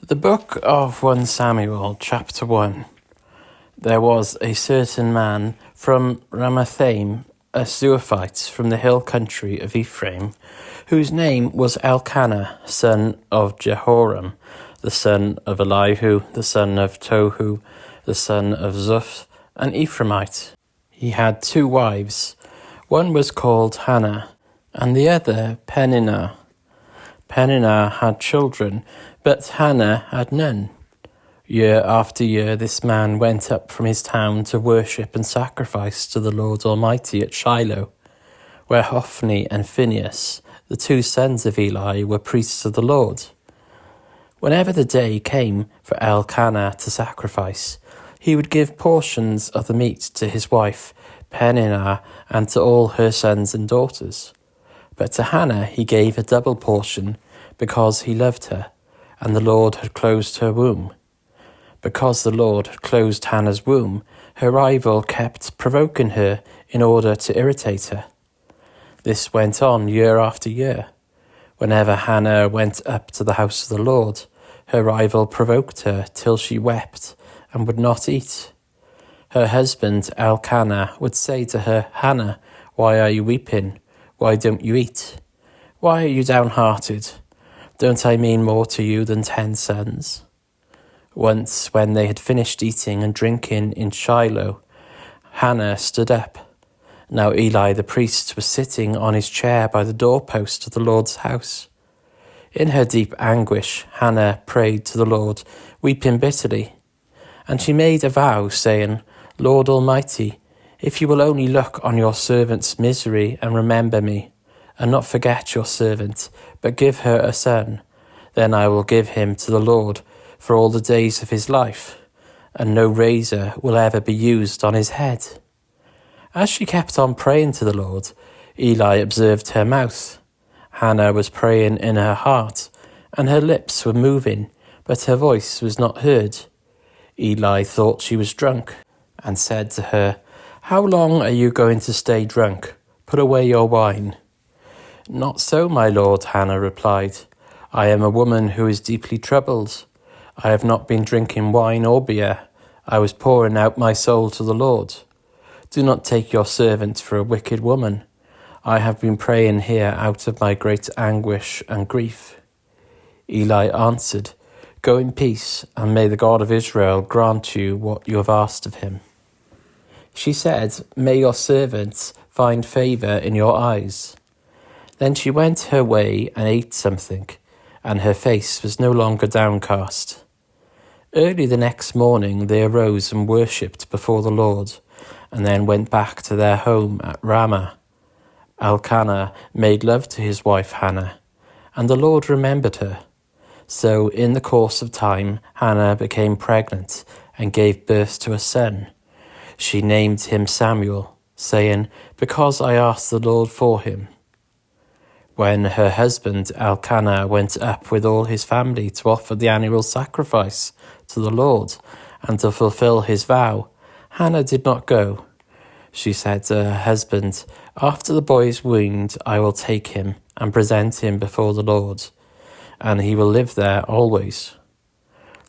The book of 1 Samuel, chapter 1. There was a certain man from Ramathaim, a Zuaphite from the hill country of Ephraim, whose name was Elkanah, son of Jehoram, the son of Elihu, the son of Tohu, the son of Zuph, an Ephraimite. He had 2 wives. One was called Hannah, and the other Peninnah. Peninnah had children, but Hannah had none. Year after year this man went up from his town to worship and sacrifice to the Lord Almighty at Shiloh, where Hophni and Phinehas, the 2 sons of Eli, were priests of the Lord. Whenever the day came for Elkanah to sacrifice, he would give portions of the meat to his wife Peninnah and to all her sons and daughters. But to Hannah he gave a double portion, because he loved her, and the Lord had closed her womb. Because the Lord had closed Hannah's womb, her rival kept provoking her in order to irritate her. This went on year after year. Whenever Hannah went up to the house of the Lord, her rival provoked her till she wept and would not eat. Her husband Elkanah would say to her, "Hannah, why are you weeping? Why don't you eat? Why are you downhearted? Don't I mean more to you than 10 sons?" Once, when they had finished eating and drinking in Shiloh, Hannah stood up. Now Eli the priest was sitting on his chair by the doorpost of the Lord's house. In her deep anguish, Hannah prayed to the Lord, weeping bitterly. And she made a vow, saying, "Lord Almighty, if you will only look on your servant's misery and remember me, and not forget your servant, but give her a son, then I will give him to the Lord for all the days of his life, and no razor will ever be used on his head." As she kept on praying to the Lord, Eli observed her mouth. Hannah was praying in her heart, and her lips were moving, but her voice was not heard. Eli thought she was drunk, and said to her, "How long are you going to stay drunk? Put away your wine." "Not so, my lord," Hannah replied. "I am a woman who is deeply troubled. I have not been drinking wine or beer. I was pouring out my soul to the Lord. Do not take your servant for a wicked woman. I have been praying here out of my great anguish and grief." Eli answered, "Go in peace, and may the God of Israel grant you what you have asked of him." She said, "May your servant find favor in your eyes." Then she went her way and ate something, and her face was no longer downcast. Early the next morning they arose and worshipped before the Lord, and then went back to their home at Ramah. Elkanah made love to his wife Hannah, and the Lord remembered her. So in the course of time Hannah became pregnant and gave birth to a son. She named him Samuel, saying, "Because I asked the Lord for him." When her husband Elkanah went up with all his family to offer the annual sacrifice to the Lord and to fulfill his vow, Hannah did not go. She said to her husband, "After the boy is weaned, I will take him and present him before the Lord, and he will live there always."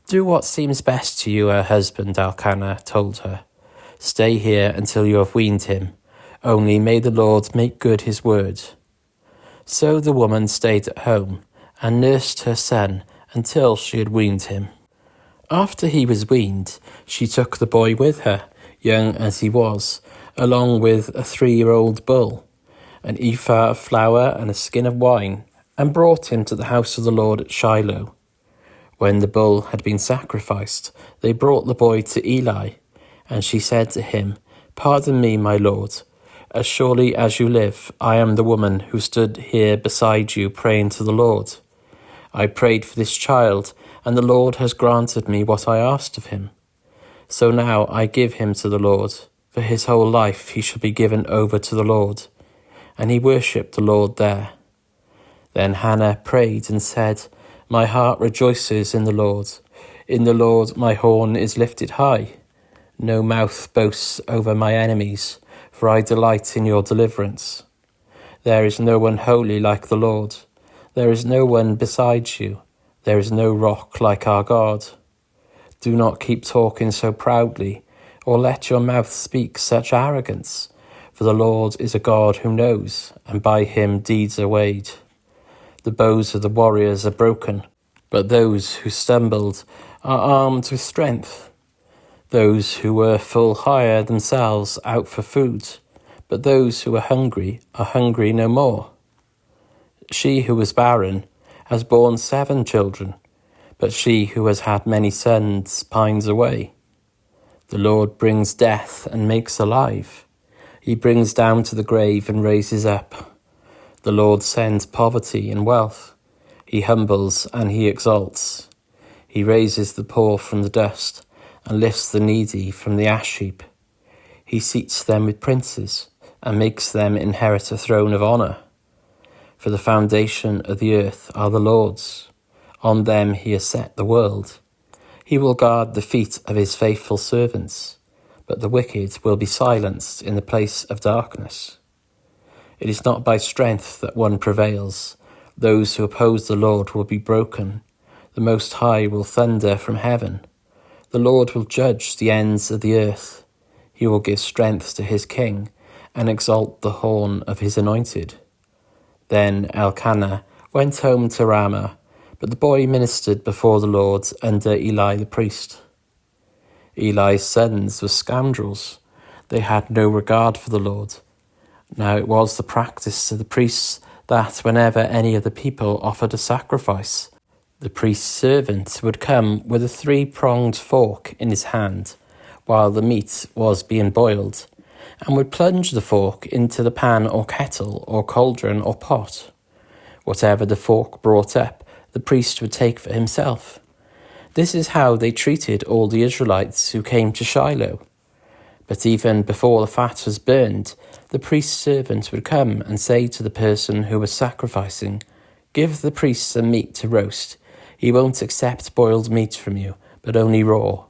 "Do what seems best to you," her husband Elkanah told her. "Stay here until you have weaned him. Only may the Lord make good his word." So the woman stayed at home and nursed her son until she had weaned him. After he was weaned, she took the boy with her, young as he was, along with a 3-year-old bull, an ephah of flour and a skin of wine, and brought him to the house of the Lord at Shiloh. When the bull had been sacrificed, they brought the boy to Eli, and she said to him, "Pardon me, my lord. As surely as you live, I am the woman who stood here beside you praying to the Lord. I prayed for this child, and the Lord has granted me what I asked of him. So now I give him to the Lord. For his whole life he shall be given over to the Lord." And he worshipped the Lord there. Then Hannah prayed and said, "My heart rejoices in the Lord. In the Lord my horn is lifted high. No mouth boasts over my enemies, for I delight in your deliverance. There is no one holy like the Lord. There is no one beside you. There is no rock like our God. Do not keep talking so proudly, or let your mouth speak such arrogance, for the Lord is a God who knows, and by him deeds are weighed. The bows of the warriors are broken, but those who stumbled are armed with strength. Those who were full hire themselves out for food, but those who are hungry no more. She who was barren has borne 7 children, but she who has had many sons pines away. The Lord brings death and makes alive. He brings down to the grave and raises up. The Lord sends poverty and wealth. He humbles and he exalts. He raises the poor from the dust and lifts the needy from the ash heap. He seats them with princes and makes them inherit a throne of honour. For the foundation of the earth are the Lord's. On them he has set the world. He will guard the feet of his faithful servants, but the wicked will be silenced in the place of darkness. It is not by strength that one prevails. Those who oppose the Lord will be broken. The Most High will thunder from heaven. The Lord will judge the ends of the earth. He will give strength to his king and exalt the horn of his anointed. Then Elkanah went home to Ramah, but the boy ministered before the Lord under Eli the priest. Eli's sons were scoundrels. They had no regard for the Lord. Now it was the practice of the priests that whenever any of the people offered a sacrifice, the priest's servant would come with a 3-pronged fork in his hand while the meat was being boiled, and would plunge the fork into the pan or kettle or cauldron or pot. Whatever the fork brought up, the priest would take for himself. This is how they treated all the Israelites who came to Shiloh. But even before the fat was burned, the priest's servant would come and say to the person who was sacrificing, "Give the priest some meat to roast. He won't accept boiled meat from you, but only raw."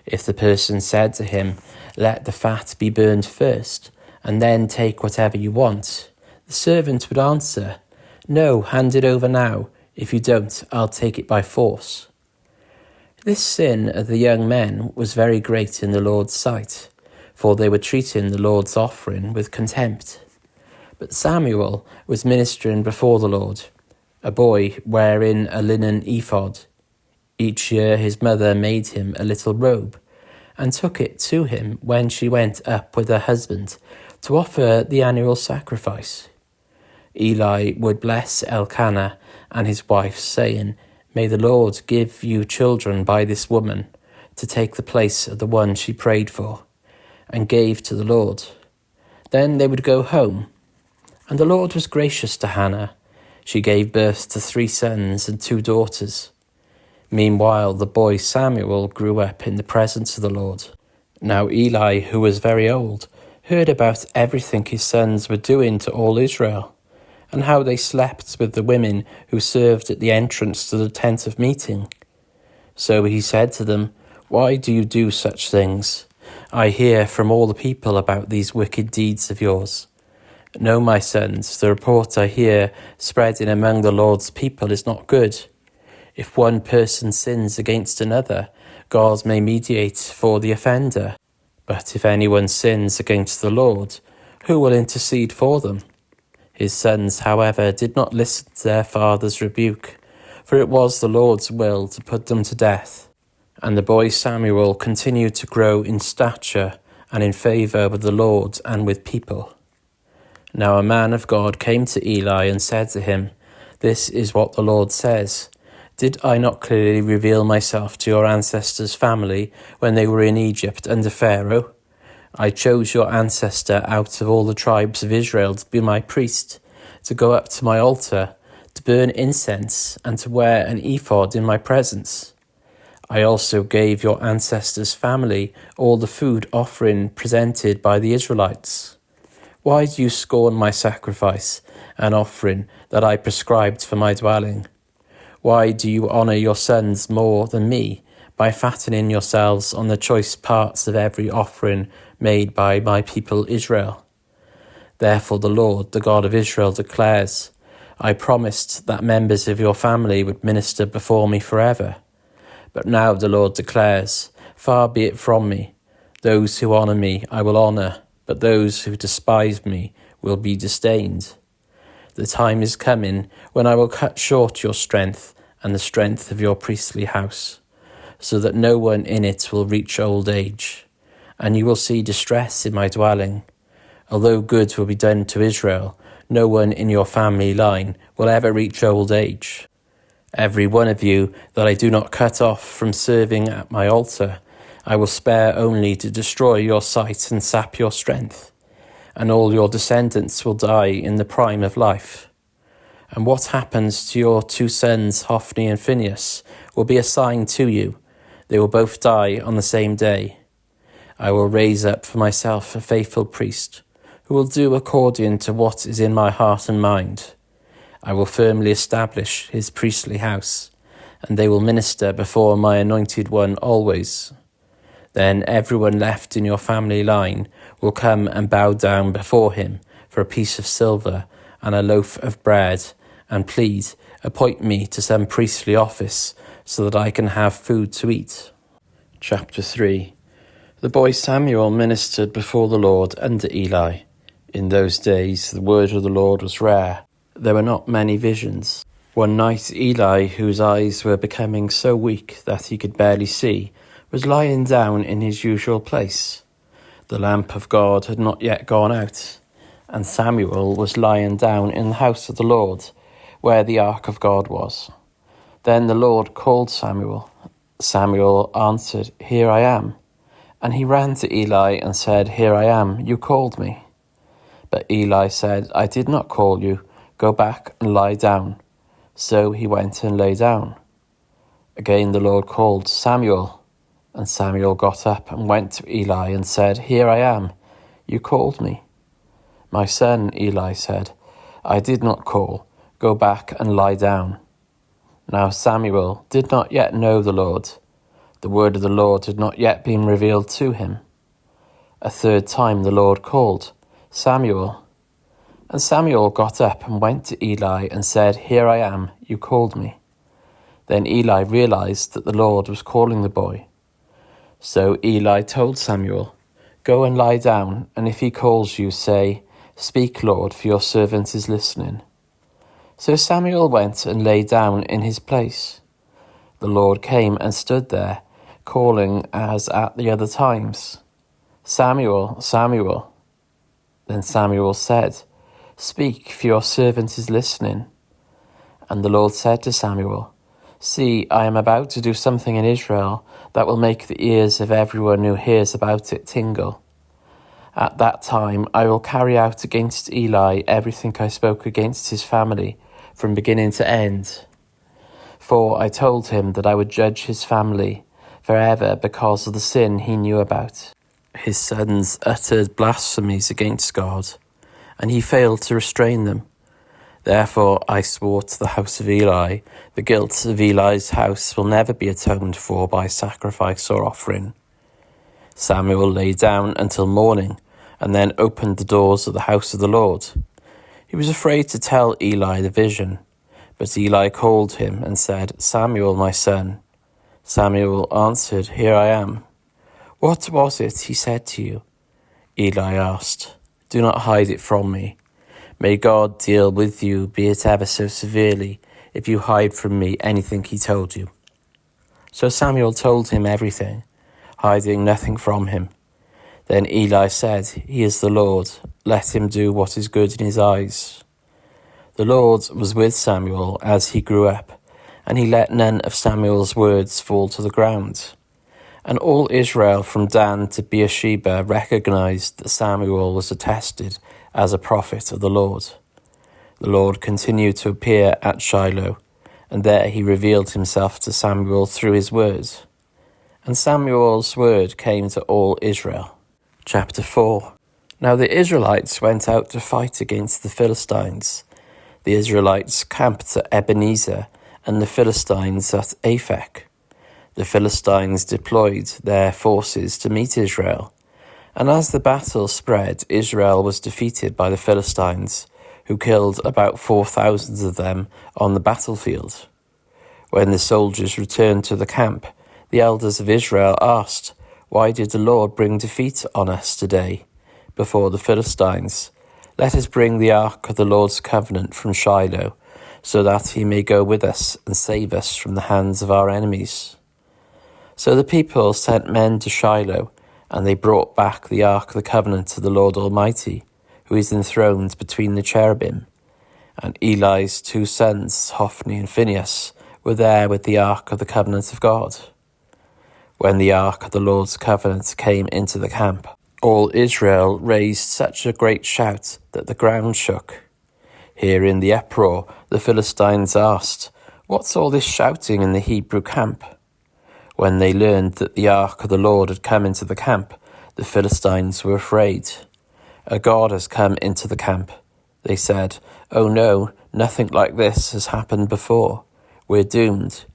If the person said to him, "Let the fat be burned first, and then take whatever you want," the servant would answer, "No, hand it over now. If you don't, I'll take it by force." This sin of the young men was very great in the Lord's sight, for they were treating the Lord's offering with contempt. But Samuel was ministering before the Lord, a boy wearing a linen ephod. Each year his mother made him a little robe, and took it to him when she went up with her husband to offer the annual sacrifice. Eli would bless Elkanah and his wife, saying, "May the Lord give you children by this woman, to take the place of the one she prayed for, and gave to the Lord." Then they would go home. And the Lord was gracious to Hannah. She gave birth to 3 sons and 2 daughters. Meanwhile, the boy Samuel grew up in the presence of the Lord. Now Eli, who was very old, heard about everything his sons were doing to all Israel, and how they slept with the women who served at the entrance to the tent of meeting. So he said to them, "Why do you do such things? I hear from all the people about these wicked deeds of yours. No, my sons, the report I hear spreading among the Lord's people is not good. If one person sins against another, God may mediate for the offender. But if anyone sins against the Lord, who will intercede for them?" His sons, however, did not listen to their father's rebuke, for it was the Lord's will to put them to death. And the boy Samuel continued to grow in stature and in favour with the Lord and with people. Now a man of God came to Eli and said to him, "This is what the Lord says. Did I not clearly reveal myself to your ancestors' family when they were in Egypt under Pharaoh? I chose your ancestor out of all the tribes of Israel to be my priest, to go up to my altar, to burn incense, and to wear an ephod in my presence. I also gave your ancestors' family all the food offering presented by the Israelites. Why do you scorn my sacrifice and offering that I prescribed for my dwelling? Why do you honour your sons more than me by fattening yourselves on the choice parts of every offering made by my people Israel? Therefore the Lord, the God of Israel, declares, I promised that members of your family would minister before me forever. But now the Lord declares, far be it from me. Those who honour me I will honour, but those who despise me will be disdained. The time is coming when I will cut short your strength and the strength of your priestly house, so that no one in it will reach old age. And you will see distress in my dwelling. Although good will be done to Israel, no one in your family line will ever reach old age. Every one of you that I do not cut off from serving at my altar, I will spare only to destroy your sight and sap your strength. And all your descendants will die in the prime of life. And what happens to your two sons, Hophni and Phinehas, will be a sign to you. They will both die on the same day. I will raise up for myself a faithful priest, who will do according to what is in my heart and mind. I will firmly establish his priestly house, and they will minister before my anointed one always. Then everyone left in your family line will come and bow down before him for a piece of silver and a loaf of bread, and please appoint me to some priestly office so that I can have food to eat. Chapter 3. The boy Samuel ministered before the Lord under Eli. In those days the word of the Lord was rare. There were not many visions. One night Eli, whose eyes were becoming so weak that he could barely see, was lying down in his usual place. The lamp of God had not yet gone out, and Samuel was lying down in the house of the Lord, where the ark of God was. Then the Lord called Samuel. Samuel answered, "Here I am." And he ran to Eli and said, "Here I am, you called me." But Eli said, "I did not call you. Go back and lie down." So he went and lay down. Again the Lord called, "Samuel." And Samuel got up and went to Eli and said, "Here I am. You called me." "My son," Eli said, "I did not call. Go back and lie down." Now Samuel did not yet know the Lord. The word of the Lord had not yet been revealed to him. A third time the Lord called, "Samuel." And Samuel got up and went to Eli and said, "Here I am. You called me." Then Eli realized that the Lord was calling the boy. So Eli told Samuel, "Go and lie down, and if he calls you, say, 'Speak, Lord, for your servant is listening.'" So Samuel went and lay down in his place. The Lord came and stood there, calling as at the other times, "Samuel, Samuel." Then Samuel said, "Speak, for your servant is listening." And the Lord said to Samuel, "See, I am about to do something in Israel that will make the ears of everyone who hears about it tingle. At that time I will carry out against Eli everything I spoke against his family from beginning to end. For I told him that I would judge his family forever because of the sin he knew about. His sons uttered blasphemies against God, and he failed to restrain them. Therefore I swore to the house of Eli, the guilt of Eli's house will never be atoned for by sacrifice or offering." Samuel lay down until morning, and then opened the doors of the house of the Lord. He was afraid to tell Eli the vision, but Eli called him and said, "Samuel, my son." Samuel answered, "Here I am." "What was it he said to you?" Eli asked. "Do not hide it from me. May God deal with you, be it ever so severely, if you hide from me anything he told you." So Samuel told him everything, hiding nothing from him. Then Eli said, "He is the Lord. Let him do what is good in his eyes." The Lord was with Samuel as he grew up, and he let none of Samuel's words fall to the ground. And all Israel from Dan to Beersheba recognized that Samuel was attested as a prophet of the Lord. The Lord continued to appear at Shiloh, and there he revealed himself to Samuel through his word. And Samuel's word came to all Israel. Chapter 4. Now the Israelites went out to fight against the Philistines. The Israelites camped at Ebenezer, and the Philistines at Aphek. The Philistines deployed their forces to meet Israel. And as the battle spread, Israel was defeated by the Philistines, who killed about 4,000 of them on the battlefield. When the soldiers returned to the camp, the elders of Israel asked, "Why did the Lord bring defeat on us today before the Philistines? Let us bring the ark of the Lord's covenant from Shiloh, so that he may go with us and save us from the hands of our enemies." So the people sent men to Shiloh, and they brought back the ark of the covenant of the Lord Almighty, who is enthroned between the cherubim. And Eli's 2 sons, Hophni and Phinehas, were there with the ark of the covenant of God. When the ark of the Lord's covenant came into the camp, all Israel raised such a great shout that the ground shook. Hearing the uproar, the Philistines asked, "What's all this shouting in the Hebrew camp?" When they learned that the ark of the Lord had come into the camp, the Philistines were afraid. "A god has come into the camp," they said. "Oh no, nothing like this has happened before. We're doomed.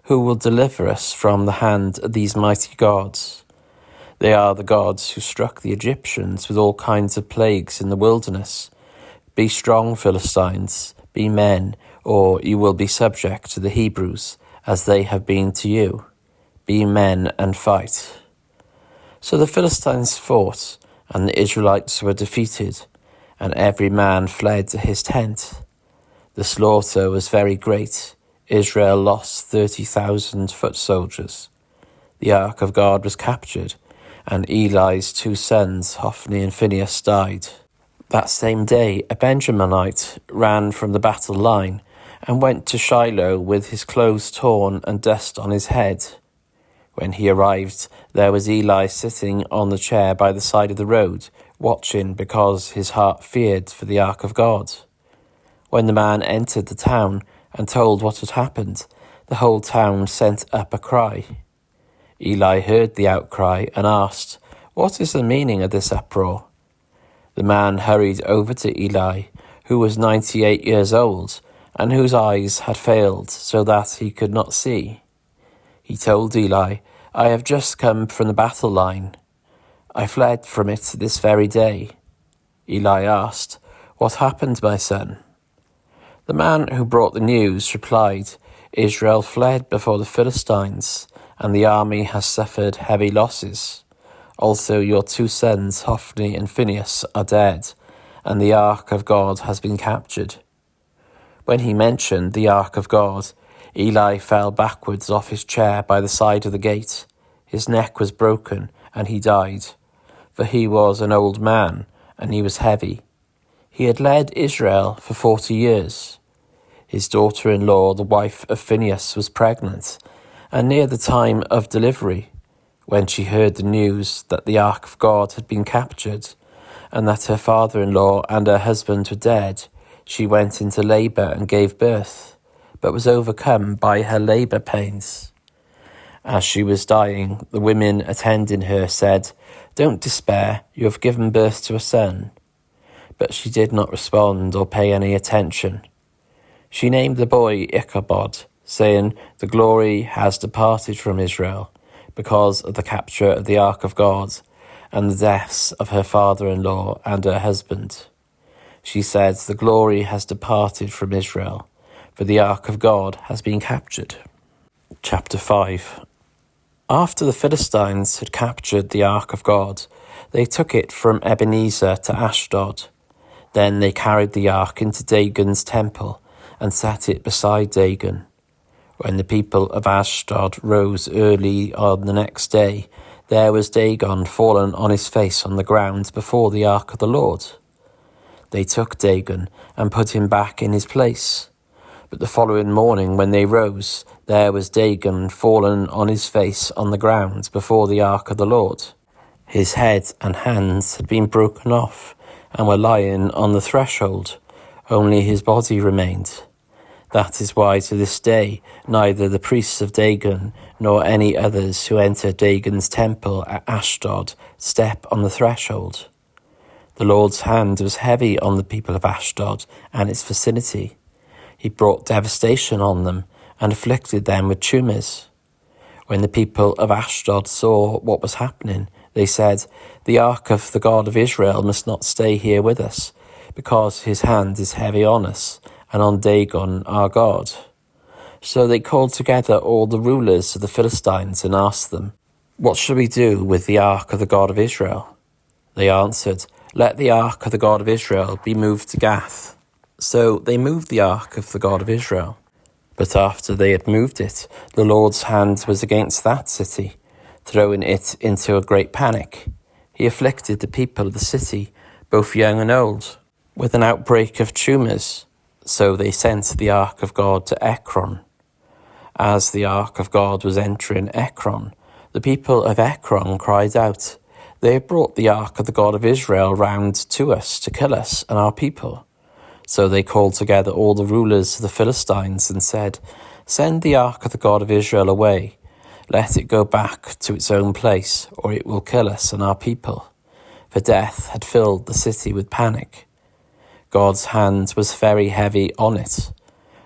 Who will deliver us from the hand of these mighty gods? They are the gods who struck the Egyptians with all kinds of plagues in the wilderness. Be strong, Philistines, be men, or you will be subject to the Hebrews, as they have been to you. Be men and fight." So the Philistines fought, and the Israelites were defeated, and every man fled to his tent. The slaughter was very great. Israel lost 30,000 foot soldiers. The ark of God was captured, and Eli's 2 sons, Hophni and Phinehas, died. That same day, a Benjaminite ran from the battle line and went to Shiloh with his clothes torn and dust on his head. When he arrived, there was Eli sitting on the chair by the side of the road, watching because his heart feared for the ark of God. When the man entered the town and told what had happened, the whole town sent up a cry. Eli heard the outcry and asked, "What is the meaning of this uproar?" The man hurried over to Eli, who was 98 years old, and whose eyes had failed so that he could not see. He told Eli, "I have just come from the battle line. I fled from it this very day." Eli asked, "What happened, my son?" The man who brought the news replied, "Israel fled before the Philistines, and the army has suffered heavy losses. Also your 2 sons, Hophni and Phinehas, are dead, and the ark of God has been captured." When he mentioned the ark of God, Eli fell backwards off his chair by the side of the gate. His neck was broken, and he died, for he was an old man, and he was heavy. He had led Israel for 40 years. His daughter-in-law, the wife of Phinehas, was pregnant, and near the time of delivery, when she heard the news that the ark of God had been captured, and that her father-in-law and her husband were dead, she went into labour and gave birth, but was overcome by her labour pains. As she was dying, the women attending her said, "Don't despair, you have given birth to a son." But she did not respond or pay any attention. She named the boy Ichabod, saying, "The glory has departed from Israel, because of the capture of the ark of God, and the deaths of her father-in-law and her husband." She said, "The glory has departed from Israel, for the ark of God has been captured." Chapter 5. After the Philistines had captured the ark of God, they took it from Ebenezer to Ashdod. Then they carried the ark into Dagon's temple and set it beside Dagon. When the people of Ashdod rose early on the next day, there was Dagon fallen on his face on the ground before the ark of the Lord. They took Dagon and put him back in his place. But the following morning when they rose, there was Dagon fallen on his face on the ground before the ark of the Lord. His head and hands had been broken off and were lying on the threshold. Only his body remained. That is why to this day neither the priests of Dagon nor any others who enter Dagon's temple at Ashdod step on the threshold. The Lord's hand was heavy on the people of Ashdod and its vicinity. He brought devastation on them and afflicted them with tumors. When the people of Ashdod saw what was happening, they said, "The ark of the God of Israel must not stay here with us, because his hand is heavy on us, and on Dagon our God." So they called together all the rulers of the Philistines and asked them, "What shall we do with the ark of the God of Israel?" They answered, "Let the ark of the God of Israel be moved to Gath." So they moved the ark of the God of Israel. But after they had moved it, the Lord's hand was against that city, throwing it into a great panic. He afflicted the people of the city, both young and old, with an outbreak of tumours. So they sent the ark of God to Ekron. As the ark of God was entering Ekron, the people of Ekron cried out, "They have brought the ark of the God of Israel round to us to kill us and our people." So they called together all the rulers of the Philistines and said, "Send the ark of the God of Israel away. Let it go back to its own place, or it will kill us and our people." For death had filled the city with panic. God's hand was very heavy on it.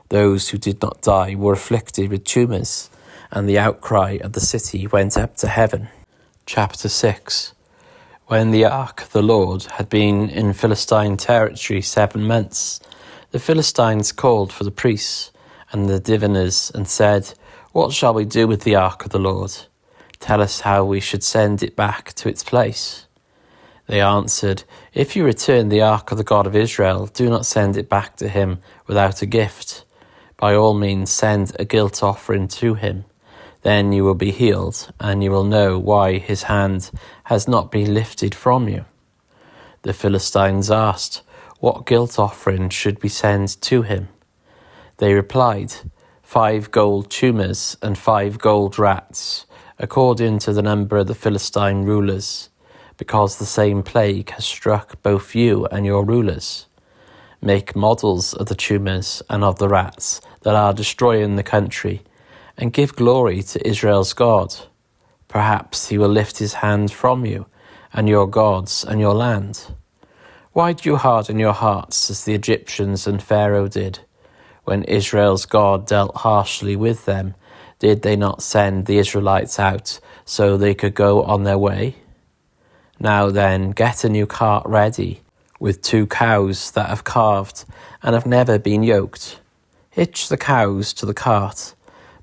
Those who did not die were afflicted with tumours, and the outcry of the city went up to heaven. Chapter 6. When the ark of the Lord had been in Philistine territory 7 months, the Philistines called for the priests and the diviners and said, "What shall we do with the ark of the Lord? Tell us how we should send it back to its place." They answered, "If you return the ark of the God of Israel, do not send it back to him without a gift. By all means send a guilt offering to him. Then you will be healed, and you will know why his hand has not been lifted from you." The Philistines asked, "What guilt offering should we send to him?" They replied, 5 gold tumors and 5 gold rats, according to the number of the Philistine rulers, because the same plague has struck both you and your rulers. Make models of the tumors and of the rats that are destroying the country, and give glory to Israel's God. Perhaps he will lift his hand from you, and your gods, and your land. Why do you harden your hearts as the Egyptians and Pharaoh did? When Israel's God dealt harshly with them, did they not send the Israelites out so they could go on their way? Now then, get a new cart ready, with 2 cows that have calved and have never been yoked. Hitch the cows to the cart,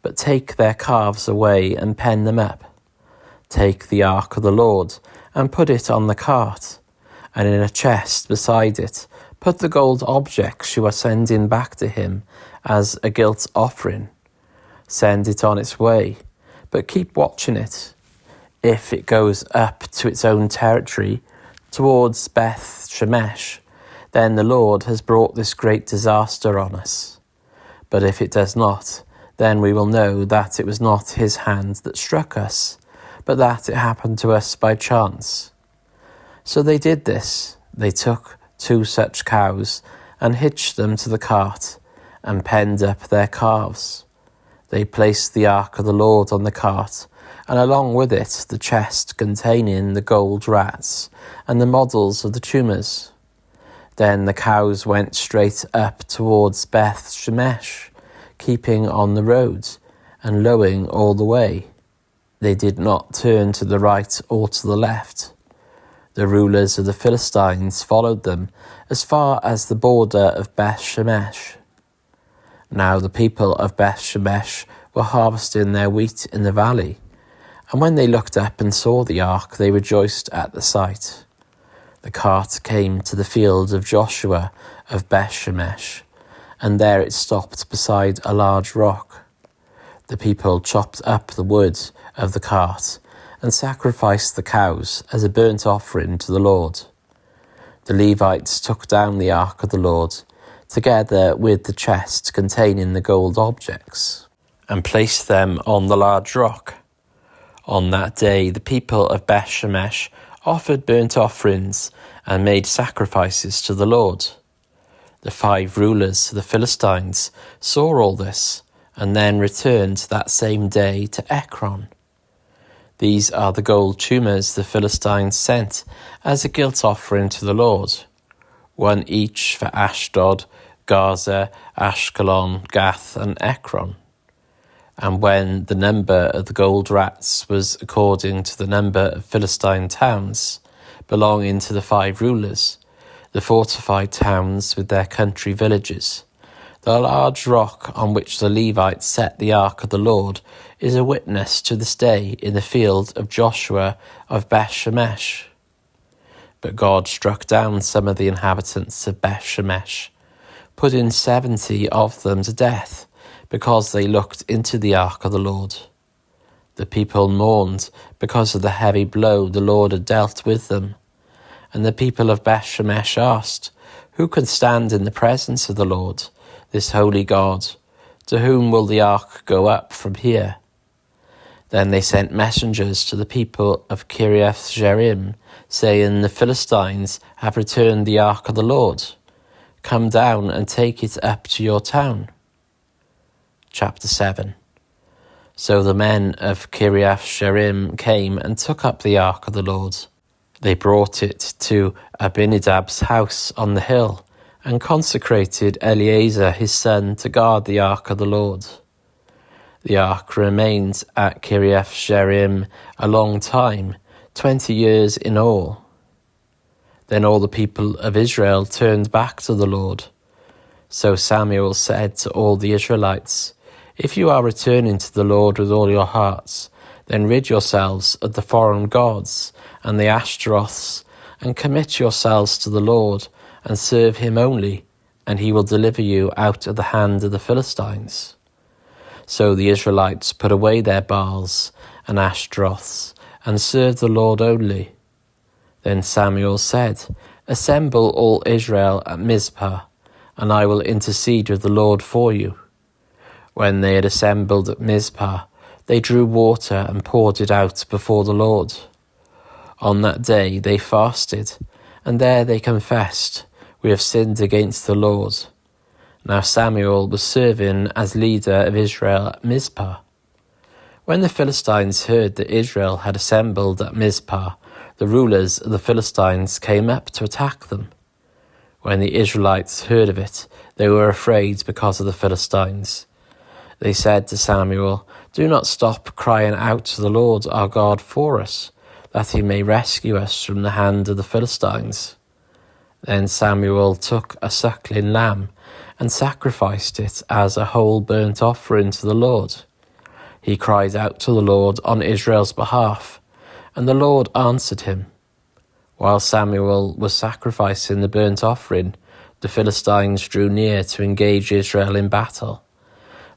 but take their calves away and pen them up. Take the ark of the Lord and put it on the cart, and in a chest beside it put the gold objects you are sending back to him as a guilt offering. Send it on its way, but keep watching it. If it goes up to its own territory, towards Beth Shemesh, then the Lord has brought this great disaster on us. But if it does not, then we will know that it was not his hand that struck us, but that it happened to us by chance. So they did this. They took 2 such cows and hitched them to the cart and penned up their calves. They placed the ark of the Lord on the cart, and along with it the chest containing the gold rats and the models of the tumors. Then the cows went straight up towards Beth Shemesh, keeping on the road and lowing all the way. They did not turn to the right or to the left. The rulers of the Philistines followed them as far as the border of Beth Shemesh. Now the people of Beth Shemesh were harvesting their wheat in the valley, and when they looked up and saw the ark, they rejoiced at the sight. The cart came to the field of Joshua of Beth Shemesh, and there it stopped beside a large rock. The people chopped up the wood of the cart and sacrificed the cows as a burnt offering to the Lord. The Levites took down the ark of the Lord, together with the chest containing the gold objects, and placed them on the large rock. On that day the people of Beth Shemesh offered burnt offerings and made sacrifices to the Lord. The 5 rulers of the Philistines saw all this, and then returned that same day to Ekron. These are the gold tumors the Philistines sent as a guilt offering to the Lord, 1 each for Ashdod, Gaza, Ashkelon, Gath, and Ekron. And when the number of the gold rats was according to the number of Philistine towns belonging to the 5 rulers, the fortified towns with their country villages. The large rock on which the Levites set the ark of the Lord is a witness to this day in the field of Joshua of Beth-Shemesh. But God struck down some of the inhabitants of Beth-Shemesh, putting 70 of them to death, because they looked into the ark of the Lord. The people mourned because of the heavy blow the Lord had dealt with them. And the people of Beth-Shemesh asked, "Who can stand in the presence of the Lord, this holy God? To whom will the ark go up from here?" Then they sent messengers to the people of Kiriath-Jearim, saying, "The Philistines have returned the ark of the Lord. Come down and take it up to your town." Chapter 7. So the men of Kiriath-Jearim came and took up the ark of the Lord. They brought it to Abinadab's house on the hill, and consecrated Eleazar his son to guard the ark of the Lord. The ark remained at Kiriath-Jearim a long time, 20 years in all. Then all the people of Israel turned back to the Lord. So Samuel said to all the Israelites, "If you are returning to the Lord with all your hearts, then rid yourselves of the foreign gods and the Ashtaroths, and commit yourselves to the Lord, and serve him only, and he will deliver you out of the hand of the Philistines." So the Israelites put away their Baals and Ashtaroths, and served the Lord only. Then Samuel said, "Assemble all Israel at Mizpah, and I will intercede with the Lord for you." When they had assembled at Mizpah, they drew water and poured it out before the Lord. On that day they fasted, and there they confessed, "We have sinned against the Lord." Now Samuel was serving as leader of Israel at Mizpah. When the Philistines heard that Israel had assembled at Mizpah, the rulers of the Philistines came up to attack them. When the Israelites heard of it, they were afraid because of the Philistines. They said to Samuel, "Do not stop crying out to the Lord our God for us, that he may rescue us from the hand of the Philistines." Then Samuel took a suckling lamb and sacrificed it as a whole burnt offering to the Lord. He cried out to the Lord on Israel's behalf, and the Lord answered him. While Samuel was sacrificing the burnt offering, the Philistines drew near to engage Israel in battle.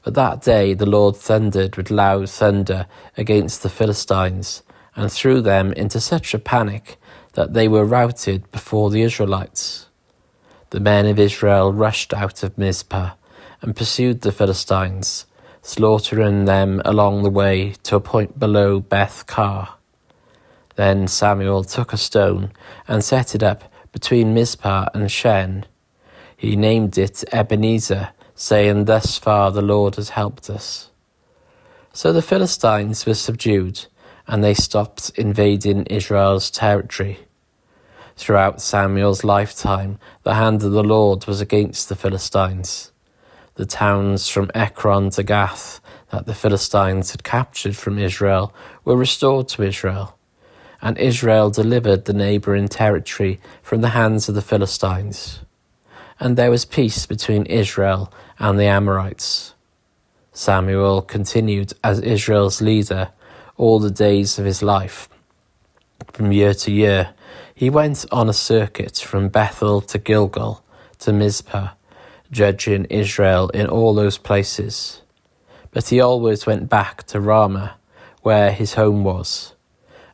But that day the Lord thundered with loud thunder against the Philistines, and threw them into such a panic that they were routed before the Israelites. The men of Israel rushed out of Mizpah and pursued the Philistines, slaughtering them along the way to a point below Beth-Kar. Then Samuel took a stone and set it up between Mizpah and Shen. He named it Ebenezer, saying, "Thus far the Lord has helped us." So the Philistines were subdued, and they stopped invading Israel's territory. Throughout Samuel's lifetime, the hand of the Lord was against the Philistines. The towns from Ekron to Gath that the Philistines had captured from Israel were restored to Israel, and Israel delivered the neighbouring territory from the hands of the Philistines. And there was peace between Israel and the Amorites. Samuel continued as Israel's leader all the days of his life. From year to year, he went on a circuit from Bethel to Gilgal to Mizpah, judging Israel in all those places. But he always went back to Ramah, where his home was,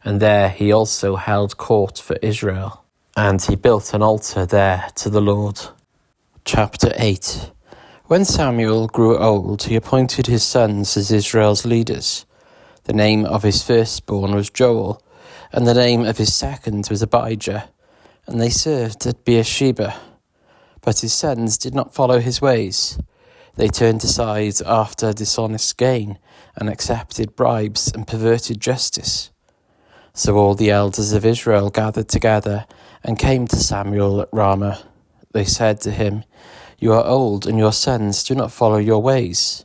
and there he also held court for Israel, and he built an altar there to the Lord. Chapter 8. When Samuel grew old, he appointed his sons as Israel's leaders. The name of his firstborn was Joel, and the name of his second was Abijah, and they served at Beersheba. But his sons did not follow his ways. They turned aside after dishonest gain, and accepted bribes and perverted justice. So all the elders of Israel gathered together and came to Samuel at Ramah. They said to him, "You are old, and your sons do not follow your ways.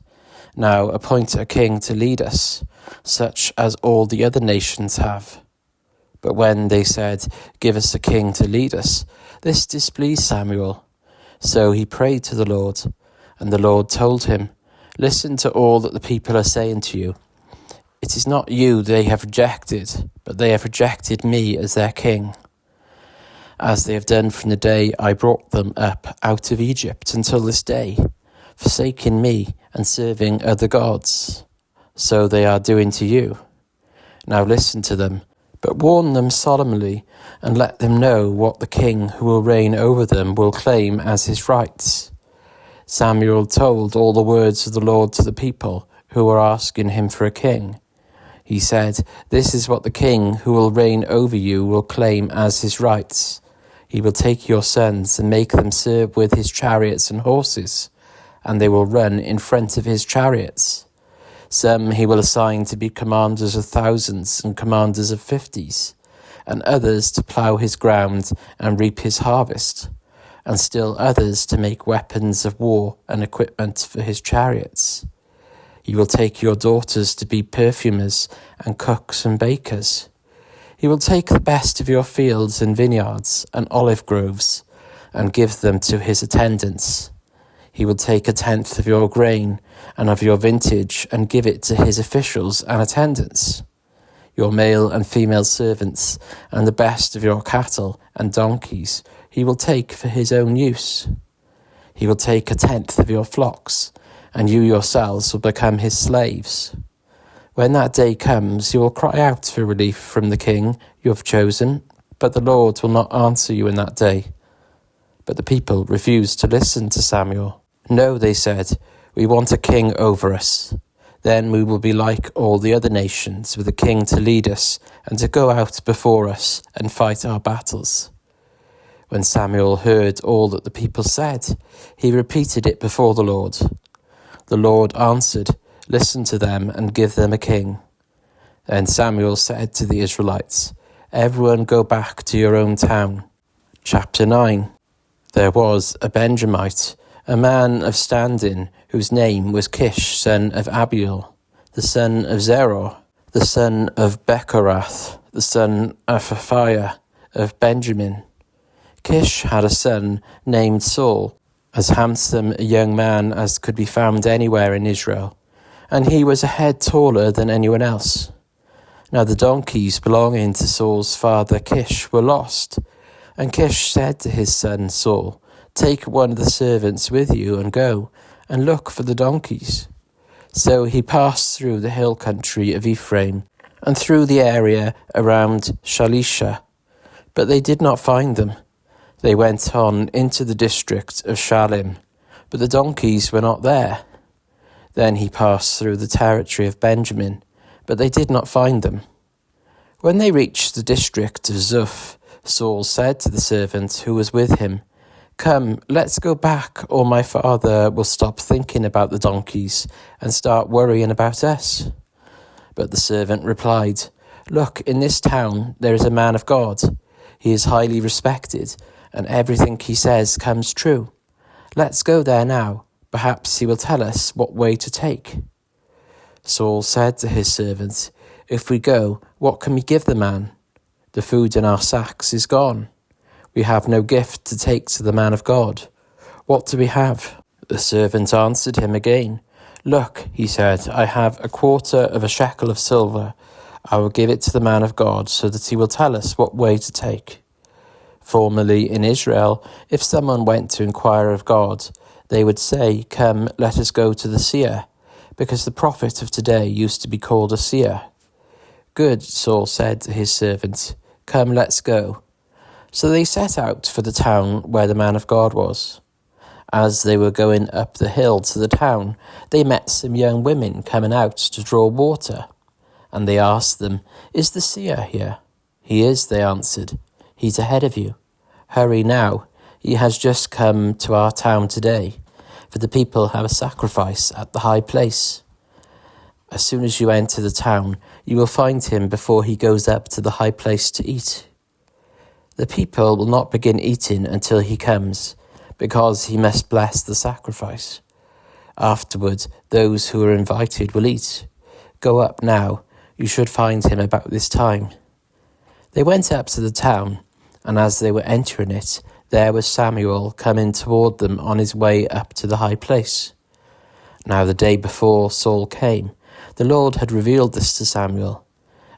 Now appoint a king to lead us, such as all the other nations have." But when they said, "Give us a king to lead us," this displeased Samuel. So he prayed to the Lord, and the Lord told him, "Listen to all that the people are saying to you. It is not you they have rejected, but they have rejected me as their king, as they have done from the day I brought them up out of Egypt until this day, forsaking me and serving other gods. So they are doing to you. Now listen to them, but warn them solemnly, and let them know what the king who will reign over them will claim as his rights." Samuel told all the words of the Lord to the people who were asking him for a king. He said, "This is what the king who will reign over you will claim as his rights. He will take your sons and make them serve with his chariots and horses, and they will run in front of his chariots. Some he will assign to be commanders of thousands and commanders of 50s, and others to plough his ground and reap his harvest, and still others to make weapons of war and equipment for his chariots. He will take your daughters to be perfumers and cooks and bakers. He will take the best of your fields and vineyards and olive groves and give them to his attendants. He will take 1/10 of your grain and of your vintage and give it to his officials and attendants. Your male and female servants and the best of your cattle and donkeys he will take for his own use. He will take 1/10 of your flocks, and you yourselves will become his slaves. When that day comes, you will cry out for relief from the king you have chosen, but the Lord will not answer you in that day." But the people refused to listen to Samuel. "No," they said, "we want a king over us. Then we will be like all the other nations, with a king to lead us and to go out before us and fight our battles." When Samuel heard all that the people said, he repeated it before the Lord. The Lord answered, "Listen to them and give them a king." Then Samuel said to the Israelites, "Everyone go back to your own town." Chapter 9. There was a Benjamite, a man of standing, whose name was Kish, son of Abiel, the son of Zeror, the son of Bechorath, the son of Aphiah of Benjamin. Kish had a son named Saul, as handsome a young man as could be found anywhere in Israel, and he was a head taller than anyone else. Now the donkeys belonging to Saul's father Kish were lost, and Kish said to his son Saul, "Take one of the servants with you and go and look for the donkeys." So he passed through the hill country of Ephraim and through the area around Shalisha, but they did not find them. They went on into the district of Shalim, but the donkeys were not there. Then he passed through the territory of Benjamin, but they did not find them. When they reached the district of Zuph, Saul said to the servant who was with him, "Come, let's go back, or my father will stop thinking about the donkeys and start worrying about us." But the servant replied, "Look, in this town there is a man of God. He is highly respected, and everything he says comes true. Let's go there now. Perhaps he will tell us what way to take." Saul said to his servant, "If we go, what can we give the man? The food in our sacks is gone. We have no gift to take to the man of God. What do we have?" The servant answered him again. "Look," he said, "I have 1/4 of a shekel of silver. I will give it to the man of God so that he will tell us what way to take." Formerly in Israel, if someone went to inquire of God, they would say, "Come, let us go to the seer," because the prophet of today used to be called a seer. "Good," Saul said to his servant, "come, let's go." So they set out for the town where the man of God was. As they were going up the hill to the town, they met some young women coming out to draw water. And they asked them, "Is the seer here?" "He is," they answered. "He's ahead of you. Hurry now. He has just come to our town today, for the people have a sacrifice at the high place. As soon as you enter the town, you will find him before he goes up to the high place to eat. The people will not begin eating until he comes, because he must bless the sacrifice. Afterward, those who are invited will eat. Go up now. You should find him about this time." They went up to the town, and as they were entering it, there was Samuel coming toward them on his way up to the high place. Now the day before Saul came, the Lord had revealed this to Samuel.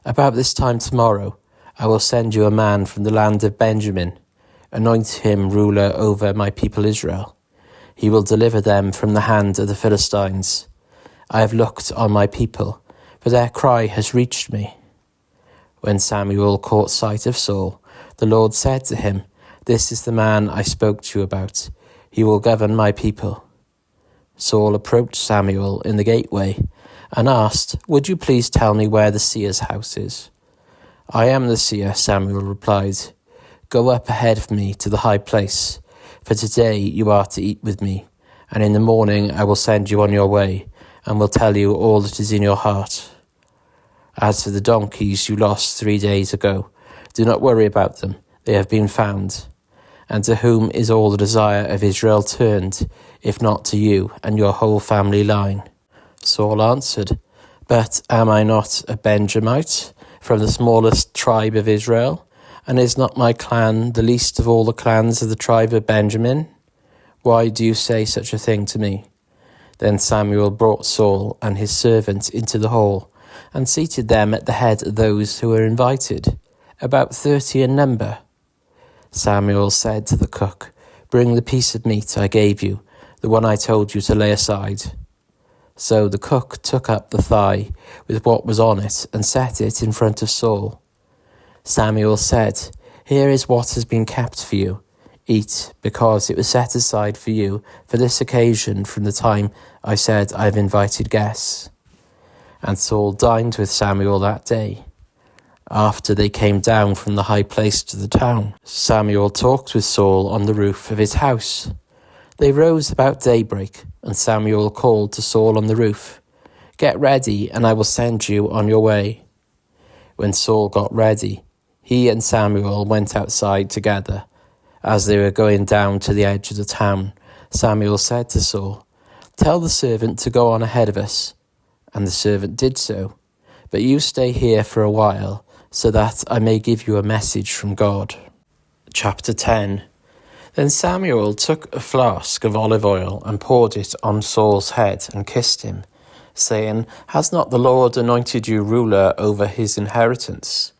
About this time tomorrow, I will send you a man from the land of Benjamin. Anoint him ruler over my people Israel. He will deliver them from the hand of the Philistines. I have looked on my people, for their cry has reached me. When Samuel caught sight of Saul, the Lord said to him, This is the man I spoke to you about. He will govern my people. Saul approached Samuel in the gateway and asked, Would you please tell me where the seer's house is? I am the seer, Samuel replied. Go up ahead of me to the high place, for today you are to eat with me, and in the morning I will send you on your way, and will tell you all that is in your heart. As for the donkeys you lost 3 days ago, do not worry about them, they have been found. And to whom is all the desire of Israel turned, if not to you and your whole family line? Saul answered, But am I not a Benjamite, from the smallest tribe of Israel? And is not my clan the least of all the clans of the tribe of Benjamin? Why do you say such a thing to me? Then Samuel brought Saul and his servant into the hall, and seated them at the head of those who were invited, about 30 in number. Samuel said to the cook, Bring the piece of meat I gave you, the one I told you to lay aside. So the cook took up the thigh with what was on it and set it in front of Saul. Samuel said, Here is what has been kept for you. Eat, because it was set aside for you for this occasion from the time I said I have invited guests. And Saul dined with Samuel that day. After they came down from the high place to the town, Samuel talked with Saul on the roof of his house. They rose about daybreak, and Samuel called to Saul on the roof, Get ready, and I will send you on your way. When Saul got ready, he and Samuel went outside together. As they were going down to the edge of the town, Samuel said to Saul, Tell the servant to go on ahead of us. And the servant did so. But you stay here for a while, so that I may give you a message from God. Chapter 10. Then Samuel took a flask of olive oil and poured it on Saul's head and kissed him, saying, Has not the Lord anointed you ruler over his inheritance?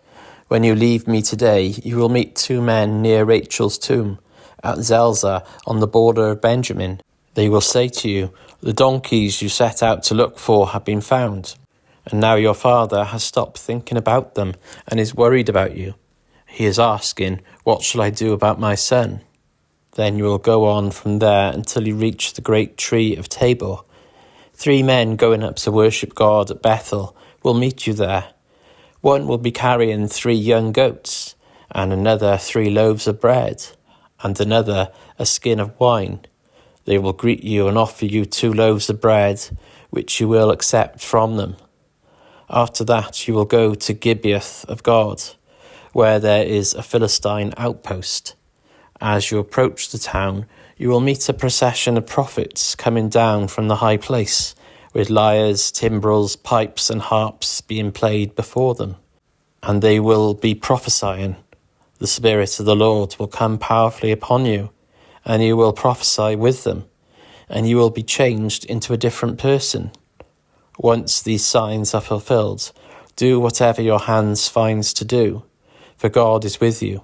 When you leave me today, you will meet 2 men near Rachel's tomb, at Zelzah on the border of Benjamin. They will say to you, The donkeys you set out to look for have been found. And now your father has stopped thinking about them and is worried about you. He is asking, What shall I do about my son? Then you will go on from there until you reach the great tree of Tabor. 3 men going up to worship God at Bethel will meet you there. One will be carrying 3 young goats, and another 3 loaves of bread, and another a skin of wine. They will greet you and offer you 2 loaves of bread, which you will accept from them. After that you will go to Gibeath of God, where there is a Philistine outpost. As you approach the town, you will meet a procession of prophets coming down from the high place, with lyres, timbrels, pipes and harps being played before them. And they will be prophesying. The Spirit of the Lord will come powerfully upon you, and you will prophesy with them, and you will be changed into a different person. Once these signs are fulfilled, do whatever your hands finds to do, for God is with you.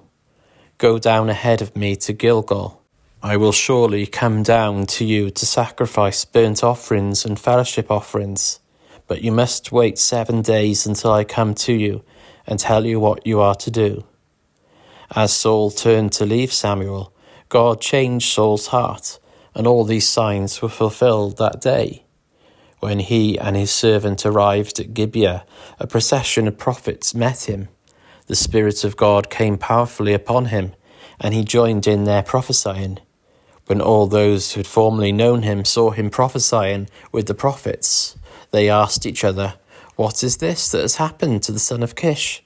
Go down ahead of me to Gilgal. I will surely come down to you to sacrifice burnt offerings and fellowship offerings, but you must wait 7 days until I come to you and tell you what you are to do. As Saul turned to leave Samuel, God changed Saul's heart, and all these signs were fulfilled that day. When he and his servant arrived at Gibeah, a procession of prophets met him. The Spirit of God came powerfully upon him, and he joined in their prophesying. When all those who had formerly known him saw him prophesying with the prophets, they asked each other, What is this that has happened to the son of Kish?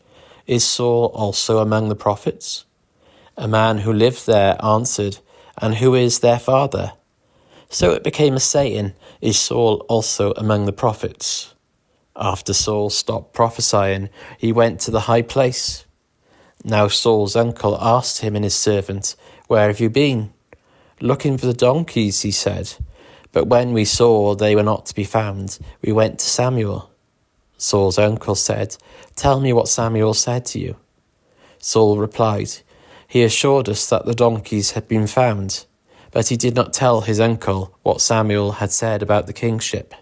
Is Saul also among the prophets? A man who lived there answered, And who is their father? So it became a saying, Is Saul also among the prophets? After Saul stopped prophesying, he went to the high place. Now Saul's uncle asked him and his servant, "Where have you been?" "Looking for the donkeys," he said. "But when we saw they were not to be found, we went to Samuel." Saul's uncle said, "Tell me what Samuel said to you." Saul replied, "He assured us that the donkeys had been found," but he did not tell his uncle what Samuel had said about the kingship.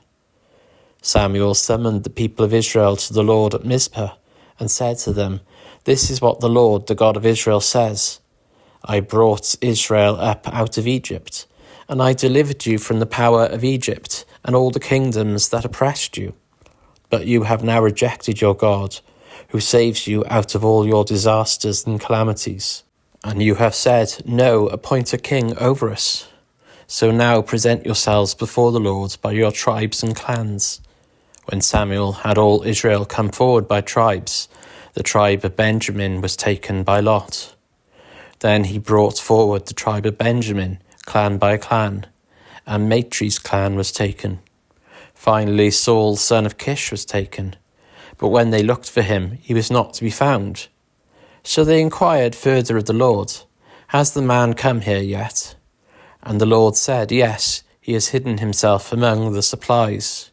Samuel summoned the people of Israel to the Lord at Mizpah and said to them, "This is what the Lord, the God of Israel, says. I brought Israel up out of Egypt, and I delivered you from the power of Egypt and all the kingdoms that oppressed you. But you have now rejected your God, who saves you out of all your disasters and calamities. And you have said, 'No, appoint a king over us.' So now present yourselves before the Lord by your tribes and clans." When Samuel had all Israel come forward by tribes, the tribe of Benjamin was taken by lot. Then he brought forward the tribe of Benjamin, clan by clan, and Matri's clan was taken. Finally Saul, son of Kish, was taken. But when they looked for him, he was not to be found. So they inquired further of the Lord, "Has the man come here yet?" And the Lord said, "Yes, he has hidden himself among the supplies."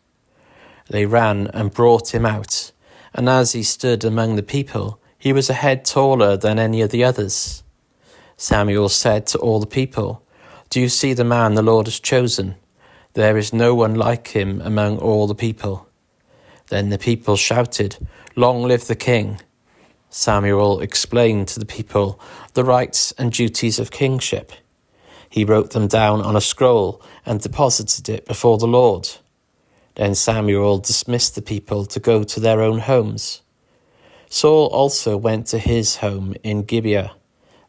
They ran and brought him out, and as he stood among the people, he was a head taller than any of the others. Samuel said to all the people, "Do you see the man the Lord has chosen? There is no one like him among all the people." Then the people shouted, "Long live the king!" Samuel explained to the people the rights and duties of kingship. He wrote them down on a scroll and deposited it before the Lord. Then Samuel dismissed the people to go to their own homes. Saul also went to his home in Gibeah,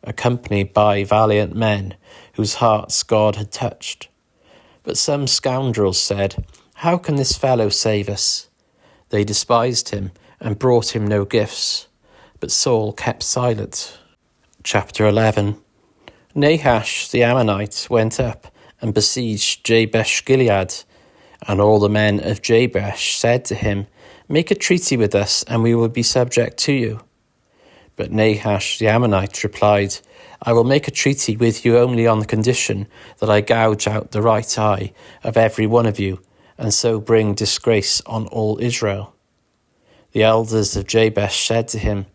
accompanied by valiant men whose hearts God had touched. But some scoundrels said, "How can this fellow save us?" They despised him and brought him no gifts, but Saul kept silent. Chapter 11. Nahash the Ammonite went up and besieged Jabesh-Gilead, and all the men of Jabesh said to him, "Make a treaty with us, and we will be subject to you." But Nahash the Ammonite replied, "I will make a treaty with you only on the condition that I gouge out the right eye of every one of you, and so bring disgrace on all Israel." The elders of Jabesh said to him,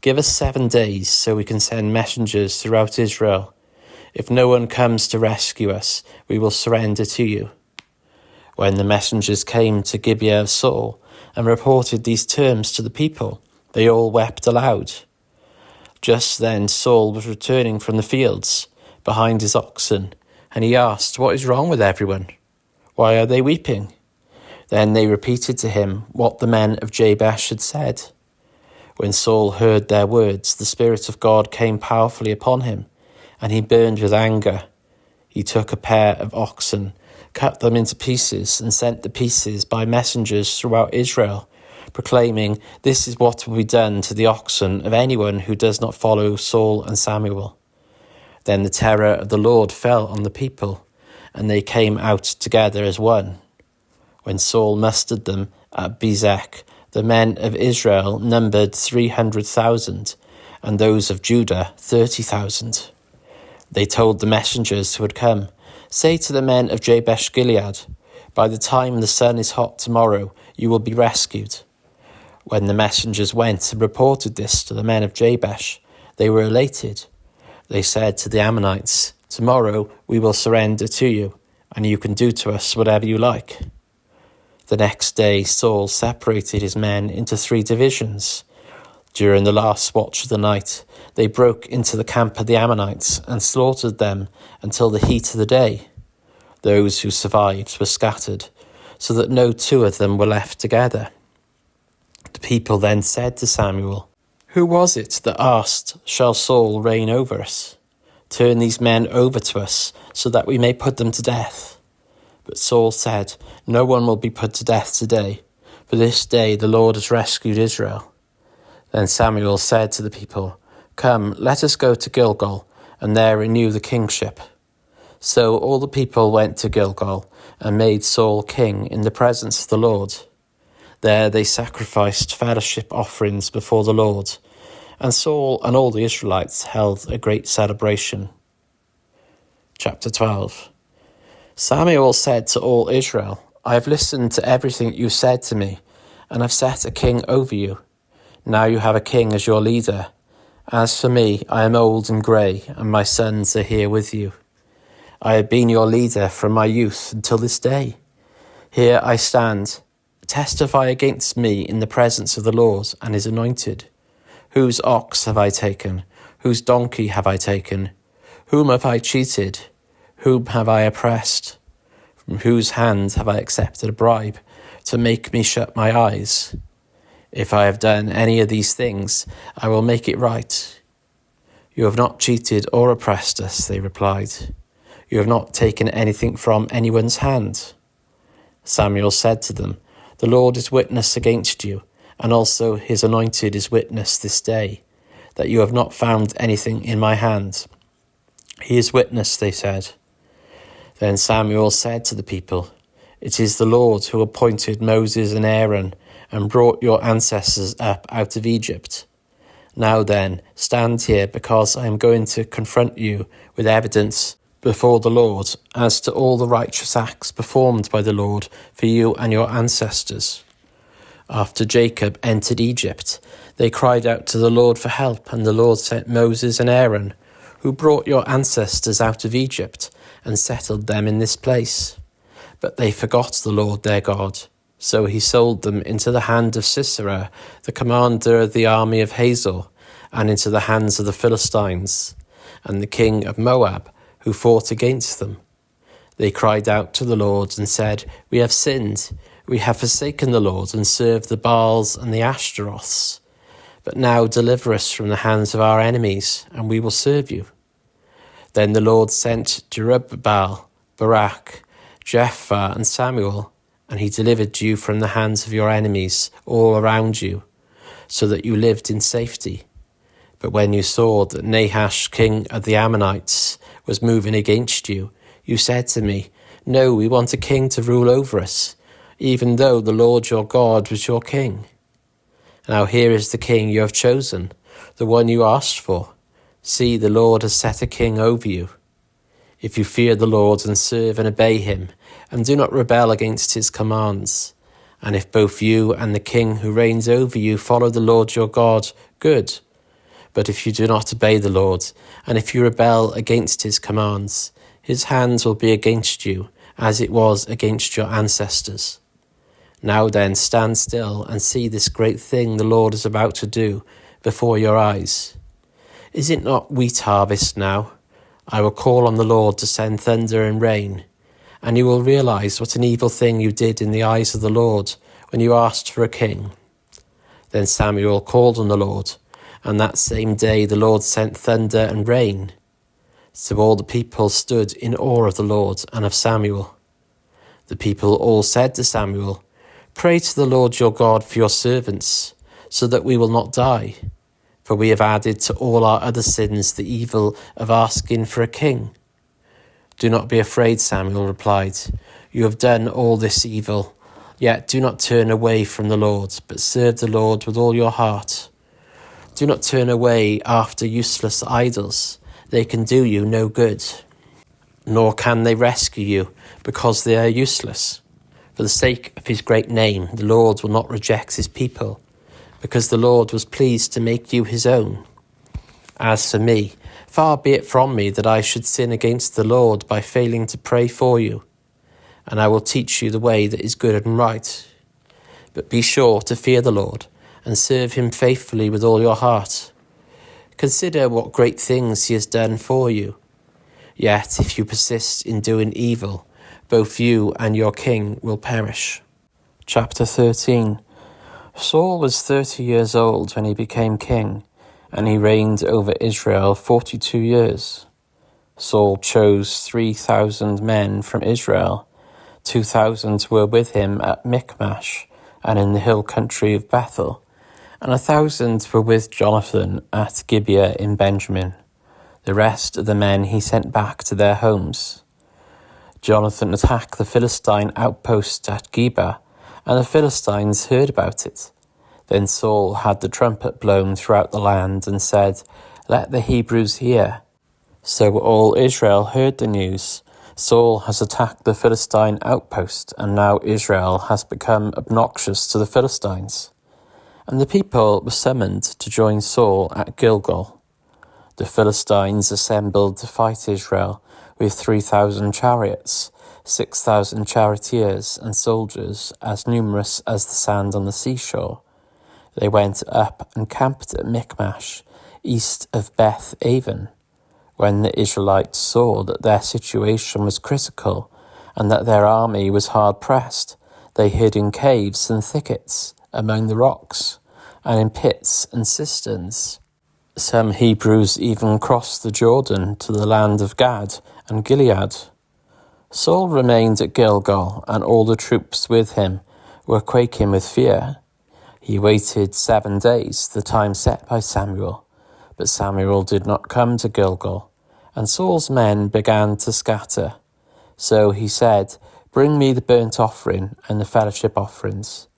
"Give us 7 days so we can send messengers throughout Israel. If no one comes to rescue us, we will surrender to you." When the messengers came to Gibeah of Saul and reported these terms to the people, they all wept aloud. Just then Saul was returning from the fields, behind his oxen, and he asked, "What is wrong with everyone? Why are they weeping?" Then they repeated to him what the men of Jabesh had said. When Saul heard their words, the Spirit of God came powerfully upon him, and he burned with anger. He took a pair of oxen, cut them into pieces, and sent the pieces by messengers throughout Israel, proclaiming, "This is what will be done to the oxen of anyone who does not follow Saul and Samuel." Then the terror of the Lord fell on the people, and they came out together as one. When Saul mustered them at Bezek, the men of Israel numbered 300,000, and those of Judah 30,000. They told the messengers who had come, "Say to the men of Jabesh-Gilead, by the time the sun is hot tomorrow, you will be rescued." When the messengers went and reported this to the men of Jabesh, they were elated. They said to the Ammonites, "Tomorrow we will surrender to you, and you can do to us whatever you like." The next day Saul separated his men into 3 divisions. During the last watch of the night, they broke into the camp of the Ammonites and slaughtered them until the heat of the day. Those who survived were scattered, so that no 2 of them were left together. The people then said to Samuel, "Who was it that asked, 'Shall Saul reign over us?' Turn these men over to us, so that we may put them to death." But Saul said, "No one will be put to death today, for this day the Lord has rescued Israel." Then Samuel said to the people, "Come, let us go to Gilgal, and there renew the kingship." So all the people went to Gilgal, and made Saul king in the presence of the Lord. There they sacrificed fellowship offerings before the Lord, And Saul and all the Israelites held a great celebration. Chapter 12. Samuel said to all Israel, I have listened to everything you said to me, and have set a king over you. Now you have a king as your leader. As for me, I am old and grey, and my sons are here with you. I have been your leader from my youth until this day. Here I stand. Testify against me in the presence of the Lord and his anointed. Whose ox have I taken? Whose donkey have I taken? Whom have I cheated? Whom have I oppressed? From whose hand have I accepted a bribe to make me shut my eyes? If I have done any of these things, I will make it right. You have not cheated or oppressed us, they replied. You have not taken anything from anyone's hand. Samuel said to them, The Lord is witness against you, and also his anointed is witness this day, that you have not found anything in my hand. He is witness, they said. Then Samuel said to the people, It is the Lord who appointed Moses and Aaron and brought your ancestors up out of Egypt. Now then, stand here, because I am going to confront you with evidence before the Lord as to all the righteous acts performed by the Lord for you and your ancestors. After Jacob entered Egypt, they cried out to the Lord for help, and the Lord sent Moses and Aaron, who brought your ancestors out of Egypt and settled them in this place. But they forgot the Lord their God, so he sold them into the hand of Sisera, the commander of the army of Hazor, and into the hands of the Philistines, and the king of Moab, who fought against them. They cried out to the Lord and said, We have sinned. We have forsaken the Lord and served the Baals and the Ashtaroths. But now deliver us from the hands of our enemies, and we will serve you. Then the Lord sent Jerubbaal, Barak, Jephthah, and Samuel, and he delivered you from the hands of your enemies all around you, so that you lived in safety. But when you saw that Nahash, king of the Ammonites, was moving against you, you said to me, No, we want a king to rule over us, even though the Lord your God was your king. Now here is the king you have chosen, the one you asked for. See, the Lord has set a king over you. If you fear the Lord and serve and obey him, and do not rebel against his commands, and if both you and the king who reigns over you follow the Lord your God, good. But if you do not obey the Lord, and if you rebel against his commands, his hand will be against you, as it was against your ancestors. Now then, stand still and see this great thing the Lord is about to do before your eyes. Is it not wheat harvest now? I will call on the Lord to send thunder and rain, and you will realize what an evil thing you did in the eyes of the Lord when you asked for a king. Then Samuel called on the Lord, and that same day the Lord sent thunder and rain. So all the people stood in awe of the Lord and of Samuel. The people all said to Samuel, Pray to the Lord your God for your servants, so that we will not die. For we have added to all our other sins the evil of asking for a king. Do not be afraid, Samuel replied. You have done all this evil, yet do not turn away from the Lord, but serve the Lord with all your heart. Do not turn away after useless idols. They can do you no good, nor can they rescue you, because they are useless. For the sake of his great name, the Lord will not reject his people, because the Lord was pleased to make you his own. As for me, far be it from me that I should sin against the Lord by failing to pray for you, and I will teach you the way that is good and right. But be sure to fear the Lord, and serve him faithfully with all your heart. Consider what great things he has done for you. Yet if you persist in doing evil, both you and your king will perish. Chapter 13. Saul was 30 years old when he became king, and he reigned over Israel 42 years. Saul chose 3,000 men from Israel. 2,000 were with him at Michmash and in the hill country of Bethel, and 1,000 were with Jonathan at Gibeah in Benjamin. The rest of the men he sent back to their homes. Jonathan attacked the Philistine outpost at Geba, and the Philistines heard about it. Then Saul had the trumpet blown throughout the land and said, "Let the Hebrews hear." So all Israel heard the news. Saul has attacked the Philistine outpost, and now Israel has become obnoxious to the Philistines. And the people were summoned to join Saul at Gilgal. The Philistines assembled to fight Israel with 3,000 chariots, 6,000 charioteers and soldiers as numerous as the sand on the seashore. They went up and camped at Michmash, east of Beth Aven. When the Israelites saw that their situation was critical and that their army was hard pressed, they hid in caves and thickets, among the rocks, and in pits and cisterns. Some Hebrews even crossed the Jordan to the land of Gad and Gilead. Saul remained at Gilgal, and all the troops with him were quaking with fear. He waited 7 days, the time set by Samuel. But Samuel did not come to Gilgal, and Saul's men began to scatter. So he said, "Bring me the burnt offering and the fellowship offerings."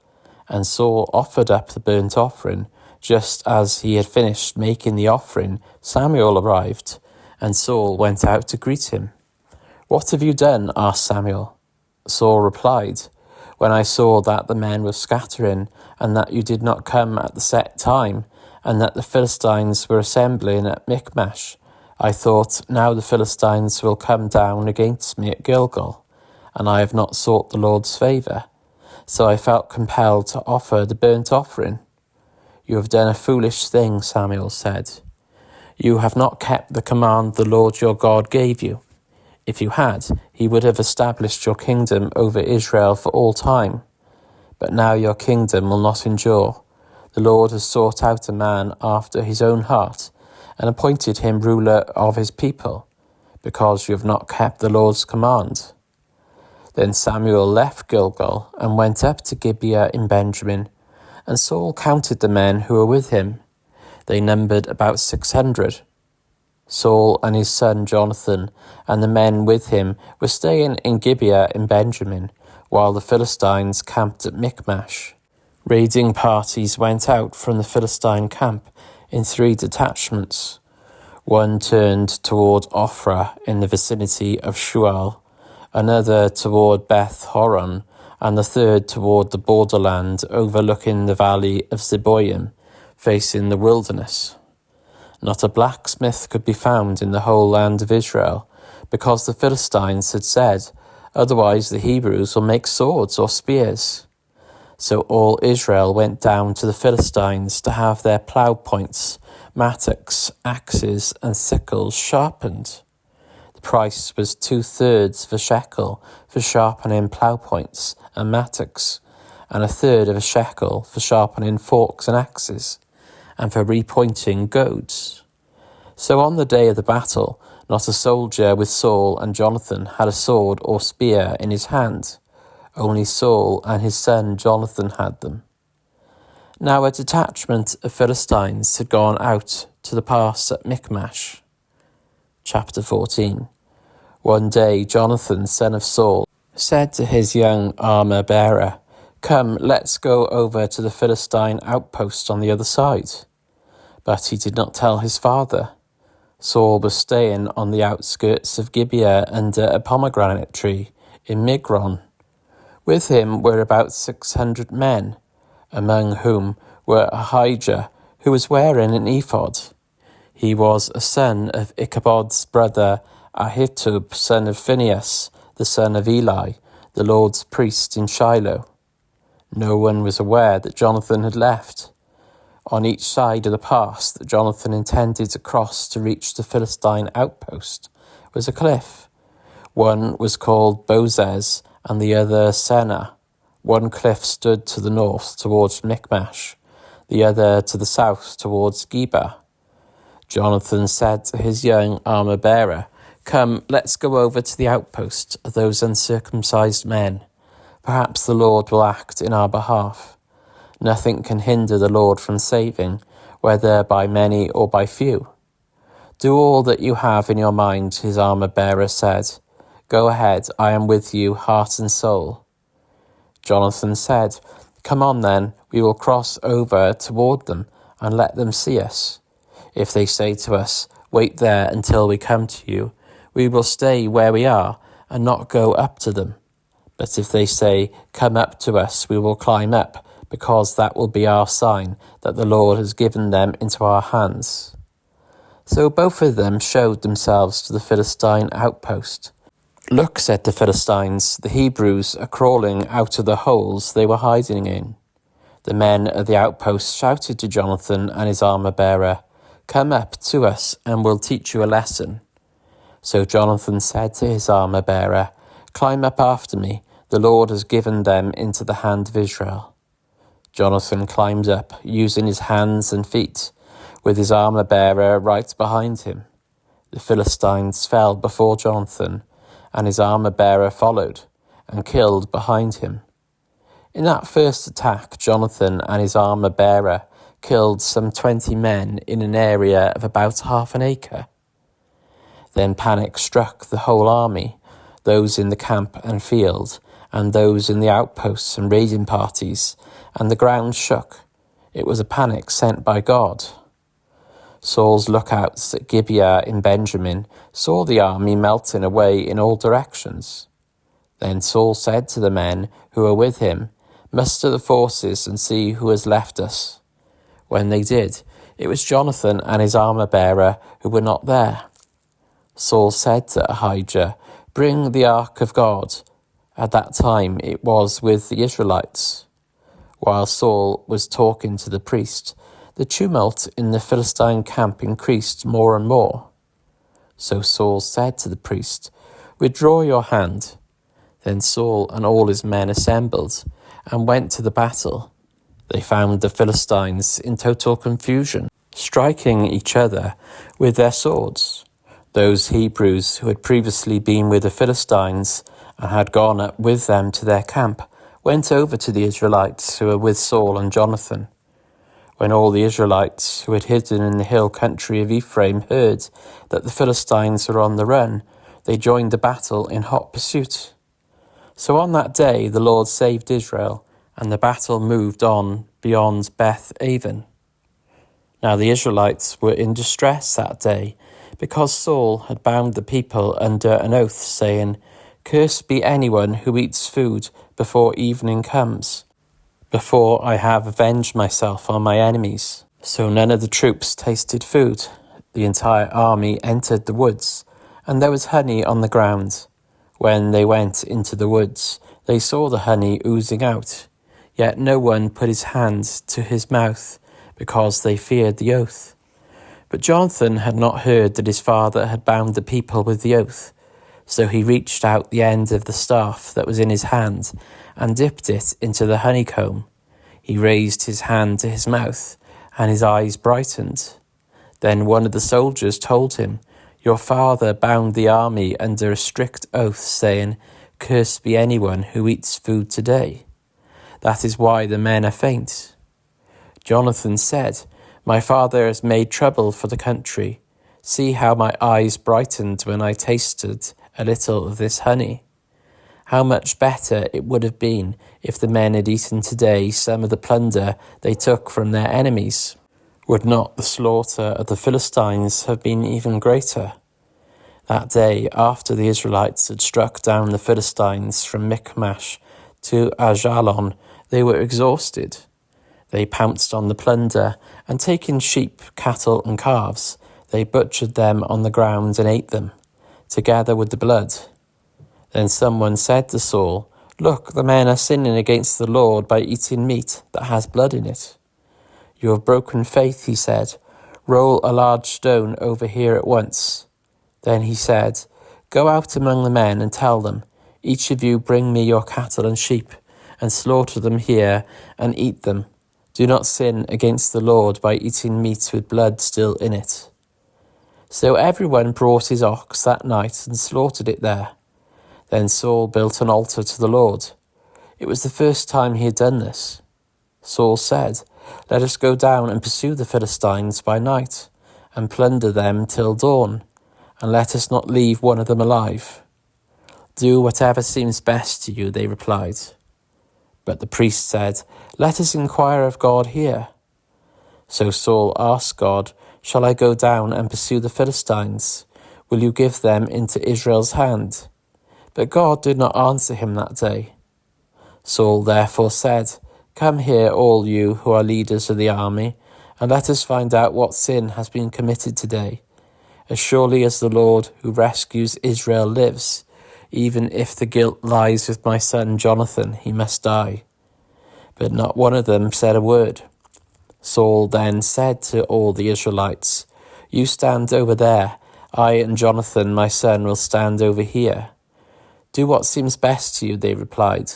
And Saul offered up the burnt offering. Just as he had finished making the offering, Samuel arrived, and Saul went out to greet him. "What have you done?" asked Samuel. Saul replied, "When I saw that the men were scattering, and that you did not come at the set time, and that the Philistines were assembling at Michmash, I thought, now the Philistines will come down against me at Gilgal, and I have not sought the Lord's favour. So I felt compelled to offer the burnt offering." "You have done a foolish thing," Samuel said. "You have not kept the command the Lord your God gave you. If you had, he would have established your kingdom over Israel for all time. But now your kingdom will not endure. The Lord has sought out a man after his own heart and appointed him ruler of his people, because you have not kept the Lord's command." Then Samuel left Gilgal and went up to Gibeah in Benjamin, and Saul counted the men who were with him. They numbered about 600. Saul and his son Jonathan and the men with him were staying in Gibeah in Benjamin, while the Philistines camped at Michmash. Raiding parties went out from the Philistine camp in 3 detachments. One turned toward Ophrah in the vicinity of Shual, another toward Beth Horon, and the third toward the borderland overlooking the valley of Zeboim, facing the wilderness. Not a blacksmith could be found in the whole land of Israel, because the Philistines had said, "Otherwise the Hebrews will make swords or spears." So all Israel went down to the Philistines to have their plough points, mattocks, axes, and sickles sharpened. The price was 2/3 of a shekel for sharpening plough points and mattocks, and 1/3 of a shekel for sharpening forks and axes, and for repointing goads. So on the day of the battle, not a soldier with Saul and Jonathan had a sword or spear in his hand. Only Saul and his son Jonathan had them. Now a detachment of Philistines had gone out to the pass at Michmash. Chapter 14. One day Jonathan, son of Saul, said to his young armour-bearer, "Come, let's go over to the Philistine outpost on the other side." But he did not tell his father. Saul was staying on the outskirts of Gibeah under a pomegranate tree in Migron. With him were about 600 men, among whom were Ahijah, who was wearing an ephod. He was a son of Ichabod's brother Ahitub, son of Phinehas, the son of Eli, the Lord's priest in Shiloh. No one was aware that Jonathan had left. On each side of the pass that Jonathan intended to cross to reach the Philistine outpost was a cliff. One was called Bozez and the other Seneh. One cliff stood to the north towards Michmash, the other to the south towards Geba. Jonathan said to his young armour-bearer, "Come, let's go over to the outpost of those uncircumcised men. Perhaps the Lord will act in our behalf. Nothing can hinder the Lord from saving, whether by many or by few." "Do all that you have in your mind," his armour-bearer said. "Go ahead, I am with you, heart and soul." Jonathan said, Come on then, we will cross over toward them and let them see us. If they say to us, wait there until we come to you, we will stay where we are and not go up to them. But if they say, come up to us, we will climb up, because that will be our sign that the Lord has given them into our hands. So both of them showed themselves to the Philistine outpost. Look, said the Philistines, the Hebrews are crawling out of the holes they were hiding in. The men at the outpost shouted to Jonathan and his armour-bearer, come up to us and we'll teach you a lesson. So Jonathan said to his armour-bearer, climb up after me, the Lord has given them into the hand of Israel. Jonathan climbed up, using his hands and feet, with his armour-bearer right behind him. The Philistines fell before Jonathan, and his armour-bearer followed, and killed behind him. In that first attack, Jonathan and his armour-bearer killed some 20 men in an area of about half an acre. Then panic struck the whole army, those in the camp and field, and those in the outposts and raiding parties, and the ground shook. It was a panic sent by God. Saul's lookouts at Gibeah in Benjamin saw the army melting away in all directions. Then Saul said to the men who were with him, muster the forces and see who has left us. When they did, it was Jonathan and his armour-bearer who were not there. Saul said to Ahijah, bring the ark of God. At that time it was with the Israelites. While Saul was talking to the priest, the tumult in the Philistine camp increased more and more. So Saul said to the priest, withdraw your hand. Then Saul and all his men assembled and went to the battle. They found the Philistines in total confusion, striking each other with their swords. Those Hebrews who had previously been with the Philistines and had gone up with them to their camp went over to the Israelites who were with Saul and Jonathan. When all the Israelites who had hidden in the hill country of Ephraim heard that the Philistines were on the run, they joined the battle in hot pursuit. So on that day the Lord saved Israel, and the battle moved on beyond Beth Aven. Now the Israelites were in distress that day, because Saul had bound the people under an oath, saying, cursed be anyone who eats food before evening comes, before I have avenged myself on my enemies. So none of the troops tasted food. The entire army entered the woods, and there was honey on the ground. When they went into the woods, they saw the honey oozing out, yet no one put his hand to his mouth, because they feared the oath. But Jonathan had not heard that his father had bound the people with the oath. So he reached out the end of the staff that was in his hand and dipped it into the honeycomb. He raised his hand to his mouth, and his eyes brightened. Then one of the soldiers told him, your father bound the army under a strict oath, saying, cursed be anyone who eats food today. That is why the men are faint. Jonathan said, my father has made trouble for the country. See how my eyes brightened when I tasted a little of this honey. How much better it would have been if the men had eaten today some of the plunder they took from their enemies. Would not the slaughter of the Philistines have been even greater? That day, after the Israelites had struck down the Philistines from Michmash to Ajalon, they were exhausted. They pounced on the plunder, and taking sheep, cattle, and calves, they butchered them on the ground and ate them, together with the blood. Then someone said to Saul, look, the men are sinning against the Lord by eating meat that has blood in it. You have broken faith, he said. Roll a large stone over here at once. Then he said, go out among the men and tell them, each of you bring me your cattle and sheep, and slaughter them here and eat them. Do not sin against the Lord by eating meat with blood still in it. So everyone brought his ox that night and slaughtered it there. Then Saul built an altar to the Lord. It was the first time he had done this. Saul said, let us go down and pursue the Philistines by night, and plunder them till dawn, and let us not leave one of them alive. Do whatever seems best to you, they replied. But the priest said, Let us inquire of God here." So Saul asked God, "Shall I go down and pursue the Philistines? Will you give them into Israel's hand?" But God did not answer him that day. Saul therefore said, "Come here, all you who are leaders of the army, and let us find out what sin has been committed today. As surely as the Lord who rescues Israel lives, even if the guilt lies with my son Jonathan, he must die." But not one of them said a word. Saul then said to all the Israelites, "You stand over there. I and Jonathan, my son, will stand over here." "Do what seems best to you," they replied.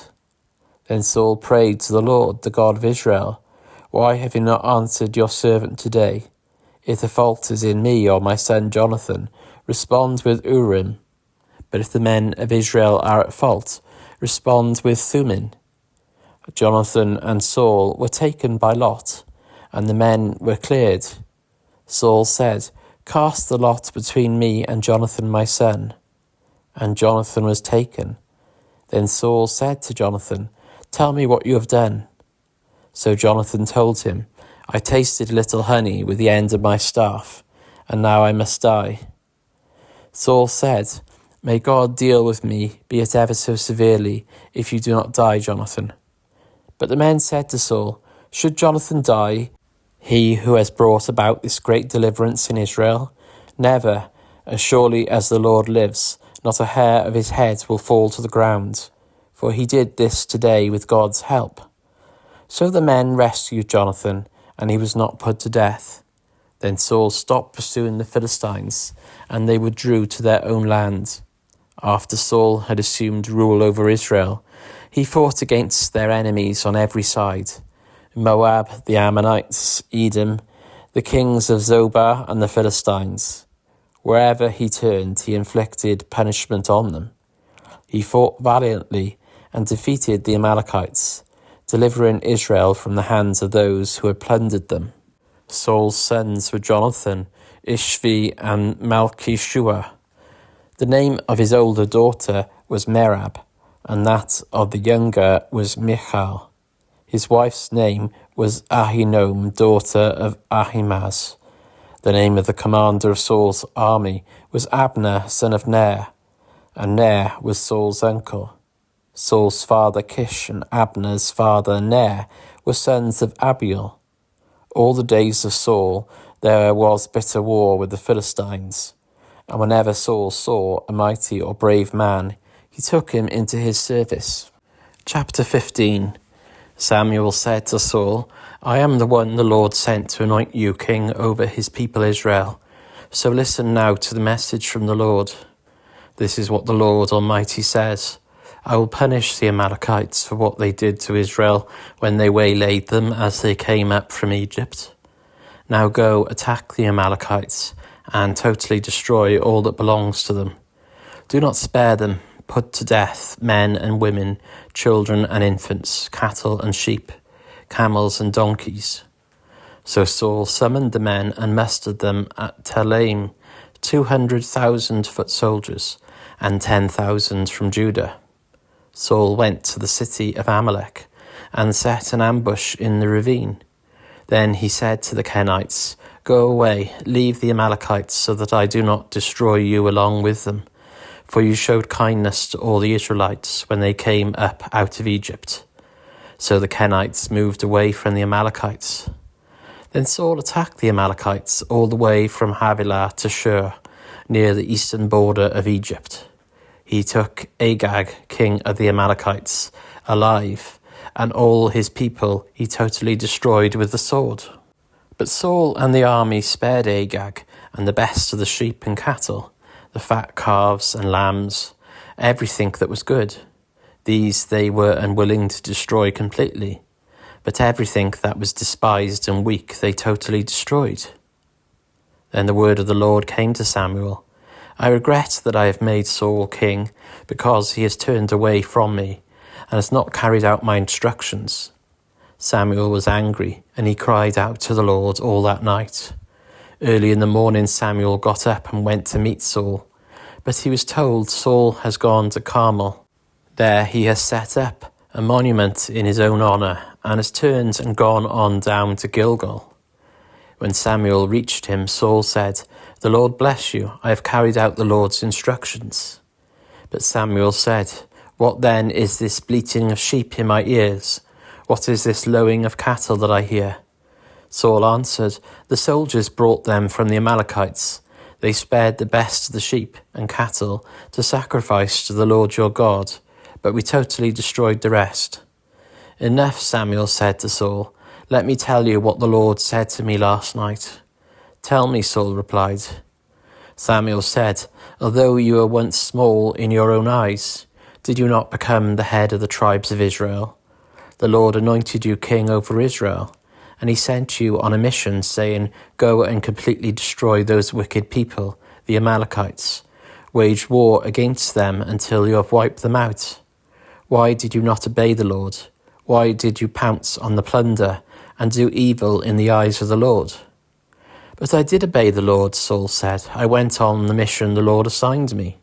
Then Saul prayed to the Lord, the God of Israel, "Why have you not answered your servant today? If the fault is in me or my son Jonathan, respond with Urim. But if the men of Israel are at fault, respond with Thummim." Jonathan and Saul were taken by lot, and the men were cleared. Saul said, "Cast the lot between me and Jonathan my son." And Jonathan was taken. Then Saul said to Jonathan, "Tell me what you have done." So Jonathan told him, "I tasted a little honey with the end of my staff, and now I must die." Saul said, "May God deal with me, be it ever so severely, if you do not die, Jonathan." But the men said to Saul, "Should Jonathan die, he who has brought about this great deliverance in Israel? Never, as surely as the Lord lives, not a hair of his head will fall to the ground, for he did this today with God's help." So the men rescued Jonathan, and he was not put to death. Then Saul stopped pursuing the Philistines, and they withdrew to their own land. After Saul had assumed rule over Israel, he fought against their enemies on every side: Moab, the Ammonites, Edom, the kings of Zobah, and the Philistines. Wherever he turned, he inflicted punishment on them. He fought valiantly and defeated the Amalekites, delivering Israel from the hands of those who had plundered them. Saul's sons were Jonathan, Ishvi, and Malchishua. The name of his older daughter was Merab, and that of the younger was Michal. His wife's name was Ahinoam, daughter of Ahimaaz. The name of the commander of Saul's army was Abner, son of Ner, and Ner was Saul's uncle. Saul's father Kish and Abner's father Ner were sons of Abiel. All the days of Saul there was bitter war with the Philistines, and whenever Saul saw a mighty or brave man, he took him into his service. Chapter 15. Samuel said to Saul, "I am the one the Lord sent to anoint you king over his people Israel. So listen now to the message from the Lord. This is what the Lord Almighty says. I will punish the Amalekites for what they did to Israel when they waylaid them as they came up from Egypt. Now go, attack the Amalekites and totally destroy all that belongs to them. Do not spare them. Put to death men and women, children and infants, cattle and sheep, camels and donkeys." So Saul summoned the men and mustered them at Telaim, 200,000 foot soldiers, and 10,000 from Judah. Saul went to the city of Amalek and set an ambush in the ravine. Then he said to the Kenites, "Go away, leave the Amalekites, so that I do not destroy you along with them. For you showed kindness to all the Israelites when they came up out of Egypt." So the Kenites moved away from the Amalekites. Then Saul attacked the Amalekites all the way from Havilah to Shur, near the eastern border of Egypt. He took Agag, king of the Amalekites, alive, and all his people he totally destroyed with the sword. But Saul and the army spared Agag and the best of the sheep and cattle, the fat calves and lambs, everything that was good. These they were unwilling to destroy completely, but everything that was despised and weak they totally destroyed. Then the word of the Lord came to Samuel, "I regret that I have made Saul king, because he has turned away from me, and has not carried out my instructions." Samuel was angry, and he cried out to the Lord all that night. Early in the morning Samuel got up and went to meet Saul, but he was told, "Saul has gone to Carmel. There he has set up a monument in his own honour, and has turned and gone on down to Gilgal." When Samuel reached him, Saul said, "The Lord bless you. I have carried out the Lord's instructions." But Samuel said, "What then is this bleating of sheep in my ears? What is this lowing of cattle that I hear?" Saul answered, "The soldiers brought them from the Amalekites. They spared the best of the sheep and cattle to sacrifice to the Lord your God, but we totally destroyed the rest." "Enough," Samuel said to Saul. "Let me tell you what the Lord said to me last night." "Tell me," Saul replied. Samuel said, "Although you were once small in your own eyes, did you not become the head of the tribes of Israel? The Lord anointed you king over Israel, and he sent you on a mission, saying, 'Go and completely destroy those wicked people, the Amalekites. Wage war against them until you have wiped them out.' Why did you not obey the Lord? Why did you pounce on the plunder and do evil in the eyes of the Lord?" "But I did obey the Lord," Saul said. "I went on the mission the Lord assigned me.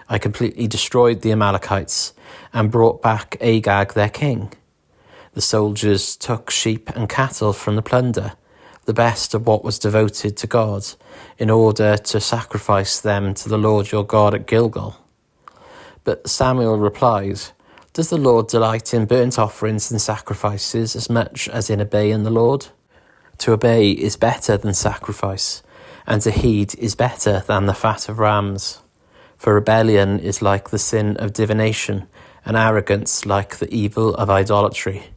I completely destroyed the Amalekites and brought back Agag their king. The soldiers took sheep and cattle from the plunder, the best of what was devoted to God, in order to sacrifice them to the Lord your God at Gilgal." But Samuel replied, "Does the Lord delight in burnt offerings and sacrifices as much as in obeying the Lord? To obey is better than sacrifice, and to heed is better than the fat of rams. For rebellion is like the sin of divination, and arrogance like the evil of idolatry.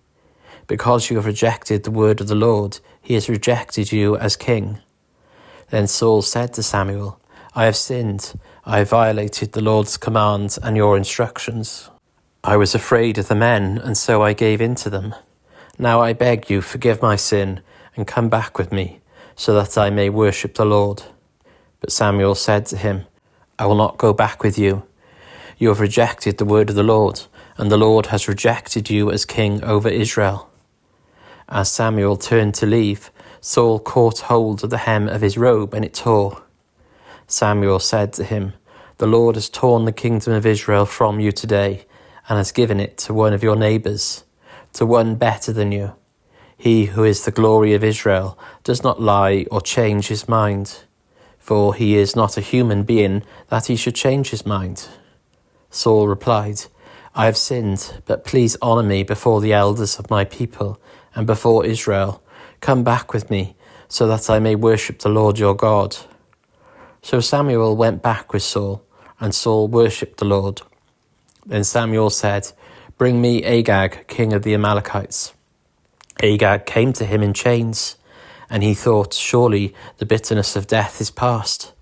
Because you have rejected the word of the Lord, he has rejected you as king." Then Saul said to Samuel, "I have sinned. I have violated the Lord's commands and your instructions. I was afraid of the men, and so I gave in to them. Now I beg you, forgive my sin, and come back with me, so that I may worship the Lord." But Samuel said to him, "I will not go back with you. You have rejected the word of the Lord, and the Lord has rejected you as king over Israel." As Samuel turned to leave, Saul caught hold of the hem of his robe, and it tore. Samuel said to him, "The Lord has torn the kingdom of Israel from you today, and has given it to one of your neighbours, to one better than you. He who is the glory of Israel does not lie or change his mind, for he is not a human being that he should change his mind." Saul replied, "I have sinned, but please honour me before the elders of my people and before Israel. Come back with me, so that I may worship the Lord your God." So Samuel went back with Saul, and Saul worshipped the Lord. Then Samuel said, "Bring me Agag, king of the Amalekites." Agag came to him in chains, and he thought, "Surely the bitterness of death is past."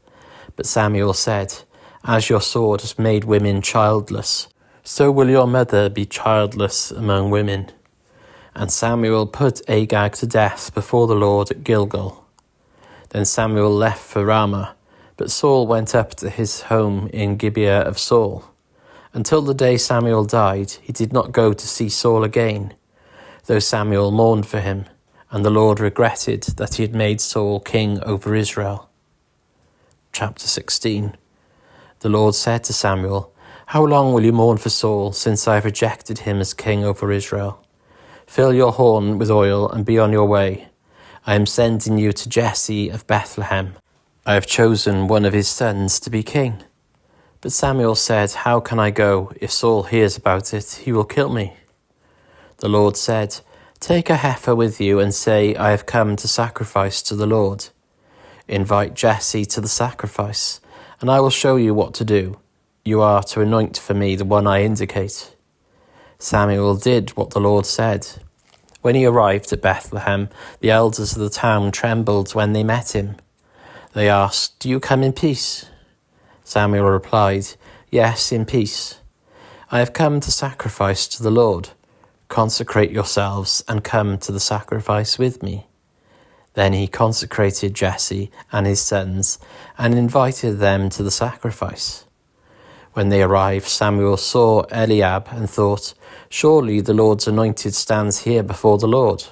But Samuel said, "As your sword has made women childless, so will your mother be childless among women." And Samuel put Agag to death before the Lord at Gilgal. Then Samuel left for Ramah, but Saul went up to his home in Gibeah of Saul. Until the day Samuel died, he did not go to see Saul again, though Samuel mourned for him, and the Lord regretted that he had made Saul king over Israel. Chapter 16. The Lord said to Samuel, "How long will you mourn for Saul, since I have rejected him as king over Israel? Fill your horn with oil and be on your way. I am sending you to Jesse of Bethlehem. I have chosen one of his sons to be king." But Samuel said, "How can I go? If Saul hears about it, he will kill me." The Lord said, "Take a heifer with you and say, 'I have come to sacrifice to the Lord.' Invite Jesse to the sacrifice, and I will show you what to do. You are to anoint for me the one I indicate." Samuel did what the Lord said. When he arrived at Bethlehem, the elders of the town trembled when they met him. They asked, "Do you come in peace?" Samuel replied, "Yes, in peace. I have come to sacrifice to the Lord. Consecrate yourselves and come to the sacrifice with me." Then he consecrated Jesse and his sons and invited them to the sacrifice. When they arrived, Samuel saw Eliab and thought, "Surely the Lord's anointed stands here before the Lord."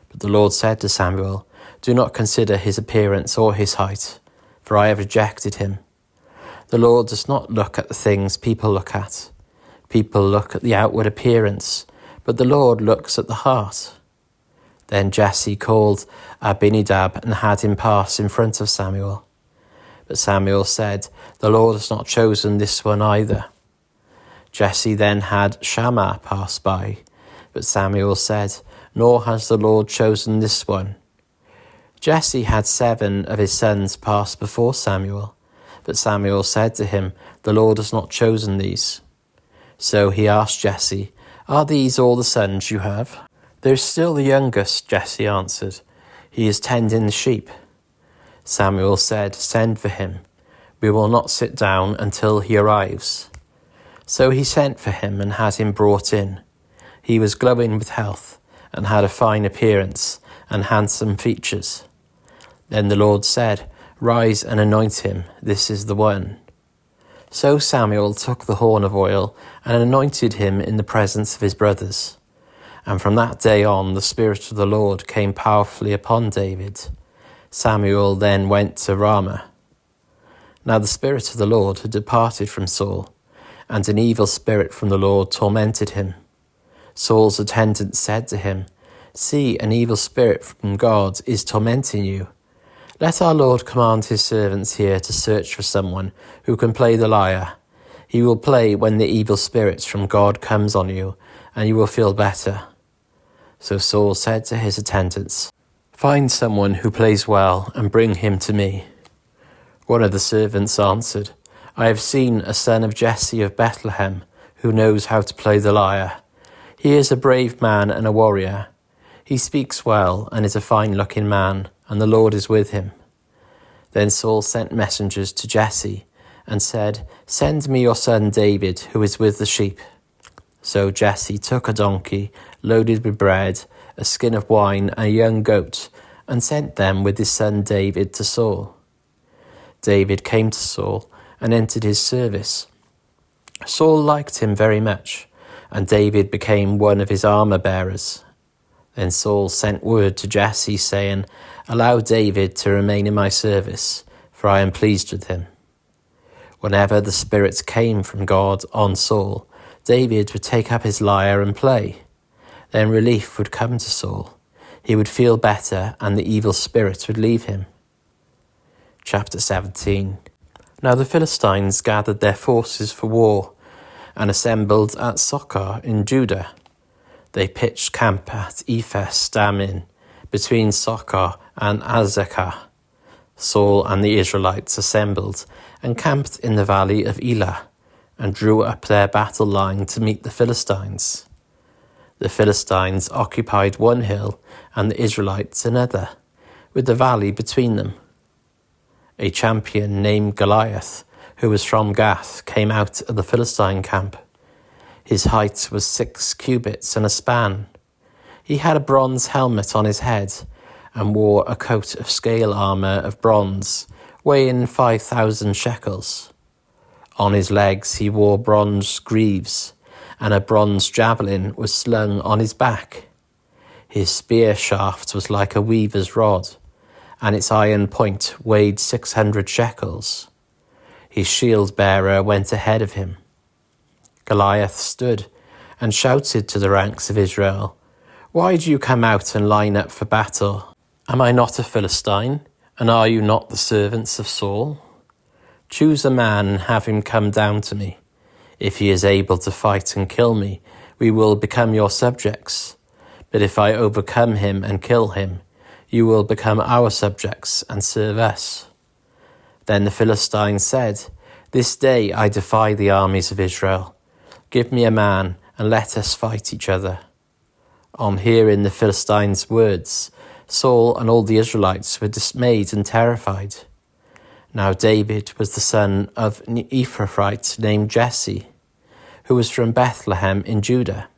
But the Lord said to Samuel, "Do not consider his appearance or his height, for I have rejected him. The Lord does not look at the things people look at. People look at the outward appearance, but the Lord looks at the heart." Then Jesse called Abinadab and had him pass in front of Samuel. But Samuel said, "The Lord has not chosen this one either." Jesse then had Shammah pass by, but Samuel said, "Nor has the Lord chosen this one." Jesse had 7 of his sons pass before Samuel, but Samuel said to him, "The Lord has not chosen these." So he asked Jesse, "Are these all the sons you have?" "There's still the youngest," Jesse answered. "He is tending the sheep." Samuel said, "Send for him. We will not sit down until he arrives." So he sent for him and had him brought in. He was glowing with health and had a fine appearance and handsome features. Then the Lord said, "Rise and anoint him. This is the one." So Samuel took the horn of oil and anointed him in the presence of his brothers. And from that day on, the Spirit of the Lord came powerfully upon David. Samuel then went to Ramah. Now the Spirit of the Lord had departed from Saul, and an evil spirit from the Lord tormented him. Saul's attendants said to him, "See, an evil spirit from God is tormenting you. Let our Lord command his servants here to search for someone who can play the lyre. He will play when the evil spirit from God comes on you, and you will feel better." So Saul said to his attendants, "Find someone who plays well and bring him to me." One of the servants answered, "I have seen a son of Jesse of Bethlehem who knows how to play the lyre. He is a brave man and a warrior. He speaks well and is a fine-looking man, and the Lord is with him." Then Saul sent messengers to Jesse and said, "Send me your son David, who is with the sheep." So Jesse took a donkey loaded with bread, a skin of wine, and a young goat, and sent them with his son David to Saul. David came to Saul and entered his service. Saul liked him very much, and David became one of his armor-bearers. Then Saul sent word to Jesse, saying, "Allow David to remain in my service, for I am pleased with him." Whenever the Spirit came from God on Saul, David would take up his lyre and play. Then relief would come to Saul. He would feel better, and the evil spirit would leave him. Chapter 17. Now the Philistines gathered their forces for war, and assembled at Socoh in Judah. They pitched camp at Ephes Dammim, between Socoh and Azekah. Saul and the Israelites assembled and camped in the valley of Elah, and drew up their battle line to meet the Philistines. The Philistines occupied one hill and the Israelites another, with the valley between them. A champion named Goliath, who was from Gath, came out of the Philistine camp. His height was 6 cubits and a span. He had a bronze helmet on his head and wore a coat of scale armour of bronze, weighing 5,000 shekels. On his legs he wore bronze greaves, and a bronze javelin was slung on his back. His spear shaft was like a weaver's rod, and its iron point weighed 600 shekels. His shield-bearer went ahead of him. Goliath stood and shouted to the ranks of Israel, "Why do you come out and line up for battle? Am I not a Philistine, and are you not the servants of Saul? Choose a man and have him come down to me. If he is able to fight and kill me, we will become your subjects. But if I overcome him and kill him, you will become our subjects and serve us." Then the Philistines said, "This day I defy the armies of Israel. Give me a man and let us fight each other." On hearing the Philistines' words, Saul and all the Israelites were dismayed and terrified. Now David was the son of an Ephrathite named Jesse, who was from Bethlehem in Judah.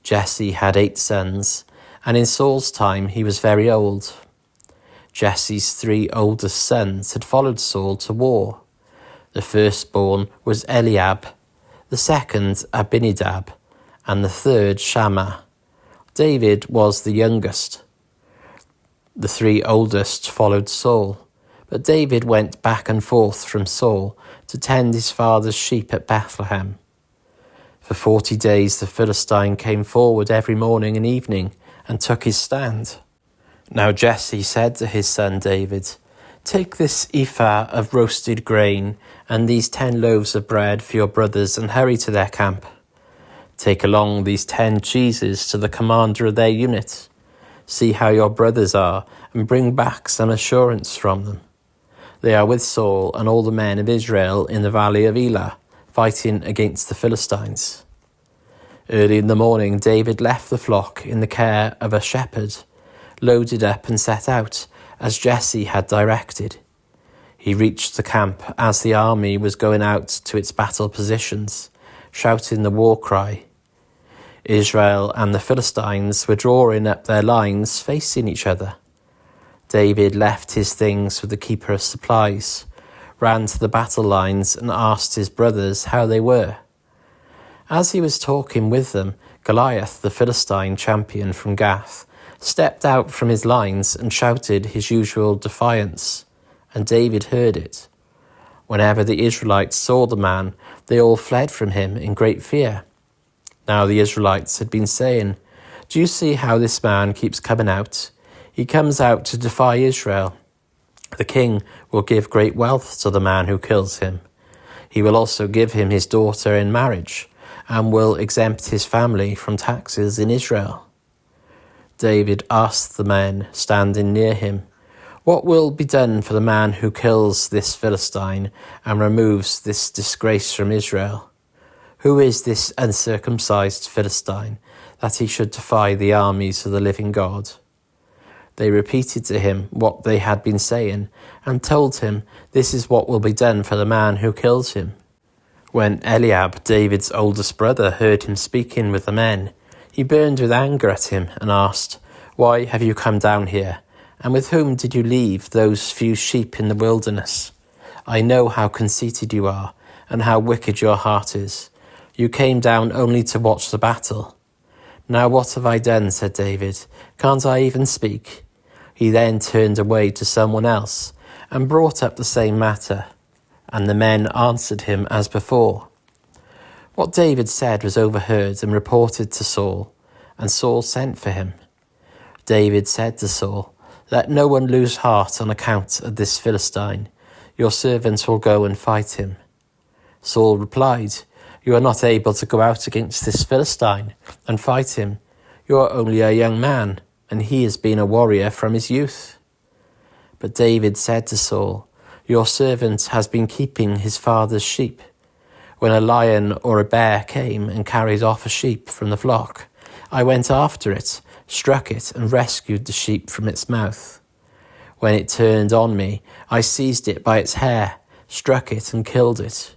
Jesse had 8 sons, and in Saul's time he was very old. Jesse's 3 oldest sons had followed Saul to war. The firstborn was Eliab, the second Abinadab, and the third Shammah. David was the youngest. The 3 oldest followed Saul, but David went back and forth from Saul to tend his father's sheep at Bethlehem. For 40 days the Philistine came forward every morning and evening and took his stand. Now Jesse said to his son David, "Take this ephah of roasted grain and these 10 loaves of bread for your brothers and hurry to their camp. Take along these 10 cheeses to the commander of their unit. See how your brothers are and bring back some assurance from them. They are with Saul and all the men of Israel in the valley of Elah, fighting against the Philistines." Early in the morning David left the flock in the care of a shepherd, loaded up and set out, as Jesse had directed. He reached the camp as the army was going out to its battle positions, shouting the war cry. Israel and the Philistines were drawing up their lines facing each other. David left his things with the keeper of supplies, ran to the battle lines and asked his brothers how they were. As he was talking with them, Goliath, the Philistine champion from Gath, stepped out from his lines and shouted his usual defiance, and David heard it. Whenever the Israelites saw the man, they all fled from him in great fear. Now the Israelites had been saying, "Do you see how this man keeps coming out? He comes out to defy Israel. The king will give great wealth to the man who kills him. He will also give him his daughter in marriage, and will exempt his family from taxes in Israel." David asked the men standing near him, "What will be done for the man who kills this Philistine and removes this disgrace from Israel? Who is this uncircumcised Philistine, that he should defy the armies of the living God?" They repeated to him what they had been saying, and told him, "This is what will be done for the man who kills him." When Eliab, David's oldest brother, heard him speaking with the men, he burned with anger at him and asked, "Why have you come down here? And with whom did you leave those few sheep in the wilderness? I know how conceited you are, and how wicked your heart is. You came down only to watch the battle." "Now what have I done?" said David. "Can't I even speak?" He then turned away to someone else and brought up the same matter, and the men answered him as before. What David said was overheard and reported to Saul, and Saul sent for him. David said to Saul, "Let no one lose heart on account of this Philistine. Your servant will go and fight him." Saul replied, "You are not able to go out against this Philistine and fight him. You are only a young man, and he has been a warrior from his youth." But David said to Saul, "Your servant has been keeping his father's sheep. When a lion or a bear came and carried off a sheep from the flock, I went after it, struck it, and rescued the sheep from its mouth. When it turned on me, I seized it by its hair, struck it, and killed it.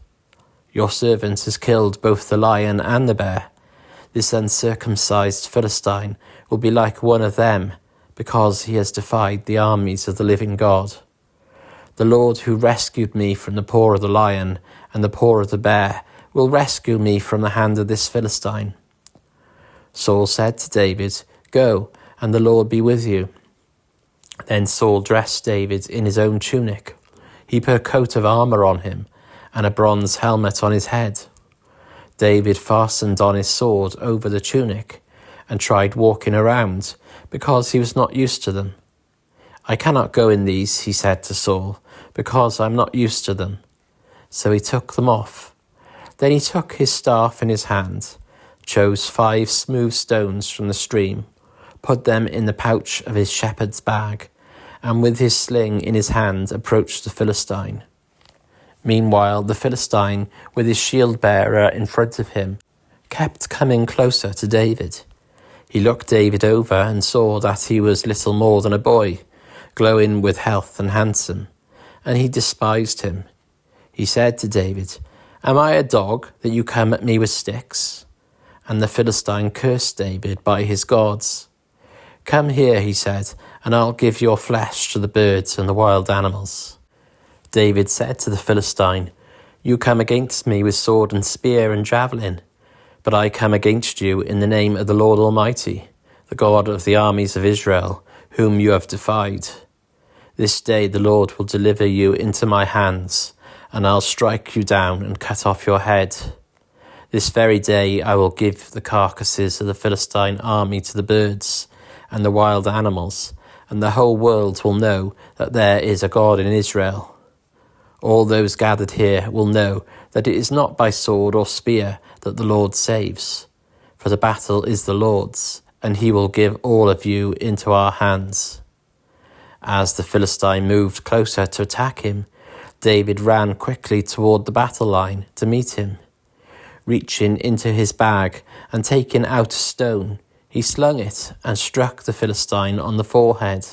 Your servant has killed both the lion and the bear. This uncircumcised Philistine will be like one of them, because he has defied the armies of the living God. The Lord who rescued me from the paw of the lion and the paw of the bear will rescue me from the hand of this Philistine." Saul said to David, "Go, and the Lord be with you." Then Saul dressed David in his own tunic. He put a coat of armour on him and a bronze helmet on his head. David fastened on his sword over the tunic and tried walking around, because he was not used to them. "I cannot go in these," he said to Saul, "because I am not used to them." So he took them off. Then he took his staff in his hand, chose 5 smooth stones from the stream, put them in the pouch of his shepherd's bag, and with his sling in his hand approached the Philistine. Meanwhile, the Philistine, with his shield-bearer in front of him, kept coming closer to David. He looked David over and saw that he was little more than a boy, glowing with health and handsome, and he despised him. He said to David, "Am I a dog that you come at me with sticks?" And the Philistine cursed David by his gods. "Come here," he said, "and I'll give your flesh to the birds and the wild animals." David said to the Philistine, "You come against me with sword and spear and javelin, but I come against you in the name of the Lord Almighty, the God of the armies of Israel, whom you have defied. This day the Lord will deliver you into my hands, and I'll strike you down and cut off your head. This very day I will give the carcasses of the Philistine army to the birds and the wild animals, and the whole world will know that there is a God in Israel. All those gathered here will know that it is not by sword or spear that the Lord saves, for the battle is the Lord's, and he will give all of you into our hands." As the Philistine moved closer to attack him, David ran quickly toward the battle line to meet him. Reaching into his bag and taking out a stone, he slung it and struck the Philistine on the forehead.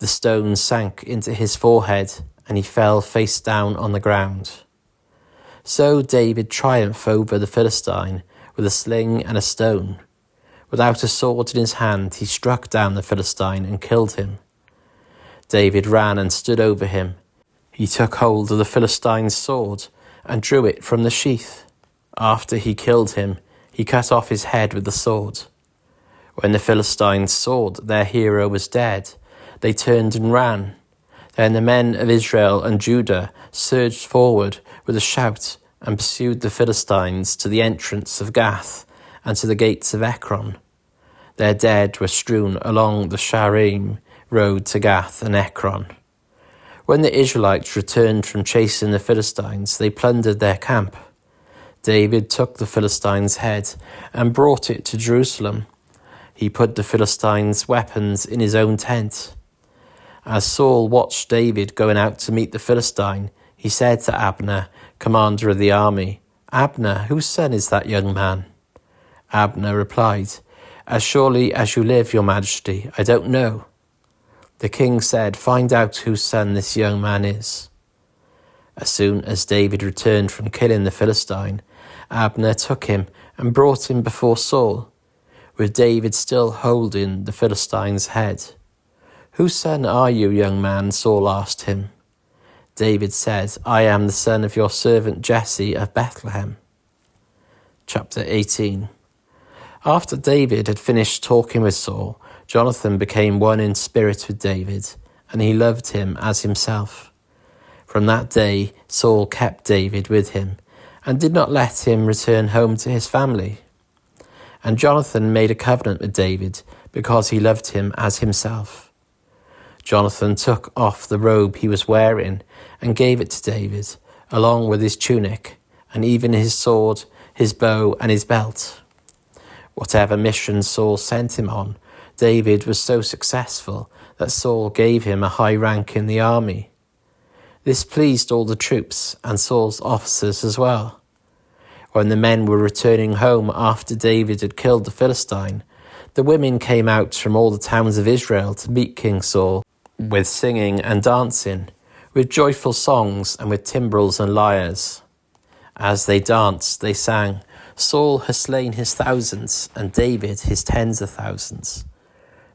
The stone sank into his forehead, and he fell face down on the ground. So David triumphed over the Philistine with a sling and a stone. Without a sword in his hand, he struck down the Philistine and killed him. David ran and stood over him. He took hold of the Philistine's sword and drew it from the sheath. After he killed him, he cut off his head with the sword. When the Philistines saw that their hero was dead, they turned and ran. Then the men of Israel and Judah surged forward with a shout and pursued the Philistines to the entrance of Gath and to the gates of Ekron. Their dead were strewn along the Shaaraim road to Gath and Ekron. When the Israelites returned from chasing the Philistines, they plundered their camp. David took the Philistines' head and brought it to Jerusalem. He put the Philistines' weapons in his own tent. As Saul watched David going out to meet the Philistine, he said to Abner, commander of the army, "Abner, whose son is that young man?" Abner replied, "As surely as you live, your majesty, I don't know." The king said, "Find out whose son this young man is." As soon as David returned from killing the Philistine, Abner took him and brought him before Saul, with David still holding the Philistine's head. "Whose son are you, young man?" Saul asked him. David said, "I am the son of your servant Jesse of Bethlehem." Chapter 18. After David had finished talking with Saul, Jonathan became one in spirit with David, and he loved him as himself. From that day, Saul kept David with him, and did not let him return home to his family. And Jonathan made a covenant with David, because he loved him as himself. Jonathan took off the robe he was wearing and gave it to David, along with his tunic, and even his sword, his bow, and his belt. Whatever mission Saul sent him on, David was so successful that Saul gave him a high rank in the army. This pleased all the troops and Saul's officers as well. When the men were returning home after David had killed the Philistine, the women came out from all the towns of Israel to meet King Saul, with singing and dancing, with joyful songs and with timbrels and lyres. As they danced, they sang, "Saul has slain his thousands, and David his tens of thousands."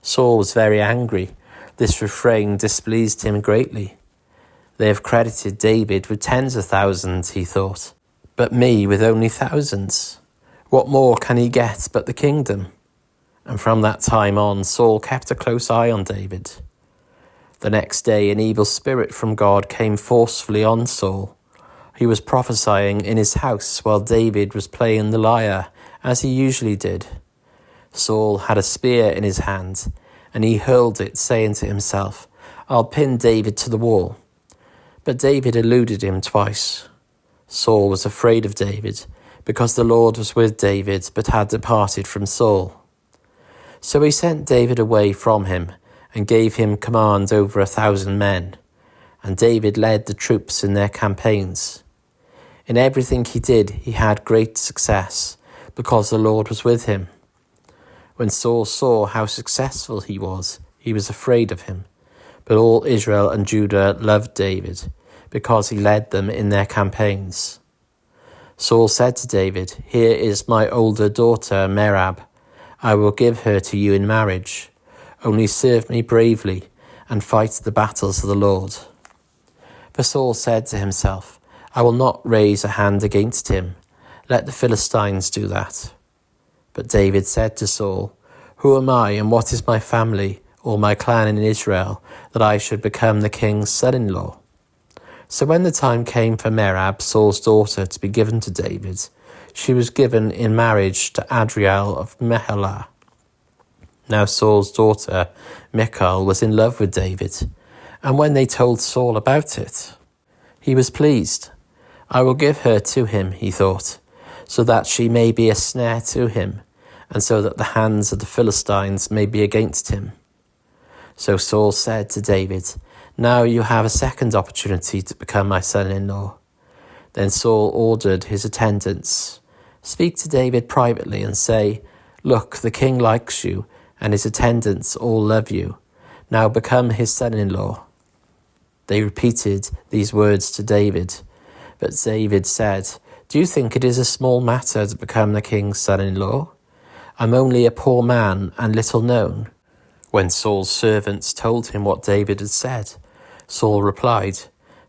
Saul was very angry. This refrain displeased him greatly. "They have credited David with tens of thousands," he thought, "but me with only thousands. What more can he get but the kingdom?" And from that time on, Saul kept a close eye on David. The next day, an evil spirit from God came forcefully on Saul. He was prophesying in his house while David was playing the lyre, as he usually did. Saul had a spear in his hand, and he hurled it, saying to himself, "I'll pin David to the wall." But David eluded him twice. Saul was afraid of David, because the Lord was with David, but had departed from Saul. So he sent David away from him, and gave him command over 1,000 men. And David led the troops in their campaigns. In everything he did, he had great success, because the Lord was with him. When Saul saw how successful he was afraid of him. But all Israel and Judah loved David, because he led them in their campaigns. Saul said to David, "Here is my older daughter Merab. I will give her to you in marriage. Only serve me bravely, and fight the battles of the Lord." For Saul said to himself, "I will not raise a hand against him. Let the Philistines do that." But David said to Saul, "Who am I, and what is my family, or my clan in Israel, that I should become the king's son-in-law?" So when the time came for Merab, Saul's daughter, to be given to David, she was given in marriage to Adriel of Meholah. Now Saul's daughter, Michal, was in love with David, and when they told Saul about it, he was pleased. I will give her to him, he thought, so that she may be a snare to him, and so that the hands of the Philistines may be against him. So Saul said to David, now you have a second opportunity to become my son-in-law. Then Saul ordered his attendants, speak to David privately and say, look, the king likes you, and his attendants all love you. Now become his son-in-law. They repeated these words to David. But David said, do you think it is a small matter to become the king's son-in-law? I'm only a poor man and little known. When Saul's servants told him what David had said, Saul replied,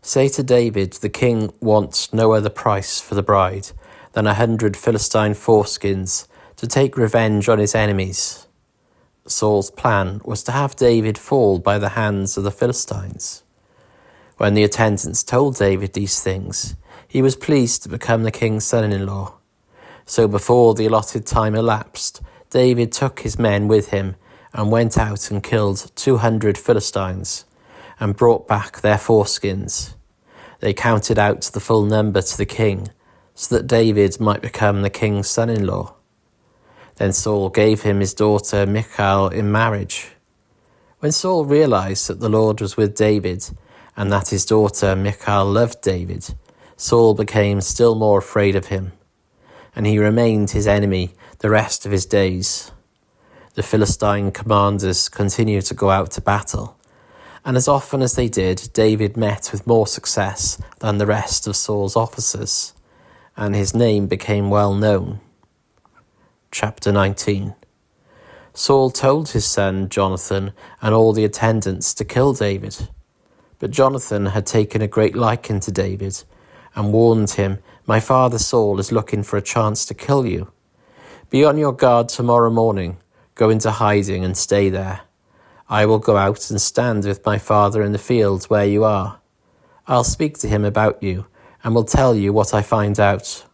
say to David, the king wants no other price for the bride than 100 Philistine foreskins to take revenge on his enemies. Saul's plan was to have David fall by the hands of the Philistines. When the attendants told David these things, he was pleased to become the king's son-in-law. So before the allotted time elapsed, David took his men with him and went out and killed 200 Philistines and brought back their foreskins. They counted out the full number to the king, so that David might become the king's son-in-law. Then Saul gave him his daughter Michal in marriage. When Saul realized that the Lord was with David, and that his daughter Michal loved David, Saul became still more afraid of him, and he remained his enemy the rest of his days. The Philistine commanders continued to go out to battle, and as often as they did, David met with more success than the rest of Saul's officers, and his name became well known. Chapter 19. Saul told his son Jonathan and all the attendants to kill David. But Jonathan had taken a great liking to David and warned him, my father Saul is looking for a chance to kill you. Be on your guard tomorrow morning. Go into hiding and stay there. I will go out and stand with my father in the field where you are. I'll speak to him about you and will tell you what I find out.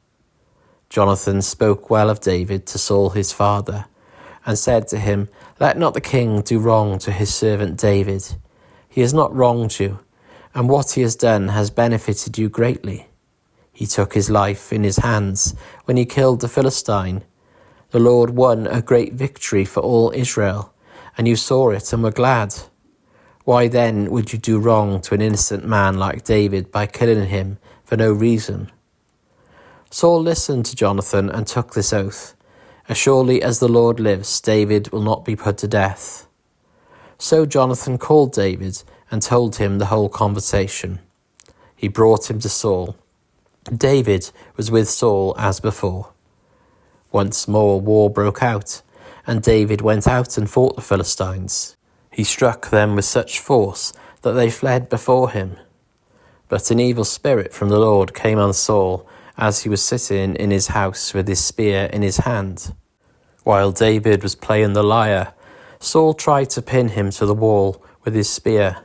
Jonathan spoke well of David to Saul his father and said to him, let not the king do wrong to his servant David. He has not wronged you, and what he has done has benefited you greatly. He took his life in his hands when he killed the Philistine. The Lord won a great victory for all Israel, and you saw it and were glad. Why then would you do wrong to an innocent man like David by killing him for no reason? Saul listened to Jonathan and took this oath, as surely as the Lord lives, David will not be put to death. So Jonathan called David and told him the whole conversation. He brought him to Saul. David was with Saul as before. Once more war broke out, and David went out and fought the Philistines. He struck them with such force that they fled before him. But an evil spirit from the Lord came on Saul as he was sitting in his house with his spear in his hand. While David was playing the lyre, Saul tried to pin him to the wall with his spear,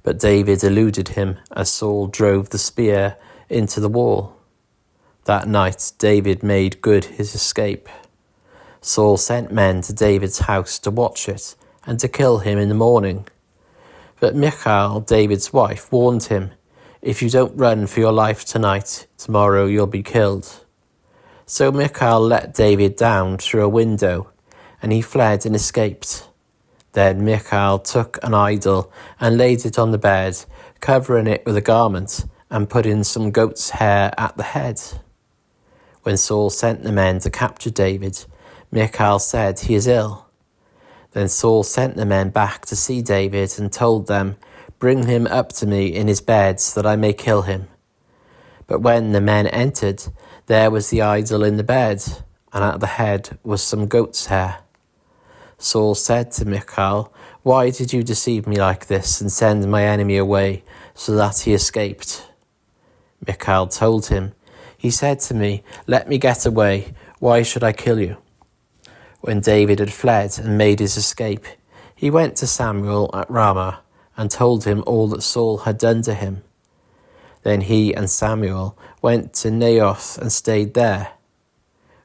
but David eluded him as Saul drove the spear into the wall. That night David made good his escape. Saul sent men to David's house to watch it and to kill him in the morning. But Michal, David's wife, warned him, if you don't run for your life tonight, tomorrow you'll be killed. So Michal let David down through a window, and he fled and escaped. Then Michal took an idol and laid it on the bed, covering it with a garment, and put in some goat's hair at the head. When Saul sent the men to capture David, Michal said, he is ill. Then Saul sent the men back to see David and told them, bring him up to me in his bed so that I may kill him. But when the men entered, there was the idol in the bed, and at the head was some goat's hair. Saul said to Michal, why did you deceive me like this and send my enemy away so that he escaped? Michal told him, he said to me, let me get away, why should I kill you? When David had fled and made his escape, he went to Samuel at Ramah and told him all that Saul had done to him. Then he and Samuel went to Naioth and stayed there.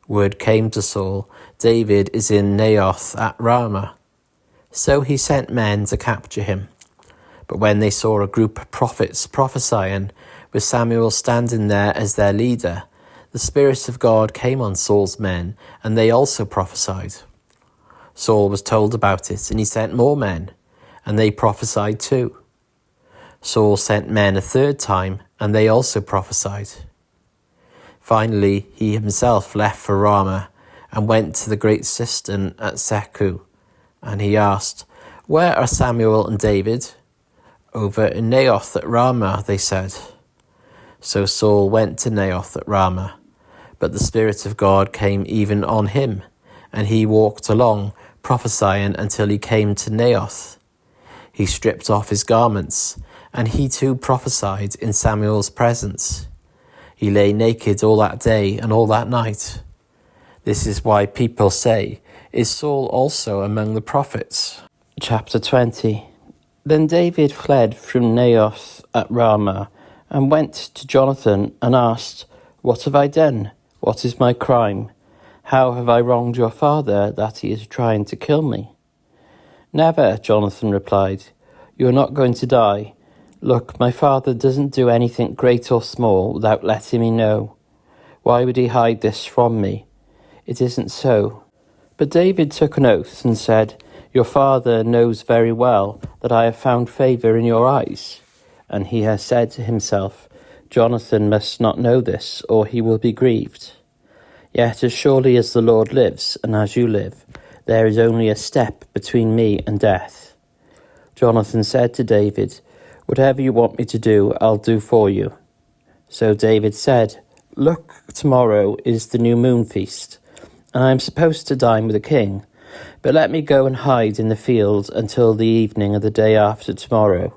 word came to Saul, David is in Naioth at Ramah. So he sent men to capture him. But when they saw a group of prophets prophesying, with Samuel standing there as their leader, the Spirit of God came on Saul's men, and they also prophesied. Saul was told about it, and he sent more men, and they prophesied too. Saul sent men a third time, and they also prophesied. Finally, he himself left for Ramah and went to the great cistern at Seku. And he asked, "Where are Samuel and David?" "Over in Naioth at Ramah," they said. So Saul went to Naioth at Ramah, but the Spirit of God came even on him, and he walked along, prophesying until he came to Naioth. He stripped off his garments, and he too prophesied in Samuel's presence. He lay naked all that day and all that night. This is why people say, "Is Saul also among the prophets?" Chapter 20. Then David fled from Naioth at Ramah and went to Jonathan and asked, "What have I done? What is my crime? How have I wronged your father that he is trying to kill me?" "Never," Jonathan replied. "You are not going to die. Look, my father doesn't do anything great or small without letting me know. Why would he hide this from me? It isn't so." But David took an oath and said, "Your father knows very well that I have found favour in your eyes." And he has said to himself, "Jonathan must not know this, or he will be grieved." Yet as surely as the Lord lives, and as you live, there is only a step between me and death. Jonathan said to David, "Whatever you want me to do, I'll do for you." So David said, "Look, tomorrow is the new moon feast, and I am supposed to dine with the king. But let me go and hide in the field until the evening of the day after tomorrow.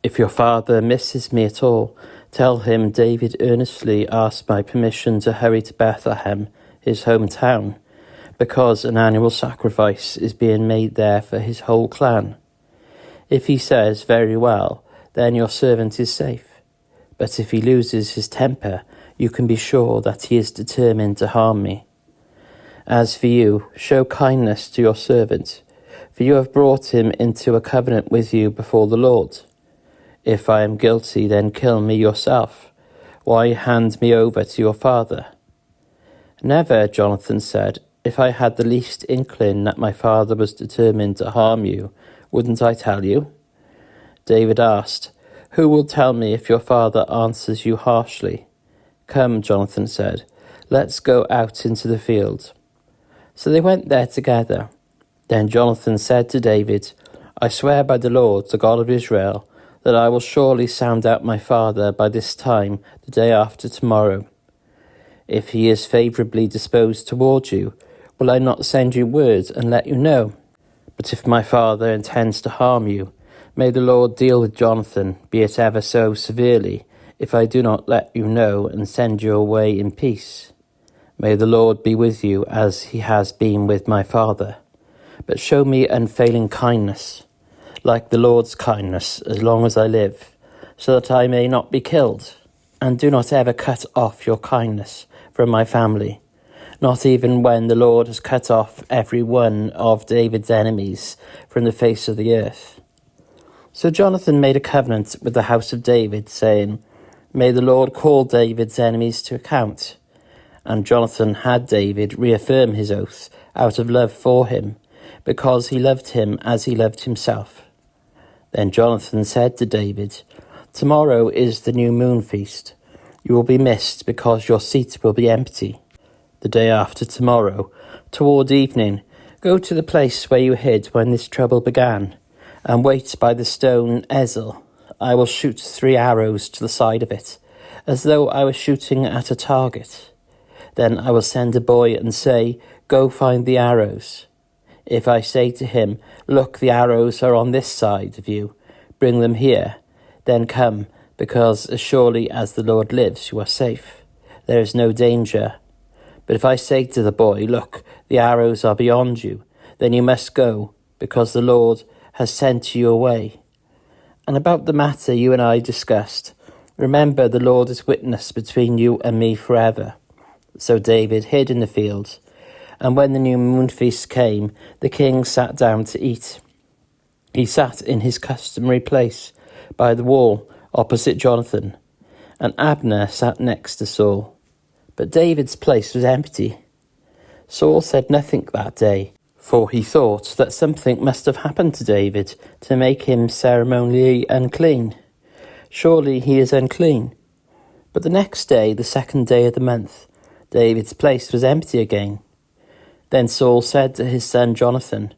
If your father misses me at all, tell him David earnestly asked my permission to hurry to Bethlehem, his hometown, because an annual sacrifice is being made there for his whole clan. If he says, 'Very well,' then your servant is safe. But if he loses his temper, you can be sure that he is determined to harm me. As for you, show kindness to your servant, for you have brought him into a covenant with you before the Lord. If I am guilty, then kill me yourself. Why hand me over to your father?" "Never," Jonathan said. "If I had the least inkling that my father was determined to harm you, wouldn't I tell you?" David asked, "Who will tell me if your father answers you harshly?" "Come," Jonathan said, "let's go out into the field." So they went there together. Then Jonathan said to David, "I swear by the Lord, the God of Israel, that I will surely sound out my father by this time the day after tomorrow. If he is favourably disposed toward you, will I not send you word and let you know? But if my father intends to harm you, may the Lord deal with Jonathan, be it ever so severely, if I do not let you know and send you away in peace. May the Lord be with you as he has been with my father. But show me unfailing kindness, like the Lord's kindness, as long as I live, so that I may not be killed. And do not ever cut off your kindness from my family, not even when the Lord has cut off every one of David's enemies from the face of the earth." So Jonathan made a covenant with the house of David, saying, "May the Lord call David's enemies to account." And Jonathan had David reaffirm his oath out of love for him, because he loved him as he loved himself. Then Jonathan said to David, "Tomorrow is the new moon feast. You will be missed because your seat will be empty. The day after tomorrow, toward evening, go to the place where you hid when this trouble began, and wait by the stone Ezel. I will shoot 3 arrows to the side of it, as though I was shooting at a target. Then I will send a boy and say, 'Go find the arrows.' If I say to him, 'Look, the arrows are on this side of you, bring them here,' then come, because as surely as the Lord lives, you are safe. There is no danger. But if I say to the boy, 'Look, the arrows are beyond you,' then you must go, because the Lord has sent you away. And about the matter you and I discussed, remember the Lord is witness between you and me forever. So David hid in the field, and when the new moon feast came, the king sat down to eat. He sat in his customary place by the wall opposite Jonathan, and Abner sat next to Saul. But David's place was empty. Saul said nothing that day, for he thought that something must have happened to David to make him ceremonially unclean. Surely he is unclean. But the next day, the second day of the month, David's place was empty again. Then Saul said to his son Jonathan,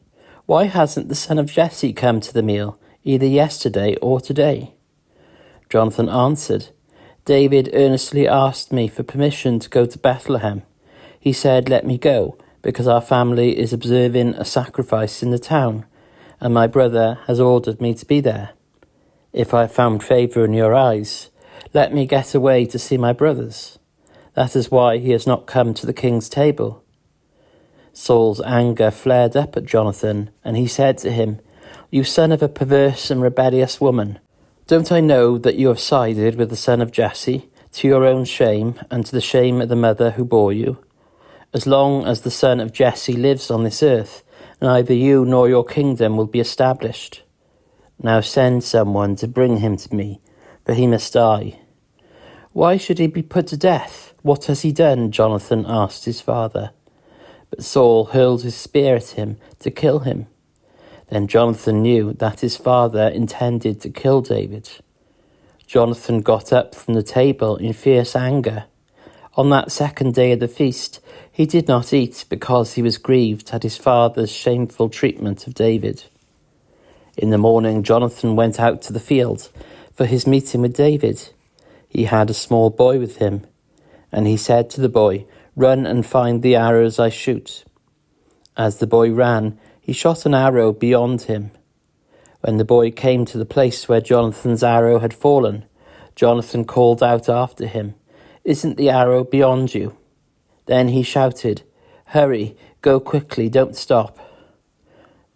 "Why hasn't the son of Jesse come to the meal, either yesterday or today?" Jonathan answered, "David earnestly asked me for permission to go to Bethlehem. He said, 'Let me go, because our family is observing a sacrifice in the town, and my brother has ordered me to be there. If I have found favour in your eyes, let me get away to see my brothers.' That is why he has not come to the king's table." Saul's anger flared up at Jonathan, and he said to him, "You son of a perverse and rebellious woman, don't I know that you have sided with the son of Jesse, to your own shame and to the shame of the mother who bore you? As long as the son of Jesse lives on this earth, neither you nor your kingdom will be established. Now send someone to bring him to me, for he must die." "Why should he be put to death? What has he done?" Jonathan asked his father. But Saul hurled his spear at him to kill him. Then Jonathan knew that his father intended to kill David. Jonathan got up from the table in fierce anger. On that second day of the feast, he did not eat because he was grieved at his father's shameful treatment of David. In the morning, Jonathan went out to the field for his meeting with David. He had a small boy with him, and he said to the boy, "Run and find the arrows I shoot." As the boy ran, he shot an arrow beyond him. When the boy came to the place where Jonathan's arrow had fallen, Jonathan called out after him, "Isn't the arrow beyond you?" Then he shouted, "Hurry, go quickly, don't stop."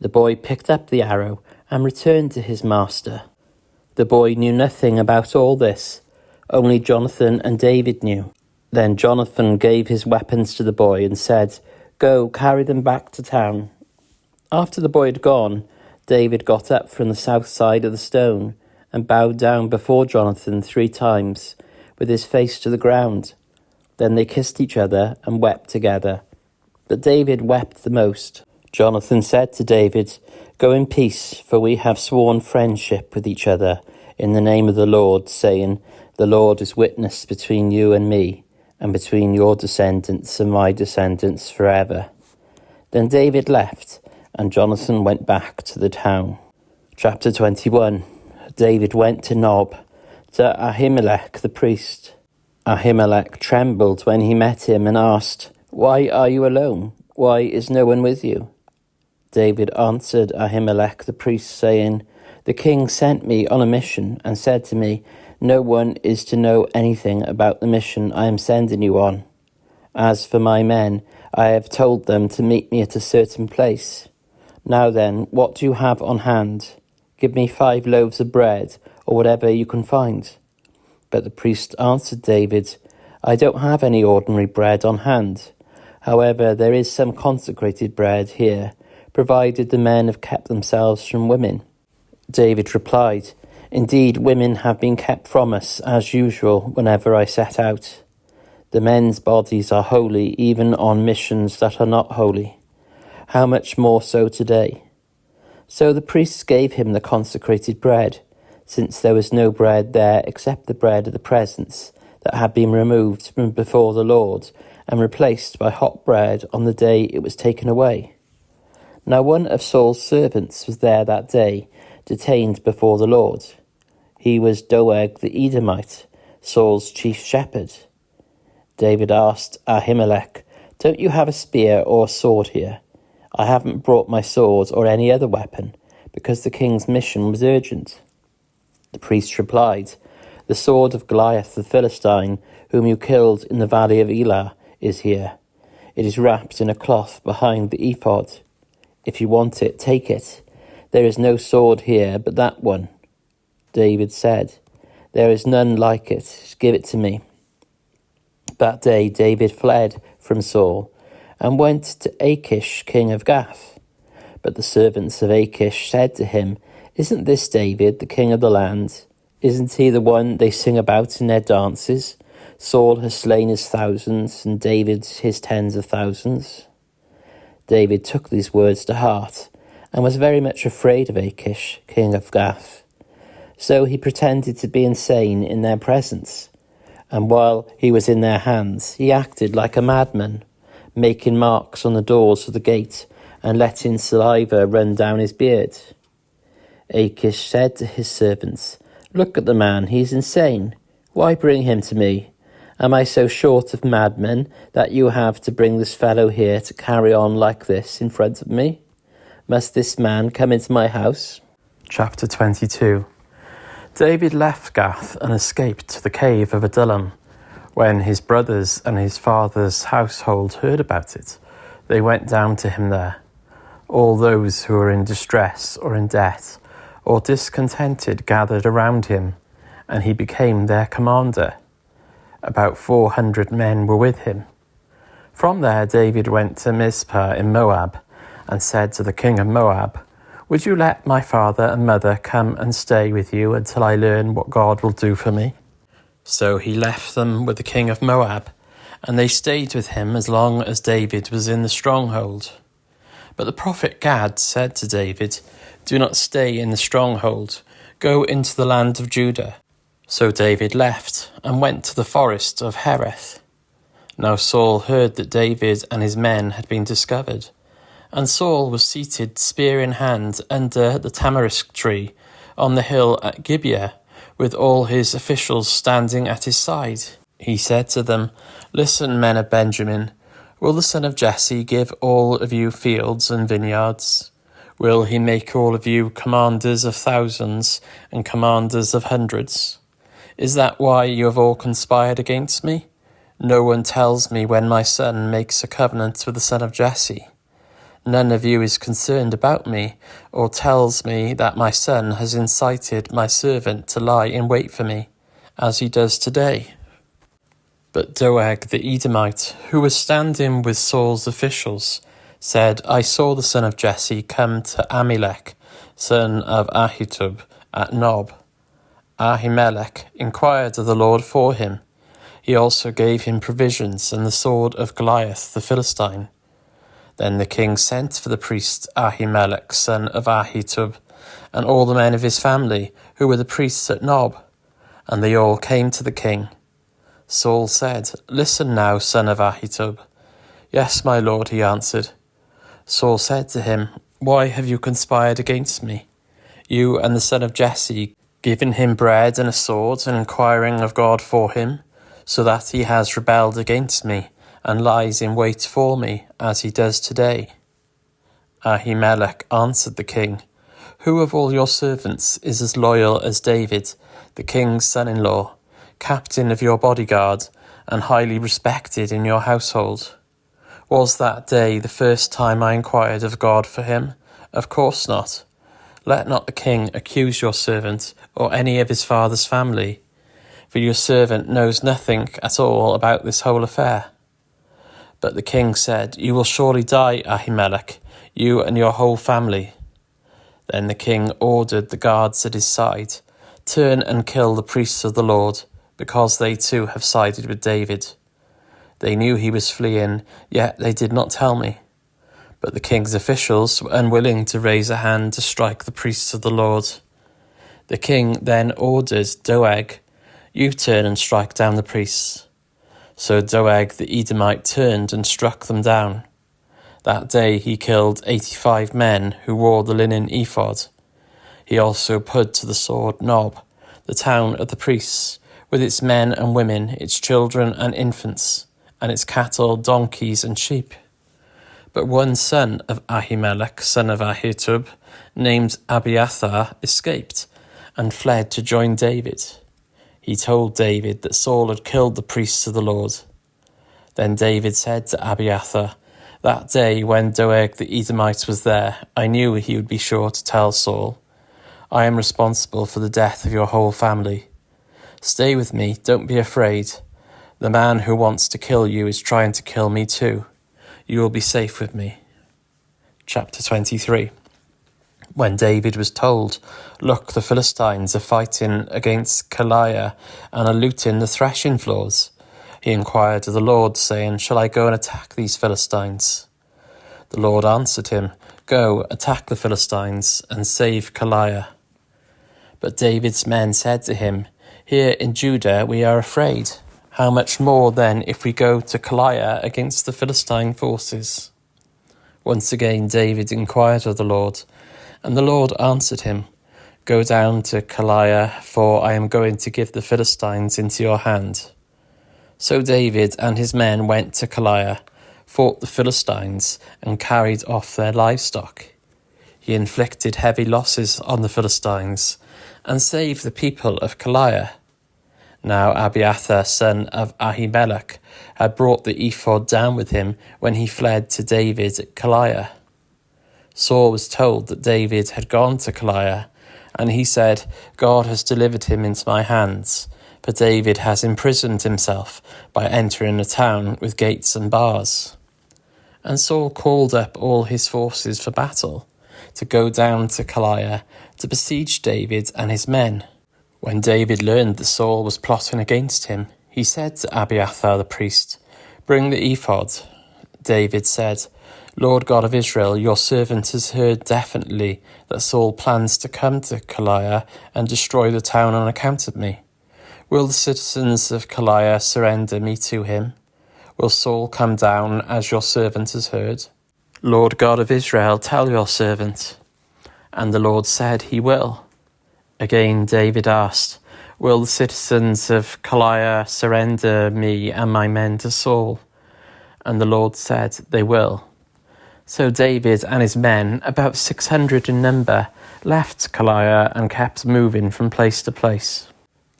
The boy picked up the arrow and returned to his master. The boy knew nothing about all this, only Jonathan and David knew. Then Jonathan gave his weapons to the boy and said, "Go, carry them back to town." After the boy had gone, David got up from the south side of the stone and bowed down before Jonathan 3 times, with his face to the ground. Then they kissed each other and wept together. But David wept the most. Jonathan said to David, "Go in peace, for we have sworn friendship with each other in the name of the Lord, saying, 'The Lord is witness between you and me, and between your descendants and my descendants forever.'" Then David left, and Jonathan went back to the town. Chapter 21. David went to Nob, to Ahimelech the priest. Ahimelech trembled when he met him and asked, "Why are you alone? Why is no one with you?" David answered Ahimelech the priest, saying, "The king sent me on a mission and said to me, 'No one is to know anything about the mission I am sending you on. As for my men, I have told them to meet me at a certain place. Now then, what do you have on hand? Give me 5 loaves of bread, or whatever you can find." But the priest answered David, "I don't have any ordinary bread on hand. However, there is some consecrated bread here, provided the men have kept themselves from women." David replied, "Indeed, women have been kept from us, as usual, whenever I set out. The men's bodies are holy, even on missions that are not holy. How much more so today?" So the priests gave him the consecrated bread, since there was no bread there except the bread of the presence that had been removed from before the Lord and replaced by hot bread on the day it was taken away. Now one of Saul's servants was there that day, detained before the Lord. He was Doeg the Edomite, Saul's chief shepherd. David asked Ahimelech, "Don't you have a spear or sword here?" "I haven't brought my sword or any other weapon, because the king's mission was urgent." The priest replied, "The sword of Goliath the Philistine, whom you killed in the valley of Elah, is here. It is wrapped in a cloth behind the ephod. If you want it, take it. There is no sword here but that one." David said, "There is none like it. Give it to me." That day David fled from Saul and went to Achish, king of Gath. But the servants of Achish said to him, "Isn't this David, the king of the land? Isn't he the one they sing about in their dances? Saul has slain his thousands, and David his tens of thousands." David took these words to heart, and was very much afraid of Achish, king of Gath. So he pretended to be insane in their presence, and while he was in their hands, he acted like a madman, making marks on the doors of the gate, and letting saliva run down his beard. Achish said to his servants, "Look at the man, he is insane. Why bring him to me? Am I so short of madmen that you have to bring this fellow here to carry on like this in front of me? Must this man come into my house?" Chapter 22. David left Gath and escaped to the cave of Adullam. When his brothers and his father's household heard about it, they went down to him there. All those who were in distress or in debt or discontented gathered around him, and he became their commander. About 400 men were with him. From there David went to Mizpah in Moab and said to the king of Moab, "Would you let my father and mother come and stay with you until I learn what God will do for me?" So he left them with the king of Moab, and they stayed with him as long as David was in the stronghold. But the prophet Gad said to David, "Do not stay in the stronghold. Go into the land of Judah." So David left and went to the forest of Hereth. Now Saul heard that David and his men had been discovered, and Saul was seated spear in hand under the tamarisk tree on the hill at Gibeah, with all his officials standing at his side. He said to them, "Listen, men of Benjamin, will the son of Jesse give all of you fields and vineyards? Will he make all of you commanders of thousands and commanders of hundreds? Is that why you have all conspired against me? No one tells me when my son makes a covenant with the son of Jesse. None of you is concerned about me, or tells me that my son has incited my servant to lie in wait for me, as he does today." But Doeg the Edomite, who was standing with Saul's officials, said, "I saw the son of Jesse come to Ahimelech, son of Ahitub, at Nob. Ahimelech inquired of the Lord for him. He also gave him provisions and the sword of Goliath the Philistine." Then the king sent for the priest Ahimelech, son of Ahitub, and all the men of his family, who were the priests at Nob, and they all came to the king. Saul said, "Listen now, son of Ahitub." "Yes, my lord," he answered. Saul said to him, "Why have you conspired against me, you and the son of Jesse, giving him bread and a sword, and inquiring of God for him, so that he has rebelled against me, and lies in wait for me, as he does today?" Ahimelech answered the king, "Who of all your servants is as loyal as David, the king's son-in-law, captain of your bodyguard, and highly respected in your household? Was that day the first time I inquired of God for him? Of course not. Let not the king accuse your servant or any of his father's family, for your servant knows nothing at all about this whole affair." But the king said, "You will surely die, Ahimelech, you and your whole family." Then the king ordered the guards at his side, "Turn and kill the priests of the Lord, because they too have sided with David." They knew he was fleeing, yet they did not tell me. But the king's officials were unwilling to raise a hand to strike the priests of the Lord. The king then ordered Doeg, "You turn and strike down the priests." So Doeg the Edomite turned and struck them down. That day he killed 85 men who wore the linen ephod. He also put to the sword Nob, the town of the priests, with its men and women, its children and infants, and its cattle, donkeys, and sheep. But one son of Ahimelech, son of Ahitub, named Abiathar, escaped and fled to join David. He told David that Saul had killed the priests of the Lord. Then David said to Abiathar, "That day when Doeg the Edomite was there, I knew he would be sure to tell Saul. I am responsible for the death of your whole family. Stay with me, don't be afraid. The man who wants to kill you is trying to kill me too. You will be safe with me. Chapter 23. When David was told, "Look, the Philistines are fighting against Keilah and are looting the threshing floors," he inquired of the Lord, saying, "Shall I go and attack these Philistines?" The Lord answered him, "Go, attack the Philistines and save Keilah." But David's men said to him, "Here in Judah we are afraid. How much more then if we go to Keilah against the Philistine forces?" Once again David inquired of the Lord, and the Lord answered him, "Go down to Keilah, for I am going to give the Philistines into your hand." So David and his men went to Keilah, fought the Philistines, and carried off their livestock. He inflicted heavy losses on the Philistines, and saved the people of Keilah. Now Abiathar, son of Ahimelech, had brought the ephod down with him when he fled to David at Keilah. Saul was told that David had gone to Keilah, and he said, "God has delivered him into my hands, but David has imprisoned himself by entering a town with gates and bars." And Saul called up all his forces for battle, to go down to Keilah to besiege David and his men. When David learned that Saul was plotting against him, he said to Abiathar the priest, "Bring the ephod." David said, "Lord God of Israel, your servant has heard definitely that Saul plans to come to Keilah and destroy the town on account of me. Will the citizens of Keilah surrender me to him? Will Saul come down as your servant has heard? Lord God of Israel, tell your servant." And the Lord said, "He will." Again David asked, "Will the citizens of Keilah surrender me and my men to Saul?" And the Lord said, "They will." So David and his men, about 600 in number, left Keilah and kept moving from place to place.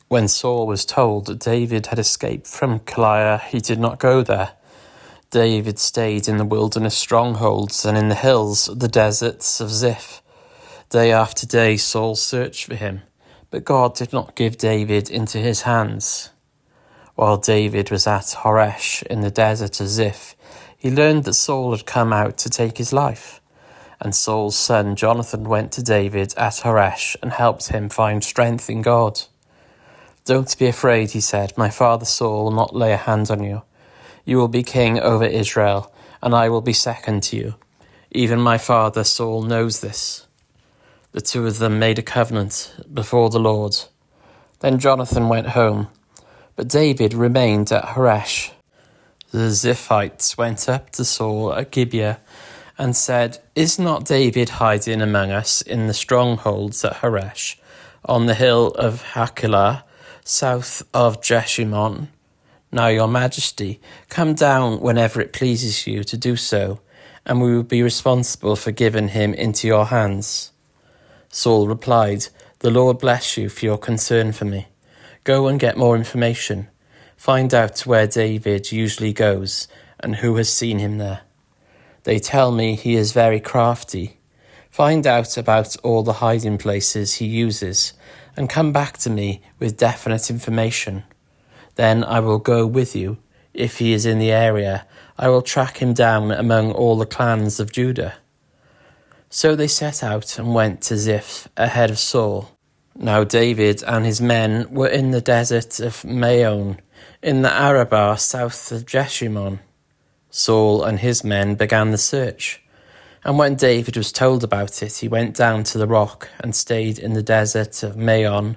When Saul was told that David had escaped from Keilah, he did not go there. David stayed in the wilderness strongholds and in the hills of the deserts of Ziph. Day after day Saul searched for him, but God did not give David into his hands. While David was at Horesh in the desert of Ziph, he learned that Saul had come out to take his life. And Saul's son Jonathan went to David at Horesh and helped him find strength in God. "Don't be afraid," he said. "My father Saul will not lay a hand on you. You will be king over Israel, and I will be second to you. Even my father Saul knows this." The two of them made a covenant before the Lord. Then Jonathan went home, but David remained at Horesh. The Ziphites went up to Saul at Gibeah and said, "Is not David hiding among us in the strongholds at Horesh, on the hill of Hachilah, south of Jeshimon? Now, your majesty, come down whenever it pleases you to do so, and we will be responsible for giving him into your hands." Saul replied, "The Lord bless you for your concern for me. Go and get more information. Find out where David usually goes and who has seen him there. They tell me he is very crafty. Find out about all the hiding places he uses and come back to me with definite information. Then I will go with you. If he is in the area, I will track him down among all the clans of Judah." So they set out and went to Ziph ahead of Saul. Now David and his men were in the desert of Maon, in the Arabah south of Jeshimon. Saul and his men began the search, and when David was told about it, he went down to the rock and stayed in the desert of Maon.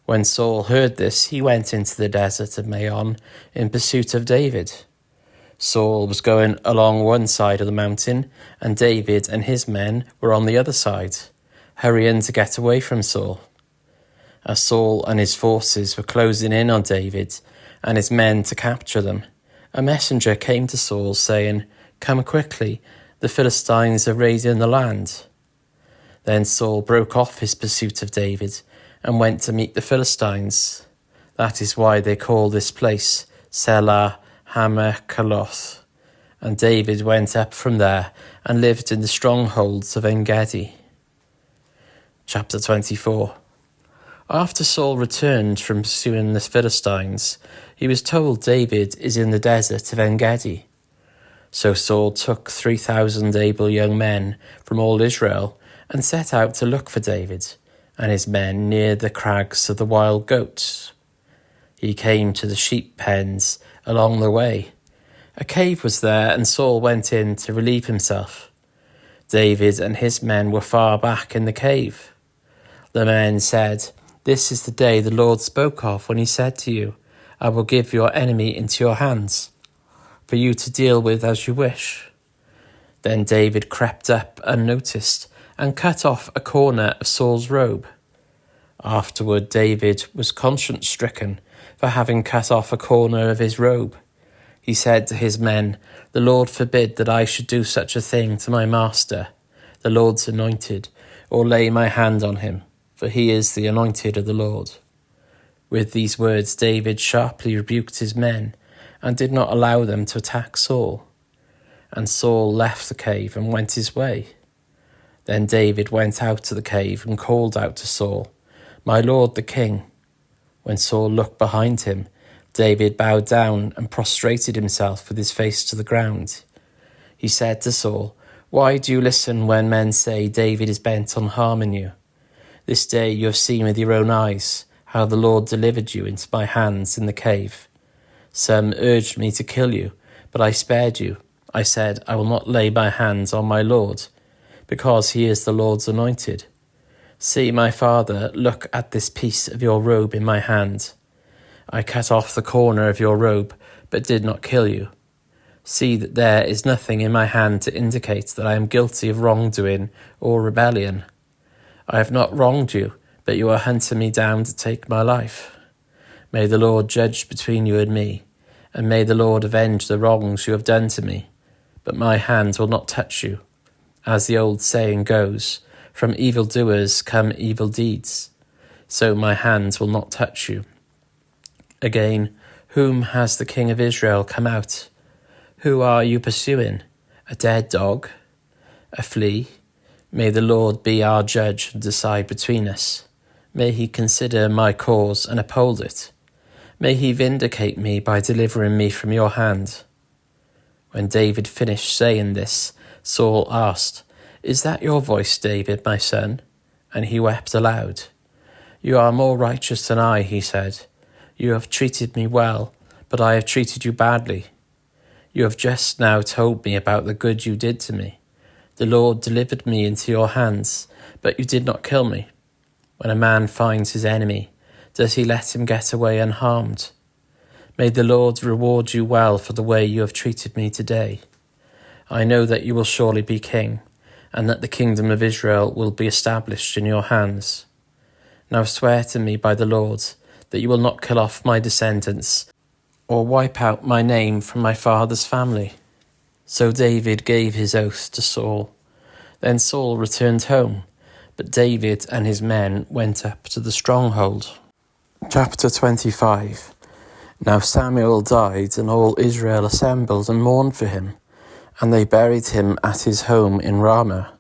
When Saul heard this, he went into the desert of Maon in pursuit of David. Saul was going along one side of the mountain, and David and his men were on the other side, hurrying to get away from Saul. As Saul and his forces were closing in on David and his men to capture them, a messenger came to Saul saying, "Come quickly, the Philistines are raiding the land." Then Saul broke off his pursuit of David and went to meet the Philistines. That is why they call this place Selah Hammerkaloth. And David went up from there and lived in the strongholds of En-gedi. Chapter 24. After Saul returned from pursuing the Philistines, he was told David is in the desert of En-gedi. So Saul took 3,000 able young men from all Israel and set out to look for David and his men near the crags of the wild goats. He came to the sheep pens along the way. A cave was there, and Saul went in to relieve himself. David and his men were far back in the cave. The men said, "This is the day the Lord spoke of when he said to you, 'I will give your enemy into your hands, for you to deal with as you wish.'" Then David crept up unnoticed and cut off a corner of Saul's robe. Afterward, David was conscience-stricken for having cut off a corner of his robe. He said to his men, "The Lord forbid that I should do such a thing to my master, the Lord's anointed, or lay my hand on him, for he is the anointed of the Lord." With these words, David sharply rebuked his men and did not allow them to attack Saul. And Saul left the cave and went his way. Then David went out to the cave and called out to Saul, "My lord the king." When Saul looked behind him, David bowed down and prostrated himself with his face to the ground. He said to Saul, "Why do you listen when men say David is bent on harming you? This day you have seen with your own eyes how the Lord delivered you into my hands in the cave. Some urged me to kill you, but I spared you. I said, I will not lay my hands on my Lord, because he is the Lord's anointed. See, my father, look at this piece of your robe in my hand. I cut off the corner of your robe, but did not kill you. See that there is nothing in my hand to indicate that I am guilty of wrongdoing or rebellion. I have not wronged you, but you are hunting me down to take my life. May the Lord judge between you and me, and may the Lord avenge the wrongs you have done to me. But my hand will not touch you. As the old saying goes, from evildoers come evil deeds. So my hands will not touch you. Again, whom has the king of Israel come out? Who are you pursuing? A dead dog? A flea? May the Lord be our judge and decide between us. May he consider my cause and uphold it. May he vindicate me by delivering me from your hand." When David finished saying this, Saul asked, "Is that your voice, David, my son?" And he wept aloud. "You are more righteous than I," he said. "You have treated me well, but I have treated you badly. You have just now told me about the good you did to me. The Lord delivered me into your hands, but you did not kill me. When a man finds his enemy, does he let him get away unharmed? May the Lord reward you well for the way you have treated me today. I know that you will surely be king, and that the kingdom of Israel will be established in your hands. Now swear to me by the Lord that you will not kill off my descendants or wipe out my name from my father's family." So David gave his oath to Saul. Then Saul returned home, but David and his men went up to the stronghold. Chapter 25. Now Samuel died, and all Israel assembled and mourned for him, and they buried him at his home in Ramah.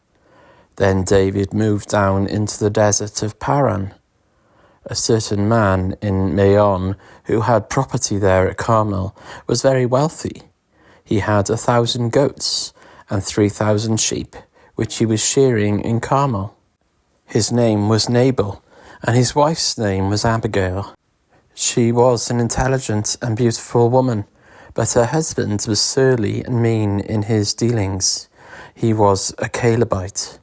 Then David moved down into the desert of Paran. A certain man in Maon, who had property there at Carmel, was very wealthy. He had 1,000 goats and 3,000 sheep, which he was shearing in Carmel. His name was Nabal, and his wife's name was Abigail. She was an intelligent and beautiful woman, but her husband was surly and mean in his dealings. He was a Calebite.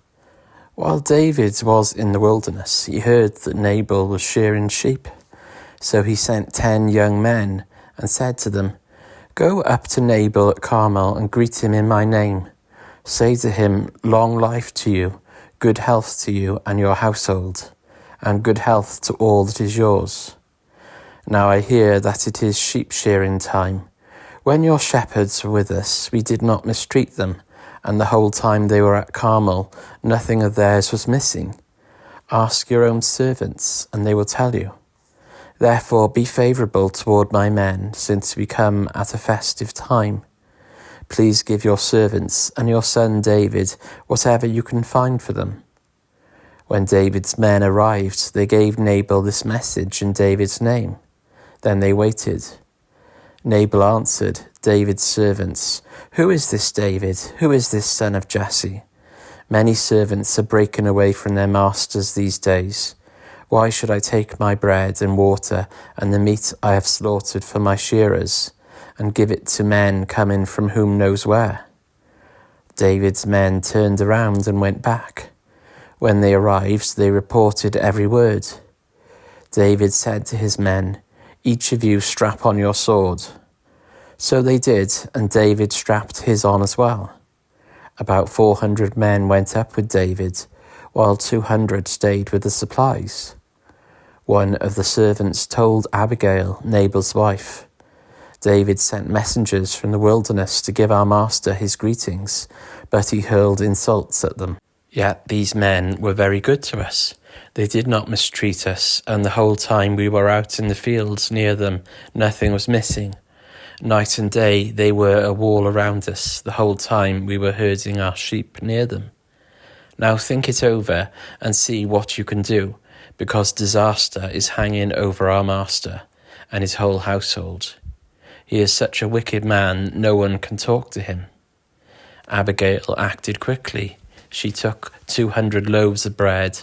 While David was in the wilderness, he heard that Nabal was shearing sheep. So he sent 10 young men and said to them, "Go up to Nabal at Carmel and greet him in my name. Say to him, 'Long life to you, good health to you and your household, and good health to all that is yours. Now I hear that it is sheep shearing time. When your shepherds were with us, we did not mistreat them, and the whole time they were at Carmel, nothing of theirs was missing. Ask your own servants, and they will tell you. Therefore be favourable toward my men, since we come at a festive time. Please give your servants and your son David whatever you can find for them." When David's men arrived, they gave Nabal this message in David's name. Then they waited. Nabal answered David's servants, "Who is this David? Who is this son of Jesse? Many servants are breaking away from their masters these days. Why should I take my bread and water and the meat I have slaughtered for my shearers and give it to men coming from whom knows where?" David's men turned around and went back. When they arrived, they reported every word. David said to his men, "Each of you strap on your sword." So they did, and David strapped his on as well. About 400 men went up with David, while 200 stayed with the supplies. One of the servants told Abigail, Nabal's wife, "David sent messengers from the wilderness to give our master his greetings, but he hurled insults at them. Yet these men were very good to us. They did not mistreat us, and the whole time we were out in the fields near them, nothing was missing. Night and day they were a wall around us, the whole time we were herding our sheep near them. Now think it over and see what you can do, because disaster is hanging over our master and his whole household. He is such a wicked man, no one can talk to him." Abigail acted quickly. She took 200 loaves of bread,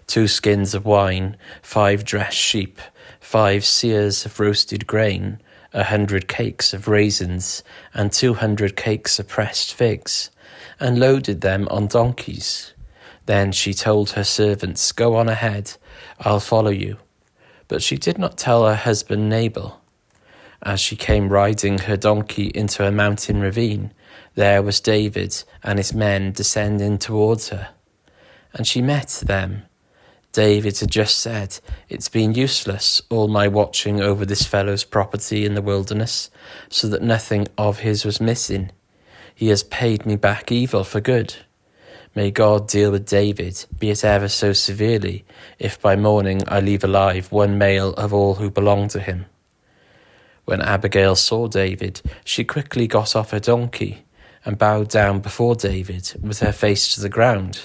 2 skins of wine, 5 dressed sheep, 5 seahs of roasted grain, 100 cakes of raisins, and 200 cakes of pressed figs, and loaded them on donkeys. Then she told her servants, "Go on ahead, I'll follow you." But she did not tell her husband Nabal. As she came riding her donkey into a mountain ravine, there was David and his men descending towards her. And she met them. David had just said, "It's been useless, all my watching over this fellow's property in the wilderness, so that nothing of his was missing. He has paid me back evil for good. May God deal with David, be it ever so severely, if by morning I leave alive one male of all who belong to him." When Abigail saw David, she quickly got off her donkey and bowed down before David with her face to the ground.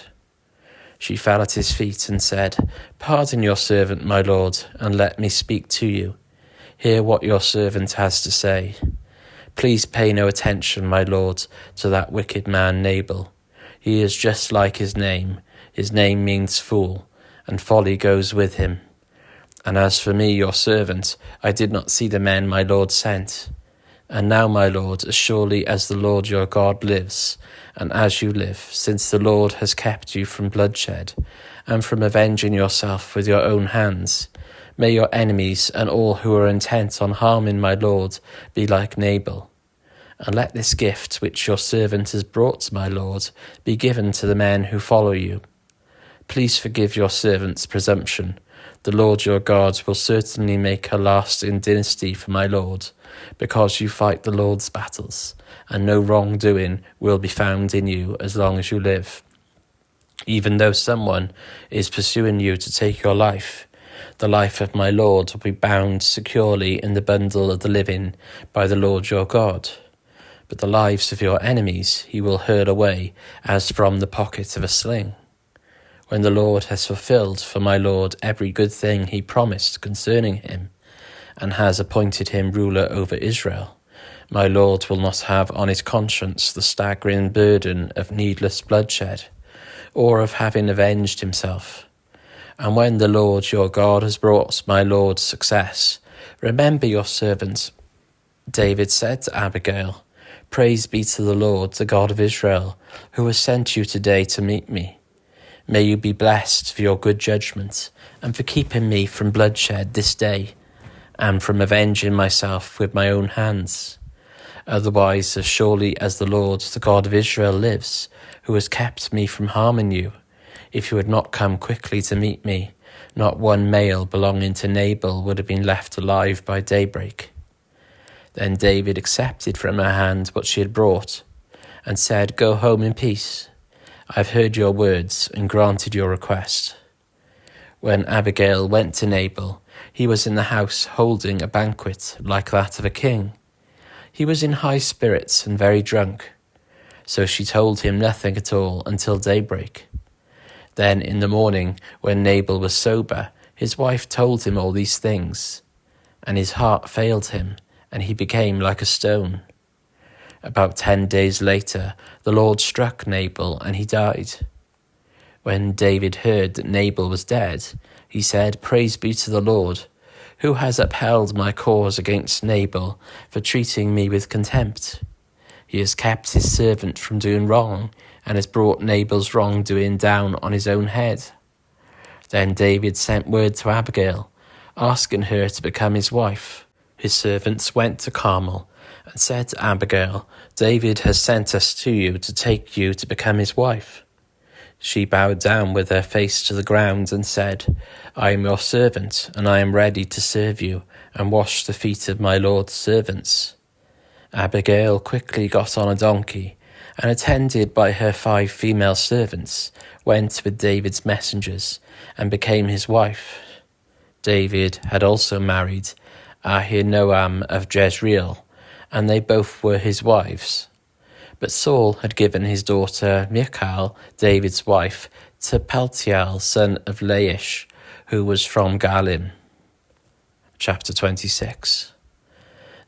She fell at his feet and said, "Pardon your servant, my lord, and let me speak to you. Hear what your servant has to say. Please pay no attention, my lord, to that wicked man Nabal. He is just like his name. His name means fool, and folly goes with him. And as for me, your servant, I did not see the men my lord sent. And now, my lord, as surely as the Lord your God lives, and as you live, since the Lord has kept you from bloodshed, and from avenging yourself with your own hands, may your enemies and all who are intent on harming my lord be like Nabal. And let this gift which your servant has brought to my lord be given to the men who follow you. Please forgive your servant's presumption. The Lord your God will certainly make a lasting dynasty for my lord, because you fight the Lord's battles, and no wrongdoing will be found in you as long as you live. Even though someone is pursuing you to take your life, the life of my lord will be bound securely in the bundle of the living by the Lord your God. But the lives of your enemies he will hurl away as from the pocket of a sling. When the Lord has fulfilled for my lord every good thing he promised concerning him, and has appointed him ruler over Israel, my lord will not have on his conscience the staggering burden of needless bloodshed, or of having avenged himself. And when the Lord your God has brought my lord success, remember your servant." David said to Abigail, "Praise be to the Lord, the God of Israel, who has sent you today to meet me. May you be blessed for your good judgment, and for keeping me from bloodshed this day, and from avenging myself with my own hands. Otherwise, as surely as the Lord, the God of Israel, lives, who has kept me from harming you, if you had not come quickly to meet me, not one male belonging to Nabal would have been left alive by daybreak." Then David accepted from her hand what she had brought, and said, "Go home in peace. I have heard your words and granted your request." When Abigail went to Nabal, he was in the house holding a banquet like that of a king. He was in high spirits and very drunk, so she told him nothing at all until daybreak. Then in the morning, when Nabal was sober, his wife told him all these things, and his heart failed him, and he became like a stone. About 10 days later, the Lord struck Nabal, and he died. When David heard that Nabal was dead, he said, "Praise be to the Lord, who has upheld my cause against Nabal for treating me with contempt. He has kept his servant from doing wrong, and has brought Nabal's wrongdoing down on his own head." Then David sent word to Abigail, asking her to become his wife. His servants went to Carmel and said to Abigail, "David has sent us to you to take you to become his wife." She bowed down with her face to the ground and said, "I am your servant, and I am ready to serve you and wash the feet of my Lord's servants." Abigail quickly got on a donkey, and attended by her 5 female servants, went with David's messengers and became his wife. David had also married Ahinoam of Jezreel, and they both were his wives. But Saul had given his daughter Michal, David's wife, to Paltiel, son of Laish, who was from Galim. Chapter 26.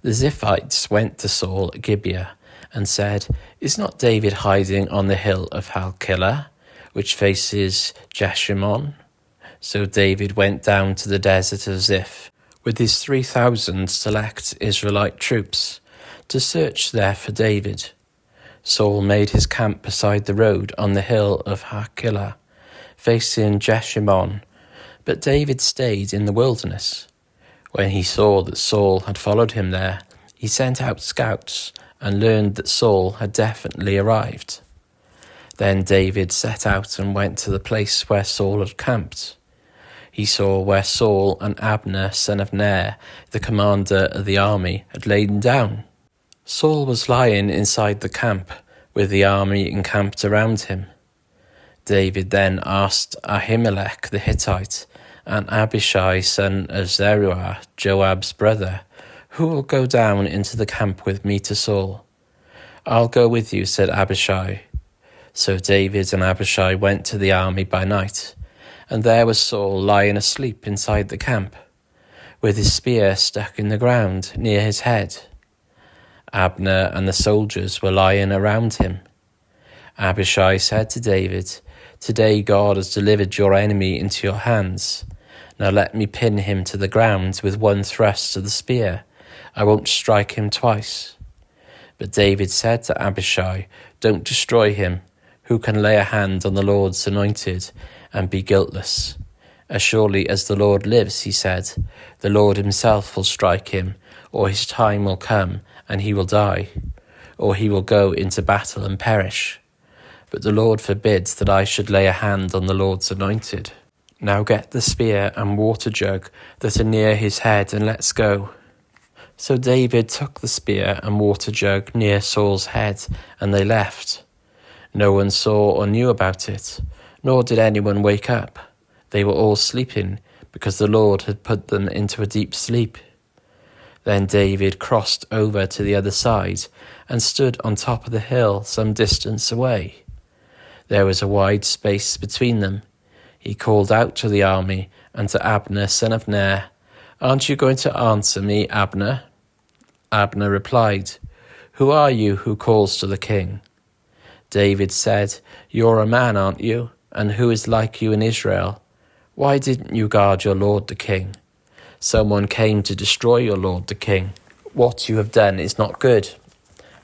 The Ziphites went to Saul at Gibeah and said, "Is not David hiding on the hill of Halkilah, which faces Jeshimon?" So David went down to the desert of Ziph with his 3,000 select Israelite troops to search there for David. Saul made his camp beside the road on the hill of Hakilah, facing Jeshimon, but David stayed in the wilderness. When he saw that Saul had followed him there, he sent out scouts and learned that Saul had definitely arrived. Then David set out and went to the place where Saul had camped. He saw where Saul and Abner, son of Ner, the commander of the army, had lain down. Saul was lying inside the camp, with the army encamped around him. David then asked Ahimelech the Hittite and Abishai, son of Zeruiah, Joab's brother, "Who will go down into the camp with me to Saul?" "I'll go with you," said Abishai. So David and Abishai went to the army by night, and there was Saul lying asleep inside the camp, with his spear stuck in the ground near his head. Abner and the soldiers were lying around him. Abishai said to David, "Today God has delivered your enemy into your hands. Now let me pin him to the ground with one thrust of the spear. I won't strike him twice." But David said to Abishai, "Don't destroy him. Who can lay a hand on the Lord's anointed and be guiltless? As surely as the Lord lives," he said, "the Lord himself will strike him, or his time will come and he will die, or he will go into battle and perish. But the Lord forbids that I should lay a hand on the Lord's anointed. Now get the spear and water jug that are near his head, and let's go." So David took the spear and water jug near Saul's head, and they left. No one saw or knew about it, nor did anyone wake up. They were all sleeping, because the Lord had put them into a deep sleep. Then David crossed over to the other side and stood on top of the hill some distance away. There was a wide space between them. He called out to the army and to Abner, son of Ner, "Aren't you going to answer me, Abner?" Abner replied, "Who are you who calls to the king?" David said, "You're a man, aren't you? And who is like you in Israel? Why didn't you guard your lord the king? Someone came to destroy your lord the king. What you have done is not good.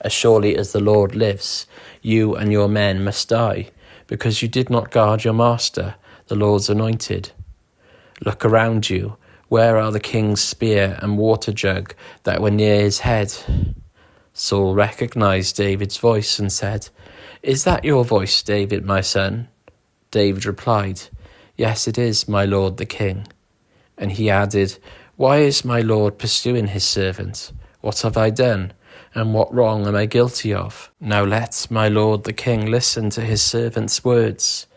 As surely as the Lord lives, you and your men must die, because you did not guard your master, the Lord's anointed. Look around you. Where are the king's spear and water jug that were near his head?" Saul recognized David's voice and said, "Is that your voice, David, my son?" David replied, "Yes, it is, my lord the king." And he added, "Why is my lord pursuing his servant? What have I done? And what wrong am I guilty of? Now let my lord the king listen to his servant's words.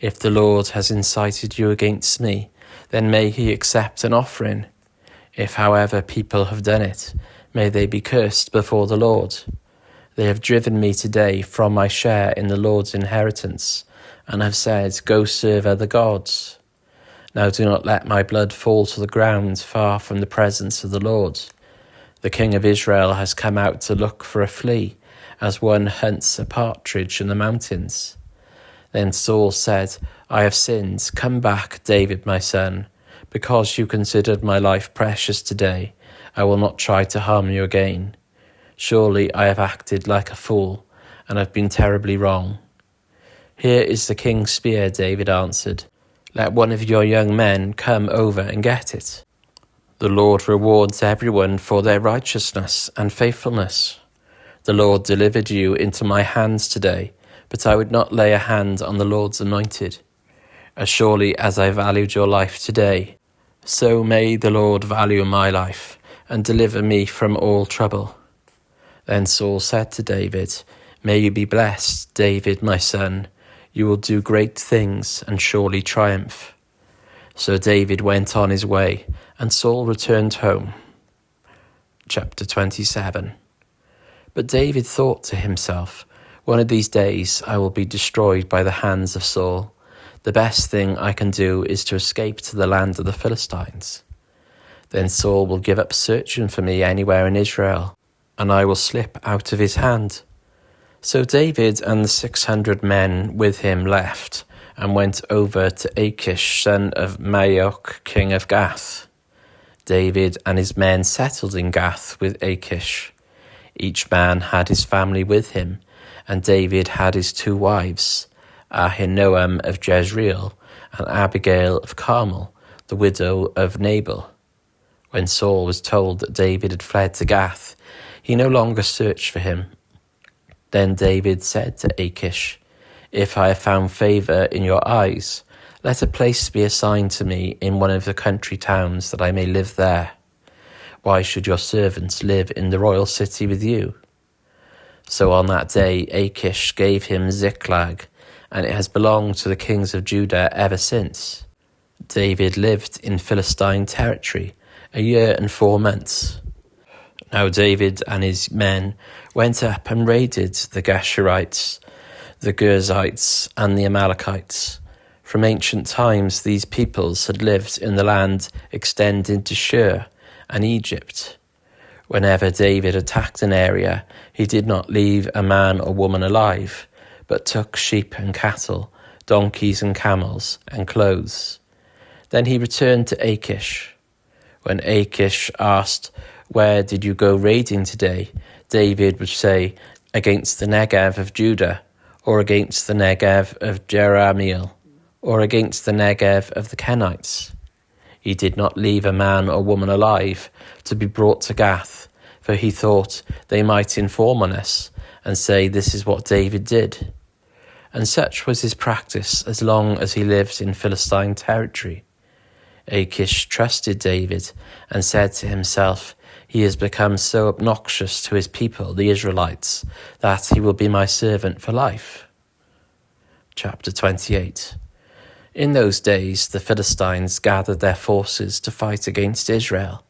If the Lord has incited you against me, then may he accept an offering. If, however, people have done it, may they be cursed before the Lord. They have driven me today from my share in the Lord's inheritance, and have said, 'Go serve other gods.' Now do not let my blood fall to the ground far from the presence of the Lord. The king of Israel has come out to look for a flea, as one hunts a partridge in the mountains." Then Saul said, "I have sinned. Come back, David my son. Because you considered my life precious today, I will not try to harm you again. Surely I have acted like a fool, and have been terribly wrong." "Here is the king's spear," David answered. "Let one of your young men come over and get it. The Lord rewards everyone for their righteousness and faithfulness. The Lord delivered you into my hands today, but I would not lay a hand on the Lord's anointed. As surely as I valued your life today, so may the Lord value my life and deliver me from all trouble." Then Saul said to David, "May you be blessed, David my son. You will do great things and surely triumph." So David went on his way, and Saul returned home. Chapter 27. But David thought to himself, "One of these days I will be destroyed by the hands of Saul. The best thing I can do is to escape to the land of the Philistines. Then Saul will give up searching for me anywhere in Israel, and I will slip out of his hand." So David and the 600 men with him left, and went over to Achish, son of Maoch, king of Gath. David and his men settled in Gath with Achish. Each man had his family with him, and David had his 2 wives, Ahinoam of Jezreel, and Abigail of Carmel, the widow of Nabal. When Saul was told that David had fled to Gath, he no longer searched for him. Then David said to Achish, "If I have found favour in your eyes, let a place be assigned to me in one of the country towns that I may live there. Why should your servants live in the royal city with you?" So on that day Achish gave him Ziklag, and it has belonged to the kings of Judah ever since. David lived in Philistine territory 1 year and 4 months. Now David and his men went up and raided the Geshurites, the Girzites, and the Amalekites. From ancient times these peoples had lived in the land extending to Shur and Egypt. Whenever David attacked an area, he did not leave a man or woman alive, but took sheep and cattle, donkeys and camels, and clothes. Then he returned to Achish. When Achish asked, "Where did you go raiding today?" David would say, "Against the Negev of Judah, or against the Negev of Jerahmeel, or against the Negev of the Kenites." He did not leave a man or woman alive to be brought to Gath, for he thought they might inform on us and say, "This is what David did." And such was his practice as long as he lived in Philistine territory. Achish trusted David and said to himself, "He has become so obnoxious to his people, the Israelites, that he will be my servant for life." Chapter 28. In those days the Philistines gathered their forces to fight against Israel.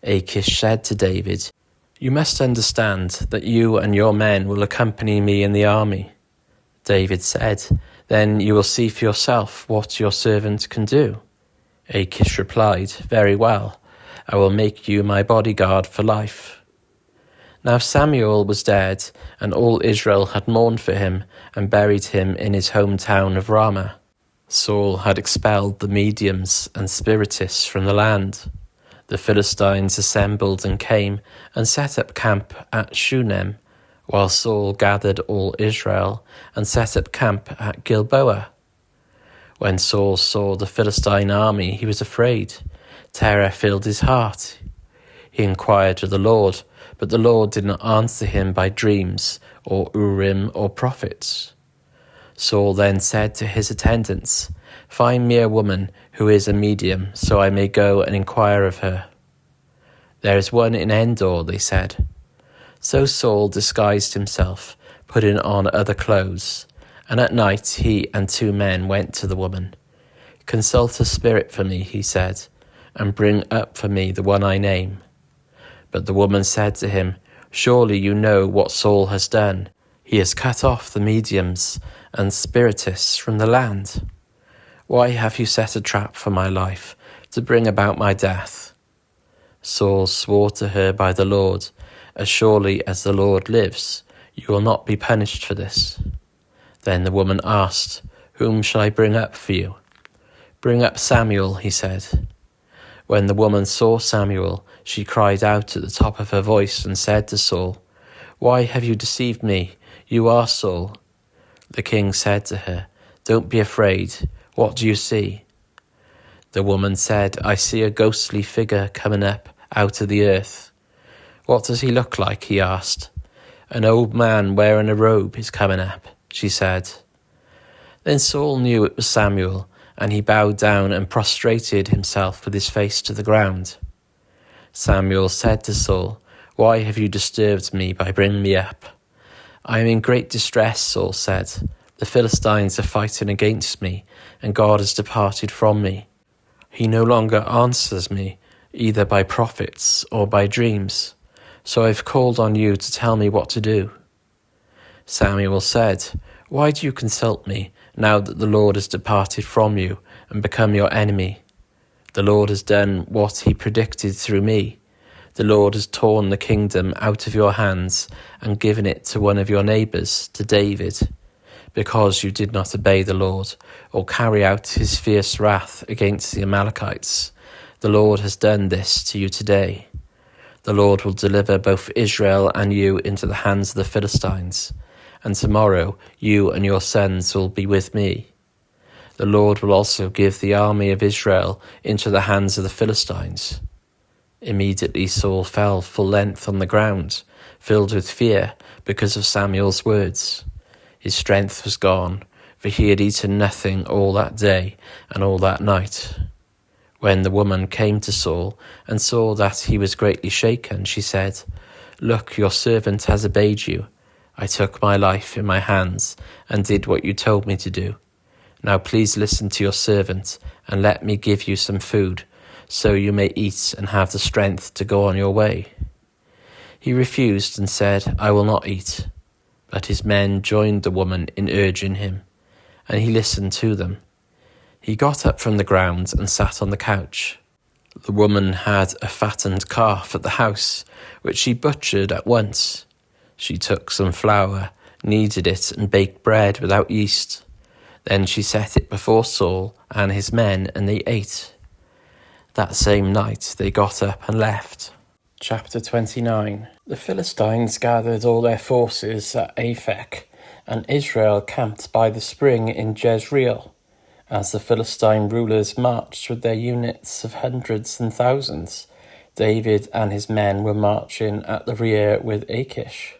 Achish said to David, "You must understand that you and your men will accompany me in the army." David said, "Then you will see for yourself what your servant can do." Achish replied, "Very well, I will make you my bodyguard for life." Now Samuel was dead, and all Israel had mourned for him and buried him in his hometown of Ramah. Saul had expelled the mediums and spiritists from the land. The Philistines assembled and came and set up camp at Shunem, while Saul gathered all Israel and set up camp at Gilboa. When Saul saw the Philistine army, he was afraid. Terror filled his heart. He inquired of the Lord, but the Lord did not answer him by dreams or Urim or prophets. Saul then said to his attendants, "Find me a woman who is a medium, so I may go and inquire of her." "There is one in Endor," they said. So Saul disguised himself, putting on other clothes, and at night he and 2 men went to the woman. "Consult a spirit for me," he said, "and bring up for me the one I name." But the woman said to him, "Surely you know what Saul has done. He has cut off the mediums and spiritists from the land. Why have you set a trap for my life to bring about my death?" Saul swore to her by the Lord, "As surely as the Lord lives, you will not be punished for this." Then the woman asked, "Whom shall I bring up for you?" "Bring up Samuel," he said. When the woman saw Samuel, she cried out at the top of her voice and said to Saul, "Why have you deceived me? You are Saul." The king said to her, "Don't be afraid. What do you see?" The woman said, "I see a ghostly figure coming up out of the earth." "What does he look like?" he asked. "An old man wearing a robe is coming up," she said. Then Saul knew it was Samuel, and he bowed down and prostrated himself with his face to the ground. Samuel said to Saul, "Why have you disturbed me by bringing me up?" "I am in great distress," Saul said. "The Philistines are fighting against me, and God has departed from me. He no longer answers me, either by prophets or by dreams. So I have called on you to tell me what to do." Samuel said, "Why do you consult me, now that the Lord has departed from you and become your enemy? The Lord has done what he predicted through me. The Lord has torn the kingdom out of your hands and given it to one of your neighbours, to David, because you did not obey the Lord or carry out his fierce wrath against the Amalekites. The Lord has done this to you today. The Lord will deliver both Israel and you into the hands of the Philistines, and tomorrow you and your sons will be with me. The Lord will also give the army of Israel into the hands of the Philistines." Immediately Saul fell full length on the ground, filled with fear because of Samuel's words. His strength was gone, for he had eaten nothing all that day and all that night. When the woman came to Saul and saw that he was greatly shaken, she said, "Look, your servant has obeyed you. I took my life in my hands and did what you told me to do. Now please listen to your servant and let me give you some food, so you may eat and have the strength to go on your way." He refused and said, "I will not eat." But his men joined the woman in urging him, and he listened to them. He got up from the ground and sat on the couch. The woman had a fattened calf at the house, which she butchered at once. She took some flour, kneaded it, and baked bread without yeast. Then she set it before Saul and his men, and they ate. That same night they got up and left. Chapter 29. The Philistines gathered all their forces at Aphek, and Israel camped by the spring in Jezreel. As the Philistine rulers marched with their units of hundreds and thousands, David and his men were marching at the rear with Achish.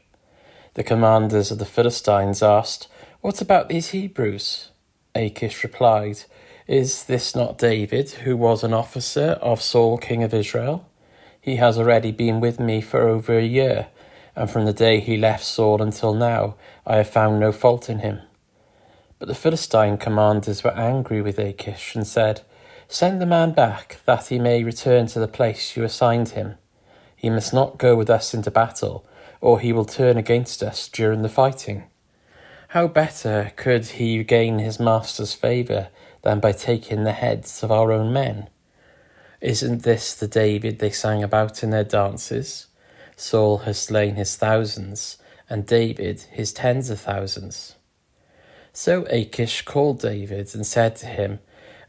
The commanders of the Philistines asked, "What about these Hebrews?" Achish replied, "Is this not David, who was an officer of Saul, king of Israel? He has already been with me for over a year, and from the day he left Saul until now, I have found no fault in him." But the Philistine commanders were angry with Achish and said, "Send the man back, that he may return to the place you assigned him. He must not go with us into battle, or he will turn against us during the fighting. How better could he gain his master's favour than by taking the heads of our own men? Isn't this the David they sang about in their dances? Saul has slain his thousands, and David his tens of thousands." So Achish called David and said to him,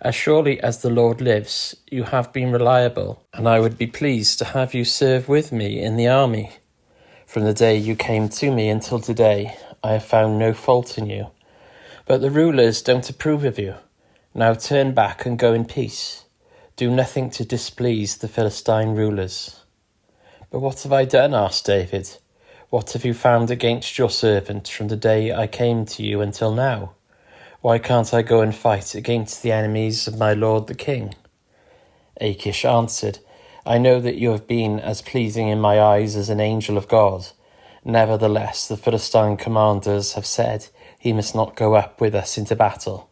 "As surely as the Lord lives, you have been reliable, and I would be pleased to have you serve with me in the army. From the day you came to me until today, I have found no fault in you. But the rulers don't approve of you. Now turn back and go in peace. Do nothing to displease the Philistine rulers." "But what have I done?" asked David. "What have you found against your servant from the day I came to you until now? Why can't I go and fight against the enemies of my lord the king?" Achish answered, "I know that you have been as pleasing in my eyes as an angel of God. Nevertheless, the Philistine commanders have said he must not go up with us into battle.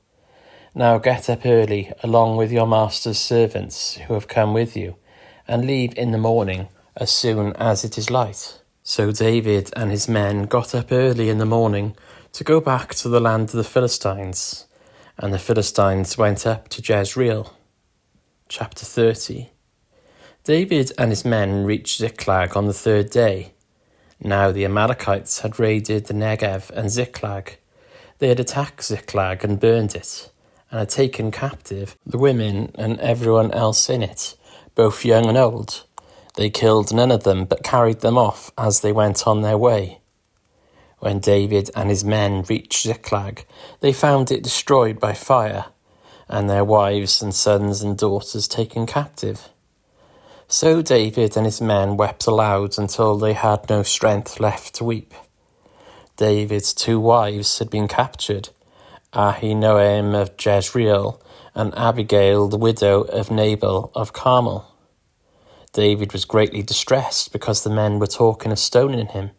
Now get up early, along with your master's servants who have come with you, and leave in the morning as soon as it is light. So David and his men got up early in the morning to go back to the land of the Philistines, and the Philistines went up to Jezreel. Chapter 30. David and his men reached Ziklag on the third day. Now the Amalekites had raided the Negev and Ziklag. They had attacked Ziklag and burned it, and had taken captive the women and everyone else in it, both young and old. They killed none of them, but carried them off as they went on their way. When David and his men reached Ziklag, they found it destroyed by fire, and their wives and sons and daughters taken captive. So David and his men wept aloud until they had no strength left to weep. David's 2 wives had been captured, Ahinoam of Jezreel and Abigail, the widow of Nabal of Carmel. David was greatly distressed because the men were talking of stoning him.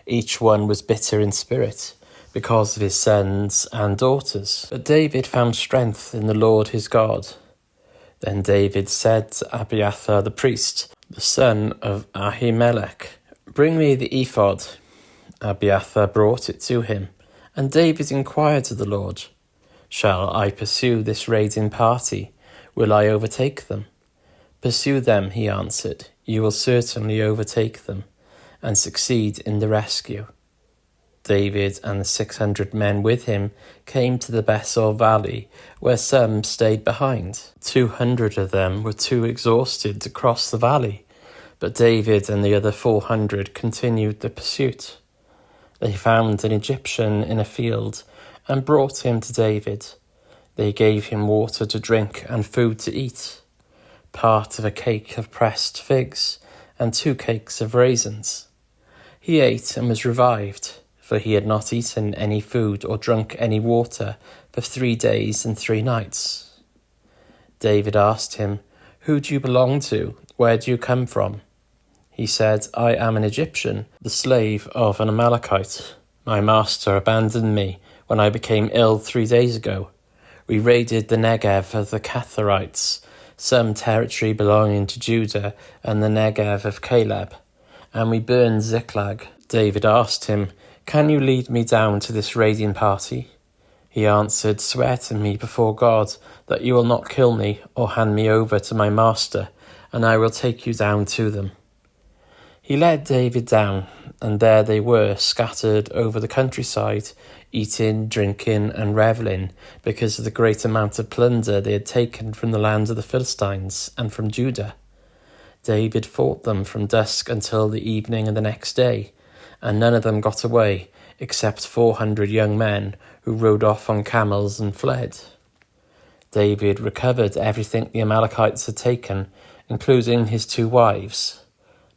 Each one was bitter in spirit because of his sons and daughters. But David found strength in the Lord his God. Then David said to Abiathar the priest, the son of Ahimelech, "Bring me the ephod." Abiathar brought it to him, and David inquired of the Lord, "Shall I pursue this raiding party? Will I overtake them?" "Pursue them," he answered. "You will certainly overtake them, and succeed in the rescue." David and the 600 men with him came to the Besor valley, where some stayed behind. 200 of them were too exhausted to cross the valley, but David and the other 400 continued the pursuit. They found an Egyptian in a field and brought him to David. They gave him water to drink and food to eat, part of a cake of pressed figs and 2 cakes of raisins. He ate and was revived, for he had not eaten any food or drunk any water for 3 days and 3 nights. David asked him, "Who do you belong to? Where do you come from?" He said, "I am an Egyptian, the slave of an Amalekite. My master abandoned me when I became ill 3 days ago. We raided the Negev of the Catharites, some territory belonging to Judah, and the Negev of Caleb, and we burned Ziklag." David asked him, "Can you lead me down to this raiding party?" He answered, "Swear to me before God that you will not kill me or hand me over to my master, and I will take you down to them." He led David down, and there they were, scattered over the countryside, eating, drinking, and revelling, because of the great amount of plunder they had taken from the land of the Philistines and from Judah. David fought them from dusk until the evening of the next day, and none of them got away, except 400 young men who rode off on camels and fled. David recovered everything the Amalekites had taken, including his 2 wives.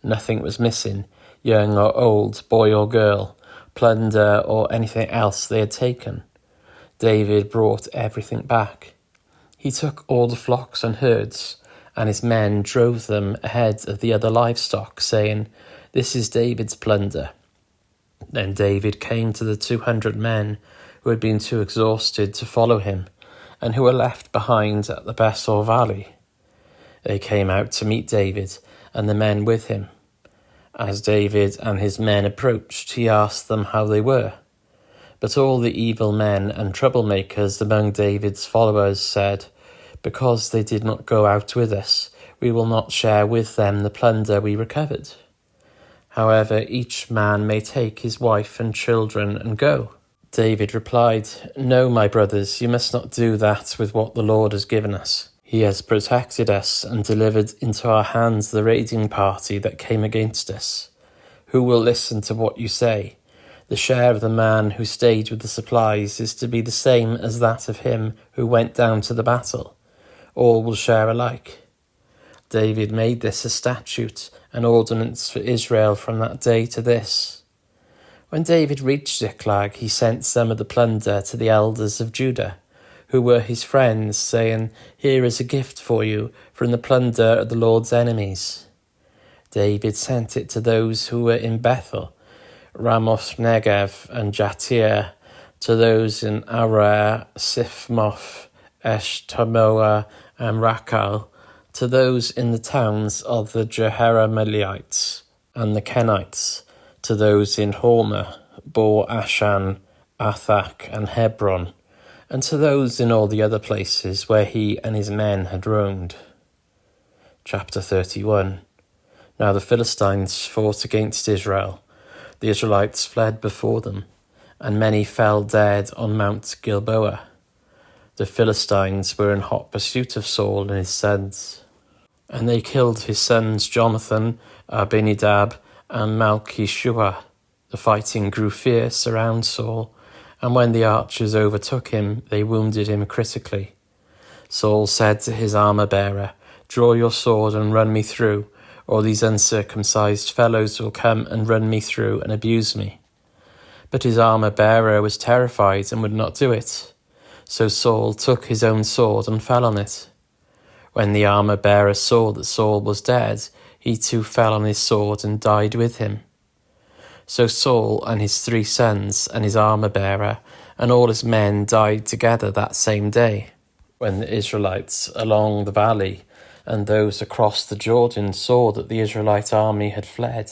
Nothing was missing, young or old, boy or girl, plunder or anything else they had taken. David brought everything back. He took all the flocks and herds, and his men drove them ahead of the other livestock, saying, "This is David's plunder." Then David came to the 200 men who had been too exhausted to follow him, and who were left behind at the Besor valley. They came out to meet David and the men with him. As David and his men approached, he asked them how they were. But all the evil men and troublemakers among David's followers said, "Because they did not go out with us, we will not share with them the plunder we recovered. However, each man may take his wife and children and go." David replied, "No, my brothers, you must not do that with what the Lord has given us. He has protected us and delivered into our hands the raiding party that came against us. Who will listen to what you say? The share of the man who stayed with the supplies is to be the same as that of him who went down to the battle. All will share alike." David made this a statute, an ordinance for Israel from that day to this. When David reached Ziklag, he sent some of the plunder to the elders of Judah, who were his friends, saying, "Here is a gift for you from the plunder of the Lord's enemies." David sent it to those who were in Bethel, Ramoth Negev, and Jattir, to those in Aroer, Siphmoth, Eshtemoa, and Rakal, to those in the towns of the Jerahmeelites and the Kenites, to those in Hormah, Bor Ashan, Athak, and Hebron, and to those in all the other places where he and his men had roamed. Chapter 31. Now the Philistines fought against Israel. The Israelites fled before them, and many fell dead on Mount Gilboa. The Philistines were in hot pursuit of Saul and his sons, and they killed his sons Jonathan, Abinadab, and Malchishua. The fighting grew fierce around Saul, and when the archers overtook him, they wounded him critically. Saul said to his armor-bearer, "Draw your sword and run me through, or these uncircumcised fellows will come and run me through and abuse me." But his armor-bearer was terrified and would not do it. So Saul took his own sword and fell on it. When the armor-bearer saw that Saul was dead, he too fell on his sword and died with him. So Saul and his 3 sons and his armor-bearer and all his men died together that same day. When the Israelites along the valley and those across the Jordan saw that the Israelite army had fled,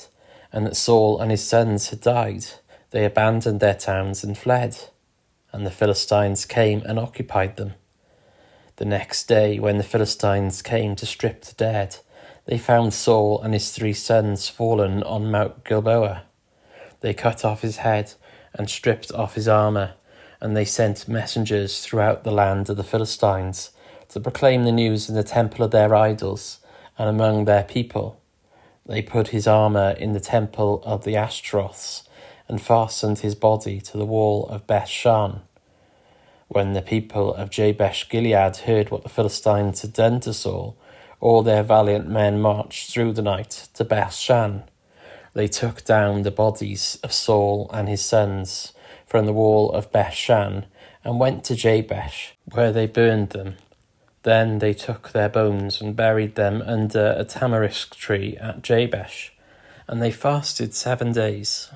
and that Saul and his sons had died, they abandoned their towns and fled, and the Philistines came and occupied them. The next day, when the Philistines came to strip the dead, they found Saul and his 3 sons fallen on Mount Gilboa. They cut off his head and stripped off his armor, and they sent messengers throughout the land of the Philistines to proclaim the news in the temple of their idols and among their people. They put his armor in the temple of the Ashtaroths and fastened his body to the wall of Beth-shan. When the people of Jabesh-Gilead heard what the Philistines had done to Saul, all their valiant men marched through the night to Beth-shan. They took down the bodies of Saul and his sons from the wall of Beth-shan and went to Jabesh, where they burned them. Then they took their bones and buried them under a tamarisk tree at Jabesh, and they fasted 7 days.